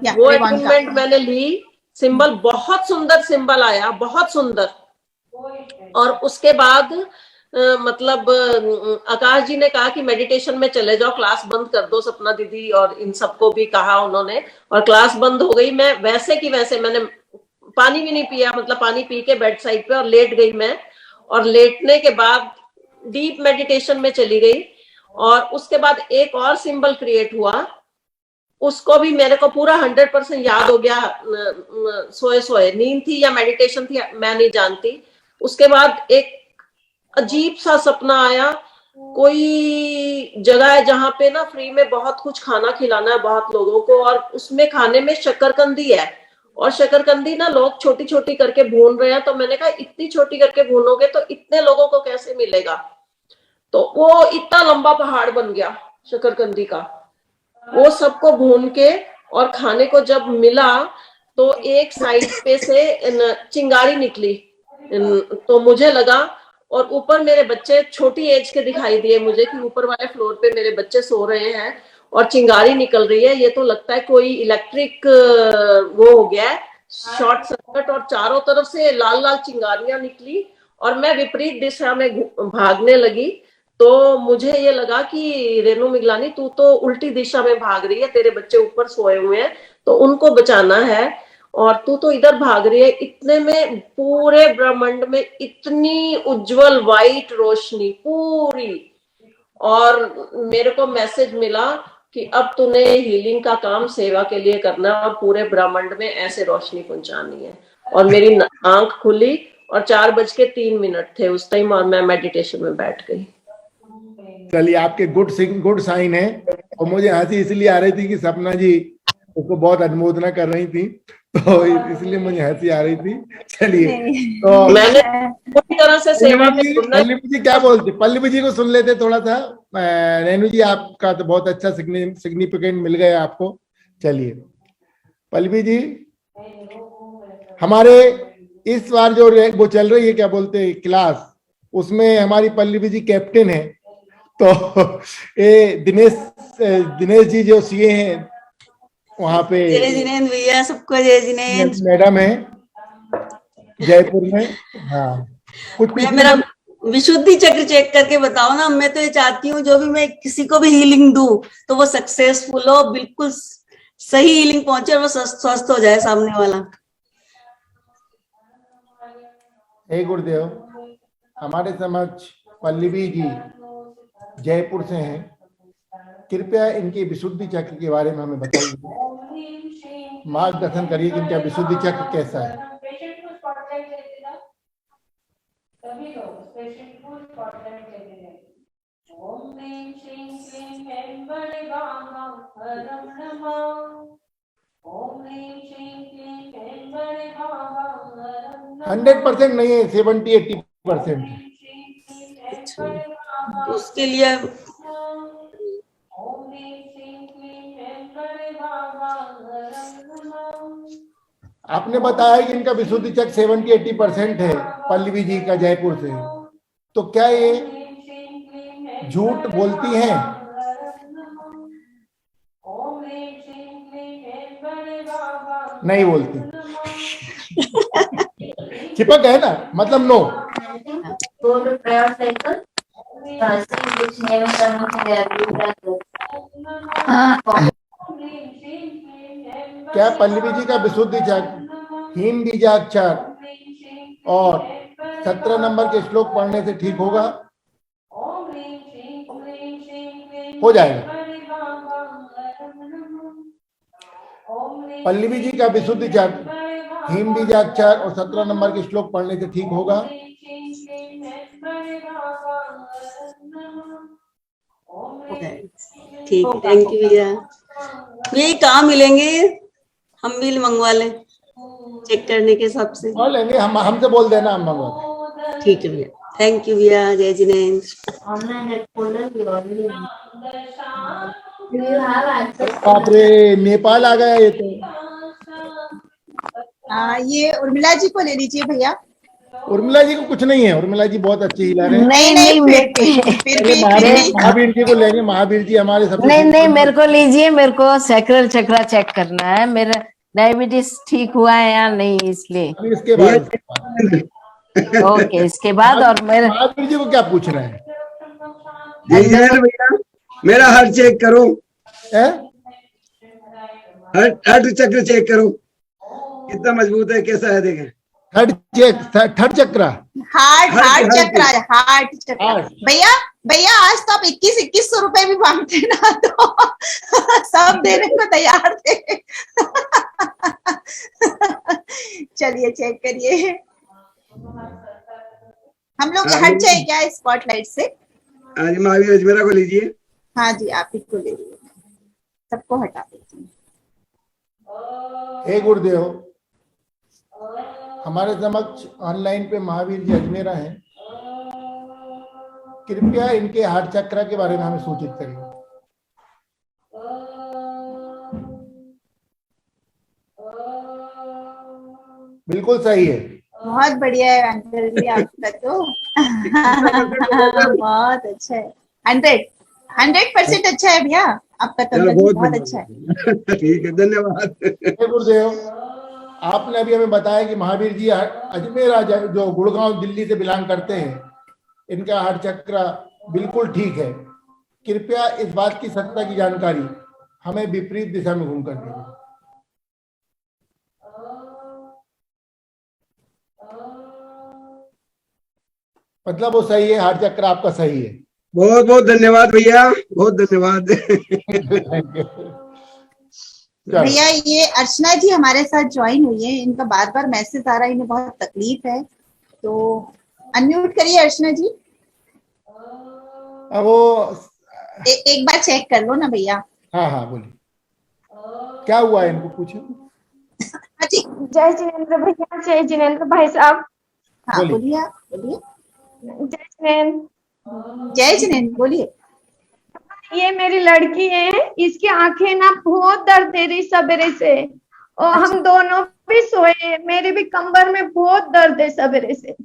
या, वो रेवान का। अटूनमेंट मैंने ली। सिंबल बहुत सुंदर सिंबल आया, बहुत सुंदर। और उसके बाद मतलब आकाश जी ने कहा कि मेडिटेशन में चले जाओ, क्लास बंद कर दो। सपना दीदी और इन सबको भी कहा उन्होंने, और क्लास बंद हो गई। मैं वैसे की वैसे, मैंने पानी भी नहीं पिया, मतलब पानी पी के बेड साइड पे और लेट गई मैं। और लेटने के बाद डीप मेडिटेशन में चली गई। और उसके बाद एक और सिंबल क्रिएट हुआ, उसको भी मेरे को पूरा 100% याद हो गया। सोए सोए नींद थी या मेडिटेशन थी, मैं नहीं जानती। उसके बाद एक अजीब सा सपना आया, कोई जगह है जहां पे ना फ्री में बहुत कुछ खाना खिलाना है बहुत लोगों को, और उसमें खाने में शक्करकंदी है। और शक्करकंदी ना लोग छोटी छोटी करके भून रहे हैं। तो मैंने कहा इतनी छोटी करके भूनोगे तो इतने लोगों को कैसे मिलेगा? तो वो इतना लंबा पहाड़ बन गया शक्करकंदी का। वो सबको भून के और खाने को जब मिला, तो एक साइड पे से चिंगारी निकली। तो मुझे लगा, और ऊपर मेरे बच्चे छोटी एज के दिखाई दिए मुझे, कि ऊपर वाले फ्लोर पे मेरे बच्चे सो रहे हैं और चिंगारी निकल रही है। ये तो लगता है कोई इलेक्ट्रिक वो हो गया है, शॉर्ट सर्किट। और चारों तरफ से लाल लाल चिंगारियां निकली और मैं विपरीत दिशा में भागने लगी। तो मुझे ये लगा कि रेनू मिगलानी, तू तो उल्टी दिशा में भाग रही है, तेरे बच्चे ऊपर सोए हुए हैं तो उनको बचाना है, और तू तो इधर भाग रही है। इतने में पूरे ब्रह्मांड में इतनी उज्जवल वाइट रोशनी पूरी, और मेरे को मैसेज मिला कि अब तूने हीलिंग का काम सेवा के लिए करना है और पूरे ब्रह्मांड में ऐसे रोशनी पहुंचानी है। और मेरी आंख खुली और 4:03 थे उस टाइम, और मैं मेडिटेशन में बैठ गई। चलिए, आपके गुड साइन है। और मुझे हंसी इसलिए आ रही थी कि सपना जी उसको बहुत अनुमोदना कर रही थी, तो इसलिए मुझे हंसी आ रही थी। चलिए, तो मैंने पूरी तरह से सेवा में पल्लवी जी क्या बोलती? पल्लवी जी को सुन लेते थोड़ा सा। रेनू जी, आपका तो बहुत अच्छा सिग्निफिकेंट मिल गया आपको। चलिए पल्लवी जी, हमारे इस बार जो वो चल रही है, क्या बोलते हैं, क्लास, उसमें हमारी पल्लवी जी कैप्टन है। तो ये दिनेश जी जो सीए हैं वहाँ पे, जय जिनेंद्र भैया, सबको जय जिनेंद्र। मैडम है जयपुर में। हाँ, कुछ मेरा विशुद्धि चक्र चेक करके बताओ ना। मैं तो ये चाहती हूँ जो भी मैं किसी को भी हीलिंग दूं तो वो सक्सेसफुल हो, बिल्कुल सही हीलिंग पहुंचे और वो स्वस्थ हो जाए सामने वाला। हे गुरुदेव, हमारे समक्ष पल्लवी जी जयपुर से हैं। कृपया इनके विशुद्धि चक्र के बारे में हमें बताइए, मार्गदर्शन करिए कि इनका विशुद्धि चक्र कैसा है। सभी लोग पेशेंट को स्पॉटलाइट देते हैं। ओम ह्रीं श्रीं क्लीं ऐं बड़े बाबा परम नमः। ओम ह्रीं श्रीं क्लीं ऐं बड़े बाबा परम नमः। 100% नहीं है, 70-80%। उसके लिए ओम ह्रीं श्रीं क्लीं ऐं बड़े बाबा परम नमः। आपने बताया कि इनका विशुद्धि चक्र 70-80% है, पल्लवी जी का जयपुर से। तो क्या ये झूठ बोलती हैं? नहीं बोलती। चिपक है ना, मतलब नो। का विशुद्धि चक्र, हीन बीजाक्षर और 17 नंबर के श्लोक पढ़ने से ठीक होगा, हो जाएगा। पल्लवी जी का विशुद्धि चक्र, हीन बीजाक्षर और 17 नंबर के श्लोक पढ़ने से ठीक होगा। ठीक है, थैंक यू भैया। यही कहाँ मिलेंगे, हम बिल मंगवा लें चेक करने के हिसाब से। और लेंगे, हम हमसे बोल देना, हम मंगवा। ठीक है भैया, थैंक यू भैया, जय जिनेन्द्र। बाप रे, नेपाल आ गया ये तो। ये उर्मिला जी को ले लीजिए भैया। उर्मिला जी को कुछ नहीं है, उर्मिला जी बहुत अच्छी हीलर है। नहीं फिर भी महावीर जी को लेंगे, महावीर जी हमारे सबसे। नहीं मेरे को लीजिए, मेरे को सैक्रल चक्रा चेक करना है, मेरा डायबिटीज ठीक हुआ है या नहीं, इसलिए। इसके बाद ओके, इसके बाद। और मेरे महावीर जी को क्या पूछ रहे हैं? भैया मेरा हार्ट चेक करो, हार्ट चक्र चेक करो कितना मजबूत है, कैसा है देखें। थर्ड चक्र, हार्ट चक्र भैया आज तो आप 2100 रुपए भी मांगते ना तो सब देने को तैयार थे। चलिए चेक करिए। हम लोग हट जाए क्या स्पॉटलाइट से? हाँ जी, महावीर अजमेरा को लीजिए। हाँ जी, आप ही को ले लीजिए, सबको हटा देती हूँ। हे गुरुदेव, हमारे समक्ष ऑनलाइन पे महावीर जी अजमेरा हैं, कृपया इनके हार्ट चक्र के बारे में हमें सूचित करिए। बिल्कुल सही है, बहुत बढ़िया है अंकल जी आपका तो। बहुत अच्छा है, 100% अच्छा है भैया आपका तो, बहुत अच्छा है। ठीक है, धन्यवाद। गुरुदेव, आपने अभी हमें बताया कि महावीर जी अजमेरा जो गुड़गांव दिल्ली से बिलोंग करते हैं, इनका हार्ट चक्र बिल्कुल ठीक है। कृपया इस बात की सत्ता की जानकारी हमें विपरीत दिशा में घूमकर दीजिए। मतलब वो सही है, हार्ट चक्र आपका सही है। बहुत बहुत धन्यवाद भैया, बहुत धन्यवाद। भैया ये अर्चना जी हमारे साथ ज्वाइन हुई है, इनका बार बार मैसेज आ रहा है, इन्हें बहुत तकलीफ है, तो अनम्यूट करिए अर्चना जी। अब वो एक बार चेक कर लो ना भैया। हाँ बोलिए, क्या हुआ है इनको पूछो। जय जिनेन्द्र भैया, जय जिनेन्द्र भाई साहब। हाँ बोलिए, आप बोलिए। जय जिनेन्द्र। जय जिनेन्द्र बोलिए। ये मेरी लड़की है, इसकी आंखें ना बहुत दर्द दे रही सवेरे से, और हम दोनों भी सोए, मेरे भी कमर में बहुत दर्द है सवेरे से।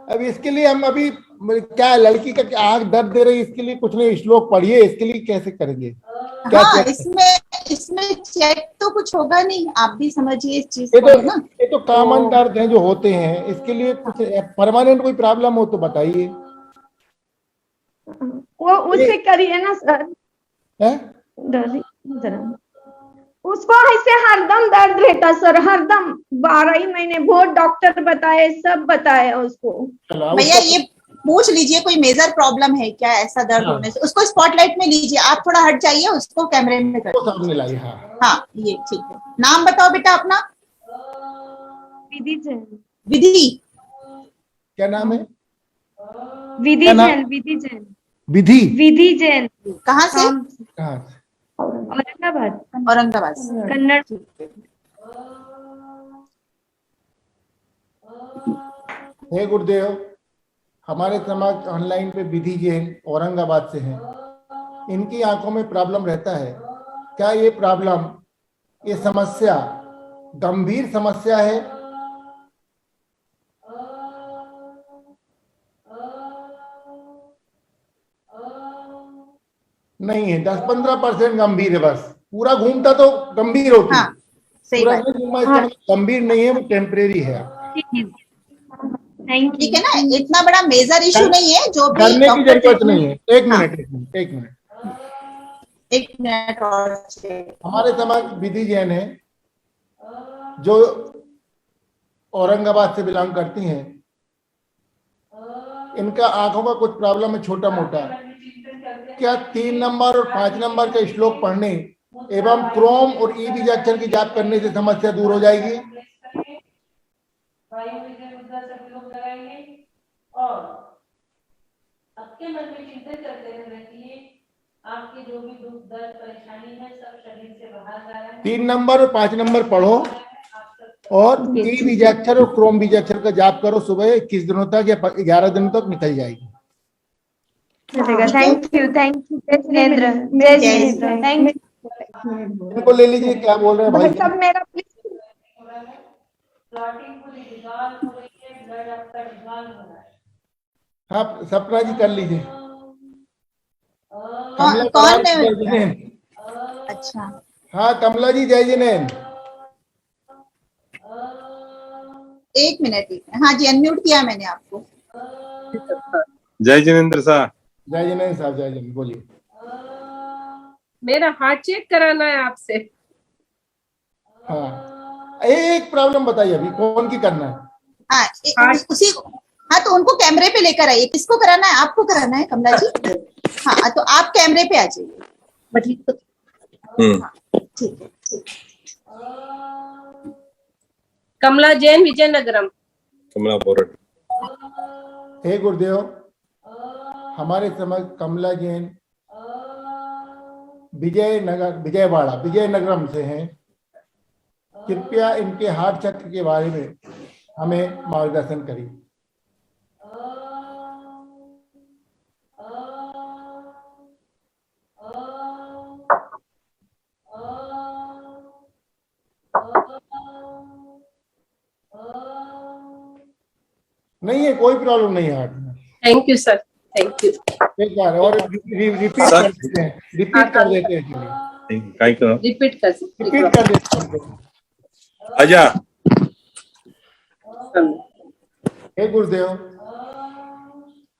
अब इसके लिए हम अभी क्या, लड़की का क्या आंख दर्द दे रही है, इसके लिए कुछ नहीं, श्लोक पढ़िए, इसके लिए कैसे करेंगे? क्या हाँ, इसमें चेक तो कुछ होगा नहीं, आप भी समझिए इस चीज को ना। ये तो कॉमन दर्द हैं जो होते हैं, इसके लिए कुछ परमानेंट कोई प्रॉब्लम हो तो बताइए। वो उससे करिए ना सर। उसको ऐसे हरदम दर्द रहता सर, हरदम 12 ही महीने, बहुत डॉक्टर बताए, सब बताया उसको। भैया ये पूछ लीजिए कोई मेजर प्रॉब्लम है क्या ऐसा दर्द होने से। उसको स्पॉटलाइट में लीजिए, आप थोड़ा हट जाइए, उसको कैमरे में कर। हाँ ये ठीक है। नाम बताओ बेटा अपना। विधि जैन। विधि क्या नाम है? विधि जैन। विधि जैन। विधि जैन। कहाँ से? औरंगाबाद कन्नड़। हे गुरुदेव, हमारे समक्ष ऑनलाइन पे विधि जैन औरंगाबाद से हैं, इनकी आंखों में प्रॉब्लम रहता है। क्या ये प्रॉब्लम, ये समस्या गंभीर समस्या है? नहीं है, 10-15% गंभीर है, बस पूरा घूमता तो गंभीर होती है। हाँ, सही बात। गंभीर नहीं है, वो टेम्परेरी है। ठीक है ना, इतना बड़ा मेजर इशू नहीं है जो भी करने की जरूरत नहीं है। एक मिनट एक मिनट और check। हमारे समक्ष विधि जैन है जो औरंगाबाद से बिलोंग करती हैं। इनका आंखों का कुछ प्रॉब्लम है छोटा मोटा। क्या 3 नंबर और 5 नंबर का श्लोक पढ़ने एवं क्रोम और ई बीजाक्षर की जाप करने से समस्या दूर हो जाएगी? और आपके मन में चिंतन करते रहिए, आपके जो भी दुख दर्द परेशानी है सब शरीर से बाहर जा रहा है। 3 नंबर और 5 नंबर पढ़ो और ई बीजाक्षर और क्रोम बीजाक्षर का जाप करो सुबह 21 दिनों तक या 11 दिनों तक निकल जाएगी। थैंक यू जय जिनेंद्र, जय जिनेंद्र, थैंक यू। इनको ले लीजिए, क्या बोल रहे हैं भाई? सब मेरा हाँ सपना जी कर लीजिए। कौन है? अच्छा हाँ कमला जी जय जिनेन। एक मिनट। हाँ जी अनम्यूट किया मैंने आपको। जय जिनेंद्र साहब। जय जिनेन साहब, जय जिनेन, बोलिए। मेरा हार्ट चेक कराना है आपसे। हाँ एक प्रॉब्लम बताइए अभी कौन की करना है? हाँ उसी हाँ तो उनको कैमरे पे लेकर आइए। किसको कराना है? आपको कराना है कमला जी? हाँ तो आप कैमरे पे आ जाइए। ठीक है। कमला जैन, विजयनगरम। कमला बोरड। हे गुरुदेव, हमारे समझ कमला जैन विजयनगरम से हैं। कृपया इनके हार्ट चक्र के बारे में हमें मार्गदर्शन करिए। नहीं है, कोई प्रॉब्लम नहीं है हार्ट में। Thank you sir, thank you. एक बार और रिपीट कर देते हैं, रिपीट कर देते हैं। रिपीट कर देते हैं। आजा। हे गुरुदेव,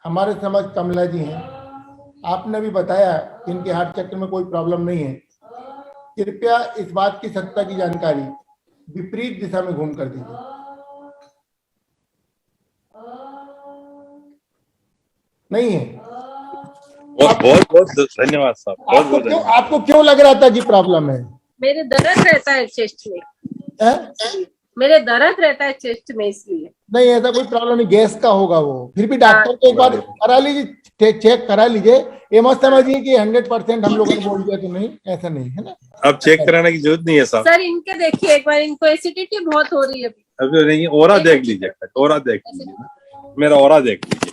हमारे समझ कमला जी हैं। आपने भी बताया कि इनके हार्ट चक्र में कोई प्रॉब्लम नहीं है। कृपया इस बात की सत्ता की जानकारी विपरीत दिशा में घूम कर दीजिए। नहीं है। बहुत बहुत धन्यवाद साहब, बहुत बहुत धन्यवाद। आपको क्यों लग रहा था कि प्रॉब्लम है? मेरे दर्द रहता है चेस्ट में। मेरे दर्द रहता है चेस्ट में, इसलिए। नहीं ऐसा कोई प्रॉब्लम नहीं, गैस का होगा वो। फिर भी डॉक्टर को एक बार करा लीजिए, चेक करा लीजिए। ये मत समझिए कि 100% हम लोगों ने बोल दिया तो नहीं, ऐसा नहीं है ना। अब चेक कराने की जरूरत नहीं है साहब। सर इनके देखिए एक बार, इनको एसिडिटी बहुत हो रही है अभी नहीं। ओरा देख लीजिए, ओरा देख लीजिए, मेरा ओरा देख लीजिए।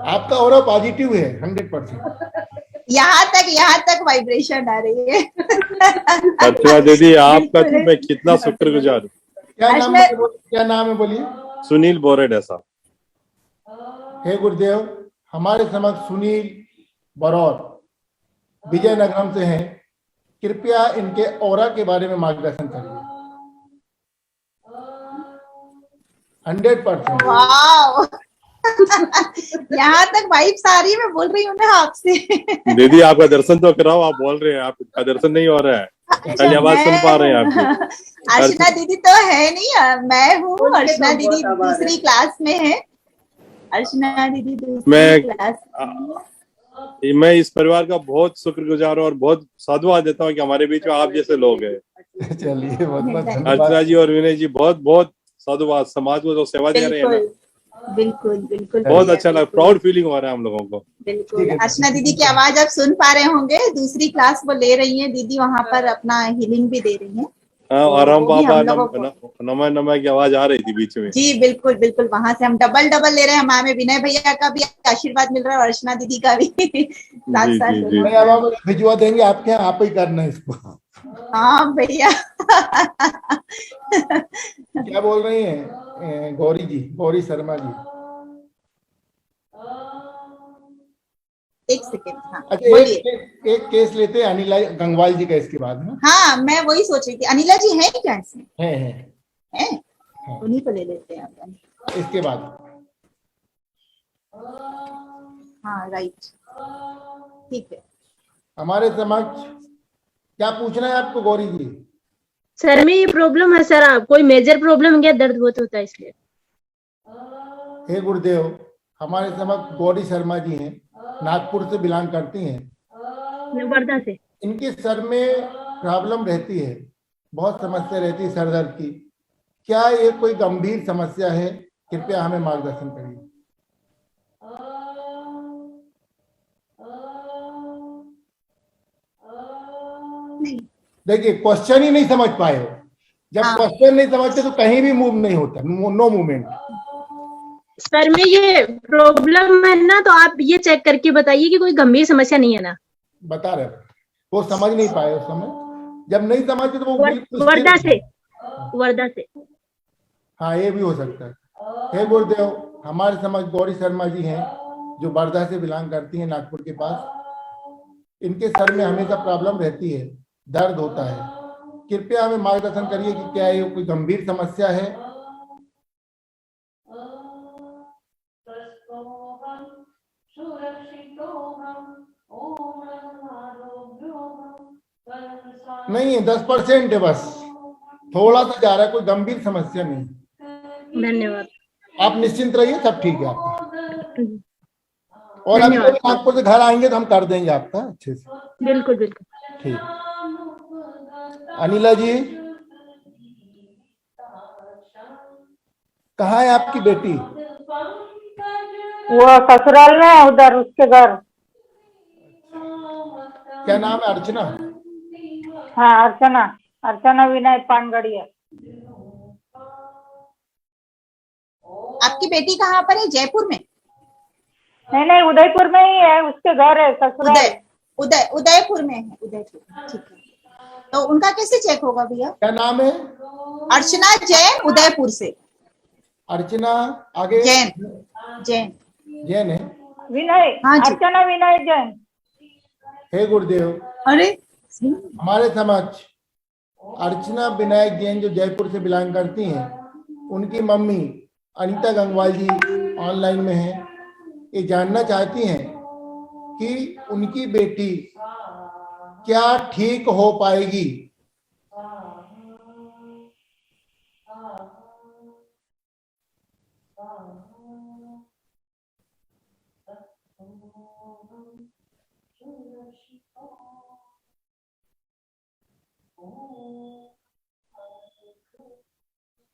आपका ओरा पॉजिटिव है 100%। यहाँ तक वाइब्रेशन आ रही है। अच्छा दीदी, आपका तो मैं कितना शुक्रगुजार हूँ। क्या नाम है बोलिए? सुनील बोरेड है साहब। हे गुरुदेव, हमारे समक्ष सुनील बरौर विजयनगरम से हैं। कृपया इनके ओरा के बारे में मार्गदर्शन करिए। 100%। वाह यहाँ तक वाइब्स आ रही है। मैं बोल रही हूँ ना आपसे। दीदी आपका दर्शन तो कराओ। आप बोल रहे हैं आपका दर्शन नहीं हो रहा है, खाली आवाज सुन पा रहे हैं आपकी। अर्चना दीदी तो है नहीं, मैं हूँ। अर्चना दीदी दूसरी क्लास में है। अर्चना दीदी दूसरी क्लास में। मैं इस परिवार का बहुत शुक्रगुजार हूँ और बहुत साधुवाद देता हूँ कि हमारे बीच में आप जैसे लोग हैं। चलिए बहुत अर्चना जी और विनय जी बहुत बहुत साधुवाद। समाज को जो सेवा दे रहे हैं ना, बिल्कुल बिल्कुल बहुत अच्छा लगा। प्राउड फीलिंग हो रहा है हम लोगों को। बिल्कुल। अर्चना दीदी की आवाज आप सुन पा रहे होंगे। दूसरी क्लास वो ले रही हैं दीदी, वहाँ पर अपना हीलिंग भी दे रही हैं। हाँ, और हम पापा नमः नमः की आवाज आ रही थी बीच में। जी बिल्कुल बिल्कुल। वहां से हम डबल ले रहे हैं। हमें विनय भैया का भी आशीर्वाद मिल रहा है और अर्चना दीदी का भी साथ साथ भिजवा देंगे आपके यहाँ, आप ही करना है इसको। हाँ भैया। क्या बोल रही हैं गौरी जी, गौरी शर्मा जी? एक सेकेंड। हाँ अच्छा, एक केस लेते हैं अनिला गंगवाल जी का इसके बाद में। हाँ मैं वही सोच रही थी। अनिला जी है क्या इसमें? है। उन्हीं को ले लेते हैं इसके बाद। हाँ राइट, ठीक है। हमारे समक्ष क्या पूछना है आपको गौरी जी? सर में ये प्रॉब्लम है सर, आप कोई मेजर प्रॉब्लम क्या, दर्द बहुत होता है इसलिए। हे गुरुदेव, हमारे समक्ष गौरी शर्मा जी हैं, नागपुर से बिलोंग करती हैं। वर्धा से। इनके सर में प्रॉब्लम रहती है, बहुत समस्या रहती है सर दर्द की। क्या ये कोई गंभीर समस्या है? कृपया हमें मार्गदर्शन करिए। देखिए, क्वेश्चन ही नहीं समझ पाए हो। जब क्वेश्चन नहीं समझते तो कहीं भी मूव नहीं होता, नो मूवमेंट। सर में ये प्रॉब्लम है ना, तो आप ये चेक करके बताइए कि कोई गंभीर समस्या नहीं है ना। बता रहे, वो समझ नहीं पाए उस समय। जब नहीं समझते तो वो वर्धा से। हाँ, ये भी हो सकता है। हे गुरुदेव, हमारे समझ गौरी शर्मा जी हैं, जो वर्धा से बिलोंग करती हैं, नागपुर के पास। इनके सर में हमेशा प्रॉब्लम रहती है, दर्द होता है। कृपया हमें मार्गदर्शन करिए कि क्या ये कोई गंभीर समस्या है? नहीं है, 10% है बस, थोड़ा सा जा रहा है, कोई गंभीर समस्या नहीं। धन्यवाद। आप निश्चिंत रहिए, सब ठीक है आपका। और अभी नागपुर से घर आएंगे तो हम कर देंगे आपका अच्छे से। बिल्कुल बिल्कुल ठीक। अनिला जी, कहाँ है आपकी बेटी? वो ससुराल में है, उधर उसके घर। क्या नाम है? अर्चना? हाँ, अर्चना विनय पानगढ़िया। आपकी बेटी कहाँ पर है? जयपुर में? नहीं, उदयपुर में ही है, उसके घर है ससुराल। उदयपुर में है। उदयपुर, ठीक है। तो उनका कैसे चेक होगा भैया? क्या नाम है? अर्चना जैन, उदयपुर से। अर्चना आगे? जैन है। विनय, हाँ जी। अर्चना विनय जैन। हे गुरुदेव, अरे हमारे समक्ष अर्चना विनायक जैन, जो जयपुर से बिलोंग करती हैं, उनकी मम्मी अनीता गंगवाल जी ऑनलाइन में हैं। ये जानना चाहती हैं कि उनकी बेटी क्या ठीक हो पाएगी।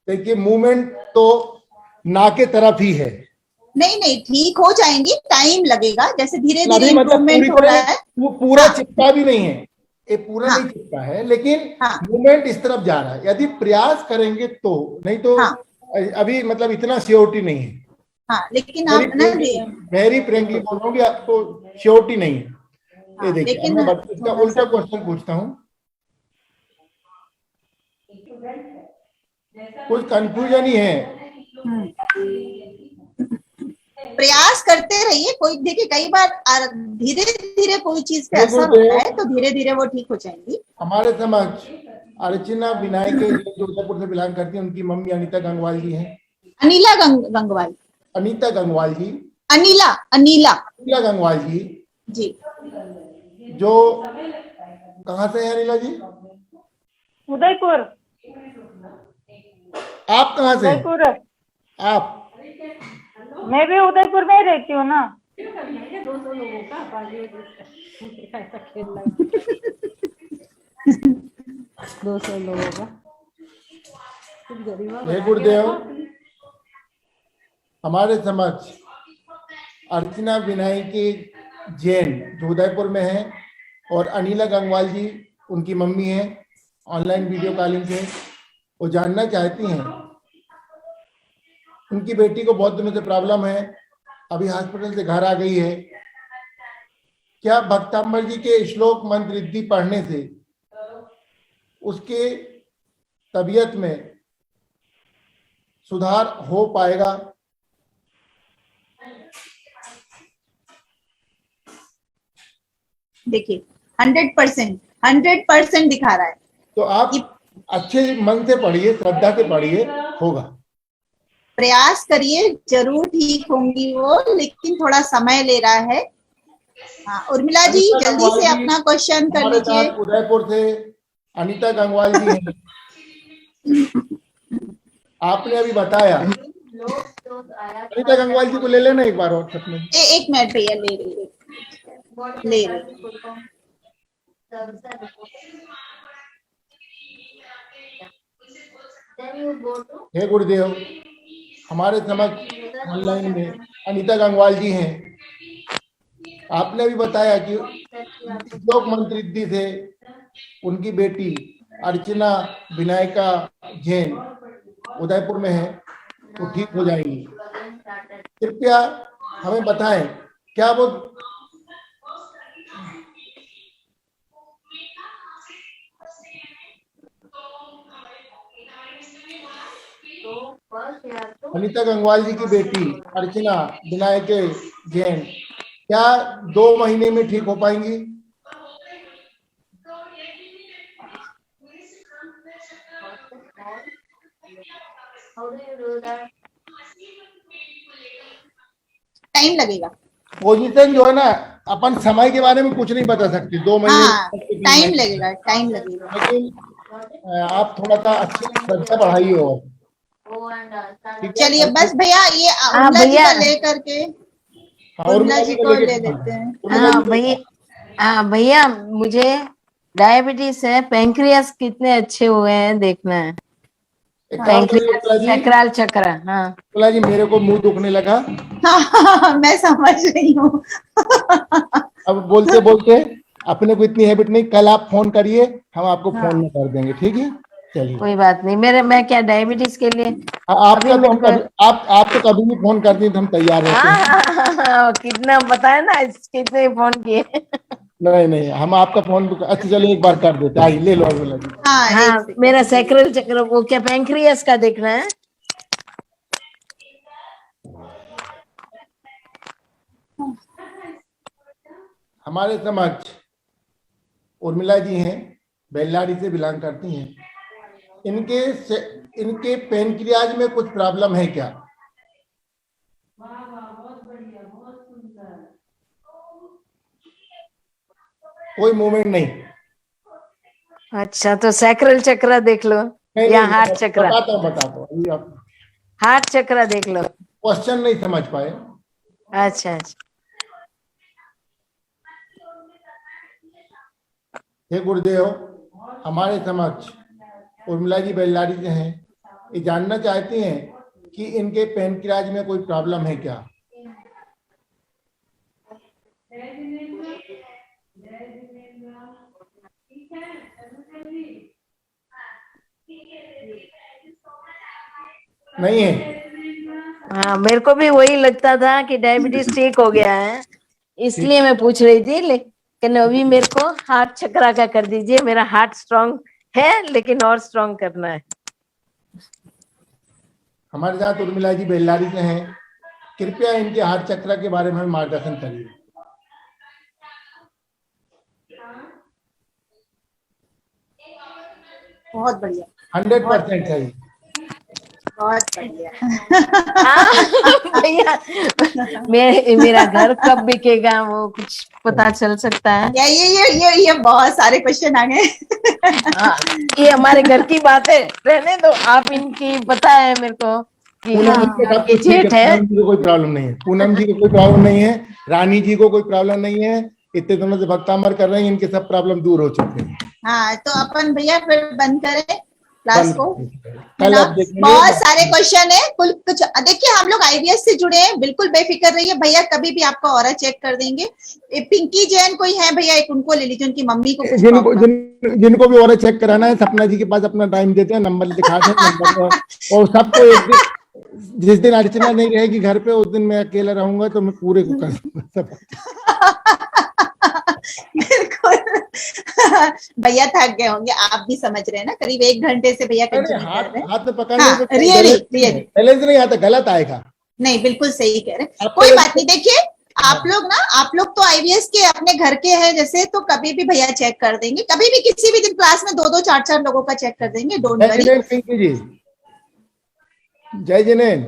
देखिए, मूवमेंट तो ना के तरफ ही है। नहीं, ठीक हो जाएंगी, टाइम लगेगा, जैसे धीरे धीरे मतलब इम्प्रूवमेंट हो रहा है। वो पूरा चिपका भी नहीं है, ये पूरा नहीं चिपका है, लेकिन मूवमेंट इस तरफ जा रहा है। यदि प्रयास करेंगे तो, नहीं तो अभी मतलब इतना श्योरिटी नहीं है। हाँ, लेकिन आप वेरी फ्रेंकली बोल रहा हूँ कि आपको श्योरिटी नहीं है। ये देखिए, मैं इसका उल्टा क्वेश्चन पूछता हूँ, कुछ कंफ्यूजन ही है। प्रयास करते रहिए। कोई देखिए, कई बार धीरे धीरे कोई चीज का असर होता है, तो धीरे धीरे वो ठीक हो जाएंगी। हमारे समक्ष अर्चना विनायक जो उदयपुर से बिलोंग करती है, उनकी मम्मी अनीता गंगवाल जी हैं। अनीला गंगवाल। अनीता गंगवाल जी। अनीला गंगवाल जी जी, जो कहाँ से है अनिला जी? उदयपुर। आप कहाँ से? उदयपुर। आप? मैं भी उदयपुर में ही रहती हूँ ना। 200 लोगों का 200 लोगों का। हे गुरुदेव, हमारे समक्ष अर्चना विनायकी जैन, जो उदयपुर में है, और अनिला गंगवाल जी उनकी मम्मी है, ऑनलाइन वीडियो कॉलिंग से। वो जानना चाहती हैं, उनकी बेटी को बहुत दिनों से प्रॉब्लम है, अभी हॉस्पिटल से घर आ गई है। क्या भक्तांबर जी के श्लोक मंत्र रिद्धि पढ़ने से उसके तबीयत में सुधार हो पाएगा? देखिए 100% दिखा रहा है। तो आप अच्छे मन से पढ़िए, श्रद्धा से पढ़िए, होगा। प्रयास करिए, जरूर ठीक होंगी वो, लेकिन थोड़ा समय ले रहा है। हाँ उर्मिला जी अनिता जल्दी से गंगवाल जी अपना क्वेश्चन कर हमारे लीजिए। साथ उदयपुर से अनीता गंगवाल जी हैं। आपने अभी बताया, अनीता गंगवाल जी को ले लेना एक बार और छत में। एक मिनट भैया ले रही। हे गुरुदेव, हमारे समक्ष ऑनलाइन में अनीता गंगवाल जी हैं। आपने अभी बताया कि लोक मंत्री थे, उनकी बेटी अर्चना विनायका जैन उदयपुर में है, तो ठीक हो जाएगी। कृपया हमें बताएं क्या वो अनीता गंगवाल जी की बेटी अर्चना विनायक जैन क्या 2 महीने में ठीक हो पाएंगी? टाइम लगेगा। पोजीशन जो है ना, अपन समय के बारे में कुछ नहीं बता सकते, 2 महीने। हाँ टाइम लगेगा, टाइम लगेगा। लेकिन आप थोड़ा सा अच्छी श्रद्धा बढ़ाइए। और चलिए बस भैया ये उर्मिला जी को ले करके उर्मिला जी को ले लेते हैं। हाँ भैया मुझे डायबिटीज है, पैंक्रियास कितने अच्छे हुए हैं देखना है। पैंक्रियास चक्राल चक्र। हाँ बोला जी मेरे को मुंह दुखने लगा। मैं समझ रही हूँ। अब बोलते बोलते अपने को इतनी हैबिट नहीं, कल आप फोन करिए, हम आपको फोन में कर देंगे, ठीक है? चलिए कोई बात नहीं, मैं क्या डायबिटीज के लिए आपका तो हम आप तो कभी भी फोन करती तो हम तैयार रहते हैं। कितना बताया ना, कितने फोन किए। नहीं हम आपका फोन, अच्छा चलो एक बार कर देते। आई ले लो। हाँ मेरा सैक्रल चक्र, वो क्या पैंक्रियास का देखना है। हमारे समक्ष उर्मिला जी हैं, बेल्लारी से बिलोंग करती हैं। इनके पेनक्रियाज में कुछ प्रॉब्लम है क्या? कोई मूवमेंट नहीं। अच्छा तो सैक्रल चक्र देख लो या हार्ट चक्र? बताता हूँ। हार्ट चक्र देख लो। क्वेश्चन नहीं समझ पाए? अच्छा। हे गुरुदेव, हमारे समक्ष उर्मिला जी बेल्लारी से हैं। ये जानना चाहते हैं कि इनके पेनक्रियाज में कोई प्रॉब्लम है क्या? नहीं है। हाँ मेरे को भी वही लगता था कि डायबिटीज ठीक हो गया है, इसलिए मैं पूछ रही थी। लेकिन अभी मेरे को हार्ट चक्रा का कर दीजिए। मेरा हार्ट स्ट्रांग है लेकिन और स्ट्रांग करना है। हमारे साथ उर्मिला जी बेल्लारी से हैं। कृपया इनके हार्ट चक्र के बारे में मार्गदर्शन करिए। बहुत बढ़िया, 100% सही। बहुत बढ़िया। भैया मेरा घर कब बिकेगा वो कुछ पता चल सकता है? ये बहुत सारे क्वेश्चन आ गए। ये हमारे घर की बात है, रहने दो आप। इनकी पता है मेरे को कि जेठ है। कोई प्रॉब्लम नहीं है, पूनम जी को कोई प्रॉब्लम नहीं है, रानी जी को कोई प्रॉब्लम नहीं है। इतने दिनों से भक्तामर कर रहे हैं, इनके सब प्रॉब्लम दूर हो चुके हैं। हाँ तो अपन भैया फिर बंद करें क्लास को। कल आप देखेंगे बहुत सारे क्वेश्चन है, कुल कुछ देखिए। हम लोग आईवीएस से जुड़े हैं, बिल्कुल बेफिक्र रहिए भैया, कभी भी आपका ऑरा चेक कर देंगे। पिंकी जैन कोई है भैया, एक उनको ले लीजिए, उनकी मम्मी को जिनको भी ऑरा चेक कराना है, सपना जी के पास अपना टाइम देते हैं, नंबर दिखा दें और सबको एक दिन, जिस दिन अर्चना नहीं रहेगी घर पे उस दिन मैं अकेला रहूंगा, तो मैं पूरे को कर दूंगा। बिल्कुल भैया थक गए होंगे, आप भी समझ रहे हैं ना। करीब 1 घंटे से भैया कंटिन्यू कर रहे हैं। हाथ में पकड़ने रियली बैलेंस नहीं आता, गलत आएगा। नहीं बिल्कुल सही कह रहे हैं। कोई बात नहीं, देखिए आप लोग तो आईवीएस के अपने घर के हैं जैसे, तो कभी भी भैया चेक कर देंगे। कभी भी किसी भी दिन क्लास में 2-2 4-4 लोगों का चेक कर देंगे। Don't worry. जय जिनेन।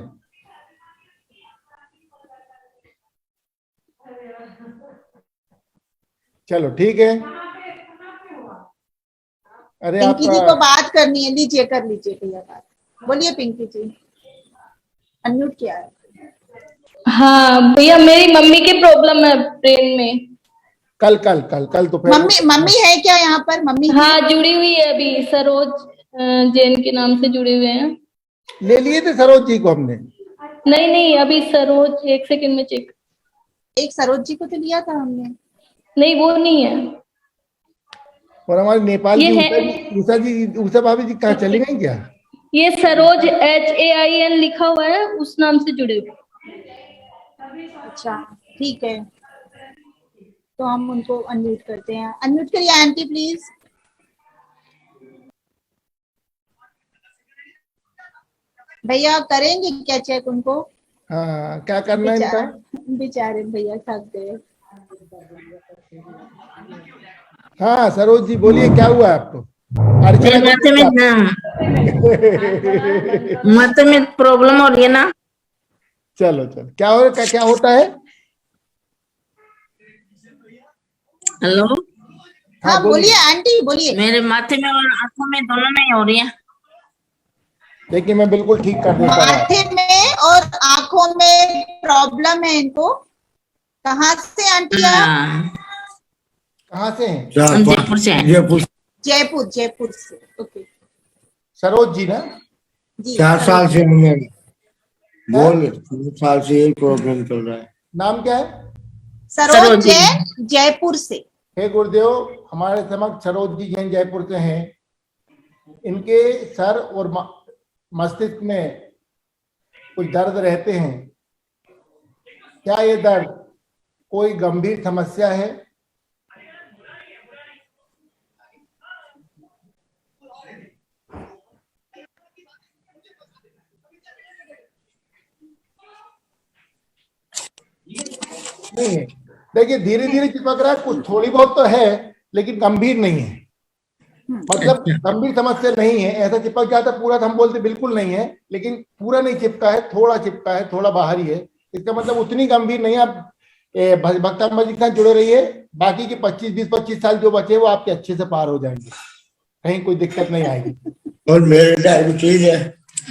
चलो ठीक है। अरे आप पिंकी जी को बात करनी है, लीजिए कर लीजिए भैया बात। बोलिए पिंकी जी, अनम्यूट किया है। हाँ भैया, मेरी मम्मी की प्रॉब्लम है ब्रेन में। कल तो फिर मम्मी है क्या यहाँ पर? मम्मी हाँ जुड़ी हुई है अभी, सरोज जैन के नाम से जुड़े हुए हैं। ले लिए थे सरोज जी को हमने? नहीं अभी सरोज, एक सेकंड में चेक। एक सरोज जी को तो लिया था हमने। नहीं वो नहीं है। और हमारे नेपाल ये की है। उषा भाभी जी कहाँ चली गई क्या? ये सरोज HAIN लिखा हुआ है, उस नाम से जुड़े हुए। अच्छा ठीक है, तो हम उनको अनम्यूट करते हैं। अनम्यूट करिए आंटी प्लीज। भैया करेंगे क्या चेक उनको? हाँ, क्या करना है इनका? बेचारे भैया थक गए। हाँ सरोज जी बोलिए, क्या हुआ है आपको? मेरे माथे में ना माथे में प्रॉब्लम हो रही है ना। चलो क्या होता है? हेलो, हाँ बोलिए आंटी बोलिए। मेरे माथे में और आंखों में दोनों में हो रही है। देखिए मैं बिल्कुल ठीक कर देता हूँ। माथे में और आंखों में प्रॉब्लम है इनको। कहाँ से आंटी आप? कहाँ से हैं? जयपुर से। जयपुर से। ओके सरोज जी ना? जी 4 साल से हमने बोल 4 साल से यही प्रॉब्लम चल रहा है। नाम क्या है? सरोज जैन, जयपुर से। हे गुरुदेव, हमारे समक्ष सरोज जी जैन जयपुर से हैं। इनके सर और मस्तिष्क में कुछ दर्द रहते हैं। क्या ये दर्द कोई गंभीर समस्या है? नहीं है। देखिए धीरे धीरे चिपक रहा है, कुछ थोड़ी बहुत तो है लेकिन गंभीर नहीं है। मतलब गंभीर समस्या नहीं है। ऐसा चिपक जाता पूरा तो हम बोलते बिल्कुल नहीं है, लेकिन पूरा नहीं चिपका है, थोड़ा चिपका है, थोड़ा बाहरी है। इसका मतलब उतनी गंभीर नहीं है। आप भक्तांबा जी के साथ जुड़े रहिए, बाकी के 20-25 साल जो बचे वो आपके अच्छे से पार हो जाएंगे, कहीं कोई दिक्कत नहीं आएगी। और मेरे डायबिटीज है।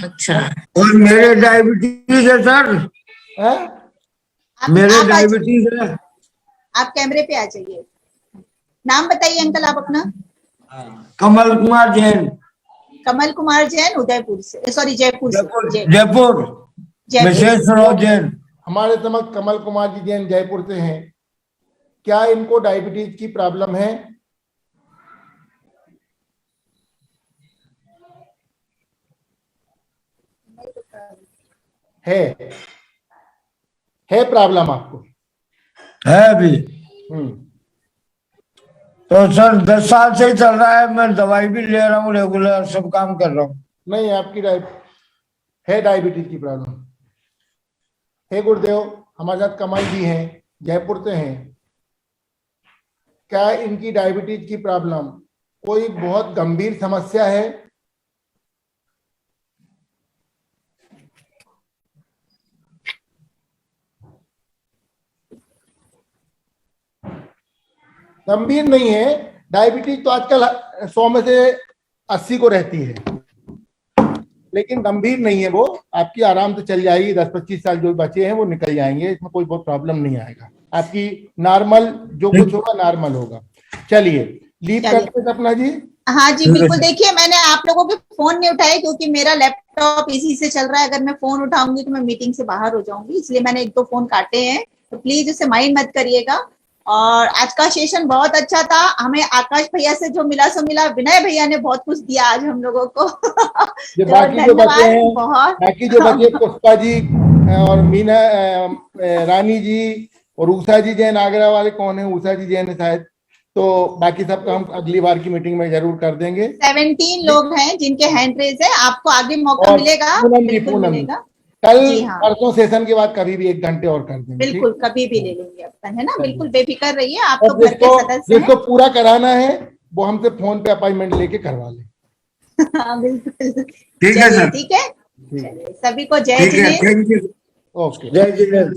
अच्छा, और मेरे डायबिटीज है सर। मेरे डायबिटीज है। आप कैमरे पे आ जाइए। नाम बताइए अंकल आप अपना। कमल कुमार जैन। कमल कुमार जैन उदयपुर से, सॉरी जयपुर से। जयपुर। मिसेस सरोज जैन। हमारे समक्ष कमल कुमार जी जैन जयपुर से हैं। क्या इनको डायबिटीज की प्रॉब्लम है? है प्रॉब्लम आपको? है अभी। तो सर 10 साल से ही चल रहा है। मैं दवाई भी ले रहा हूँ, रेगुलर सब काम कर रहा हूँ। नहीं, आपकी है डायबिटीज की प्रॉब्लम। हे गुरुदेव, हमारे साथ कमल जी हैं, जयपुर से हैं। क्या इनकी डायबिटीज की प्रॉब्लम कोई बहुत गंभीर समस्या है? गंभीर नहीं है। डायबिटीज तो आजकल 100 में से 80 को रहती है, लेकिन गंभीर नहीं है। वो आपकी आराम से चल जाएगी। 10-25 साल जो बचे हैं वो निकल जाएंगे, इसमें कोई बहुत प्रॉब्लम नहीं आएगा। आपकी नॉर्मल जो कुछ होगा नॉर्मल होगा। चलिए लीव करते हैं सपना जी। हाँ जी बिल्कुल। देखिए मैंने आप लोगों के फोन नहीं उठाए क्योंकि मेरा लैपटॉप इसी से चल रहा है। अगर मैं फोन उठाऊंगी तो मैं मीटिंग से बाहर हो जाऊंगी, इसलिए मैंने 1-2 फोन काटे हैं, तो प्लीज उसे माइंड मत करिएगा। और आज का सेशन बहुत अच्छा था। हमें आकाश भैया से जो मिला सो मिला। विनय भैया ने बहुत कुछ दिया आज हम लोगों को। बाकी जो बचे हैं, बाकी जो बचे पुष्पा जी और मीना रानी जी और उषा जी जैन, आगरा वाले कौन है? उषा जी जैन है शायद। तो बाकी सबका हम अगली बार की मीटिंग में जरूर कर देंगे। 17 लोग हैं जिनके हैंड रेज है। आपको आगे मौका मिलेगा, बिल्कुल मिलेगा। कल परसों सेशन के बाद कभी भी 1 घंटे और कर देंगे। बिल्कुल कभी भी ले लेंगे अपन, है ना। बिल्कुल बेफिक्र रहिए। आप तो घर के सदस्य जिसको पूरा कराना है वो हमसे फोन पे अपॉइंटमेंट लेके करवा ले। हाँ बिल्कुल। ठीक है सर। ठीक है, सभी को जय जिनेंद्र। ओके, जय जिनेंद्र।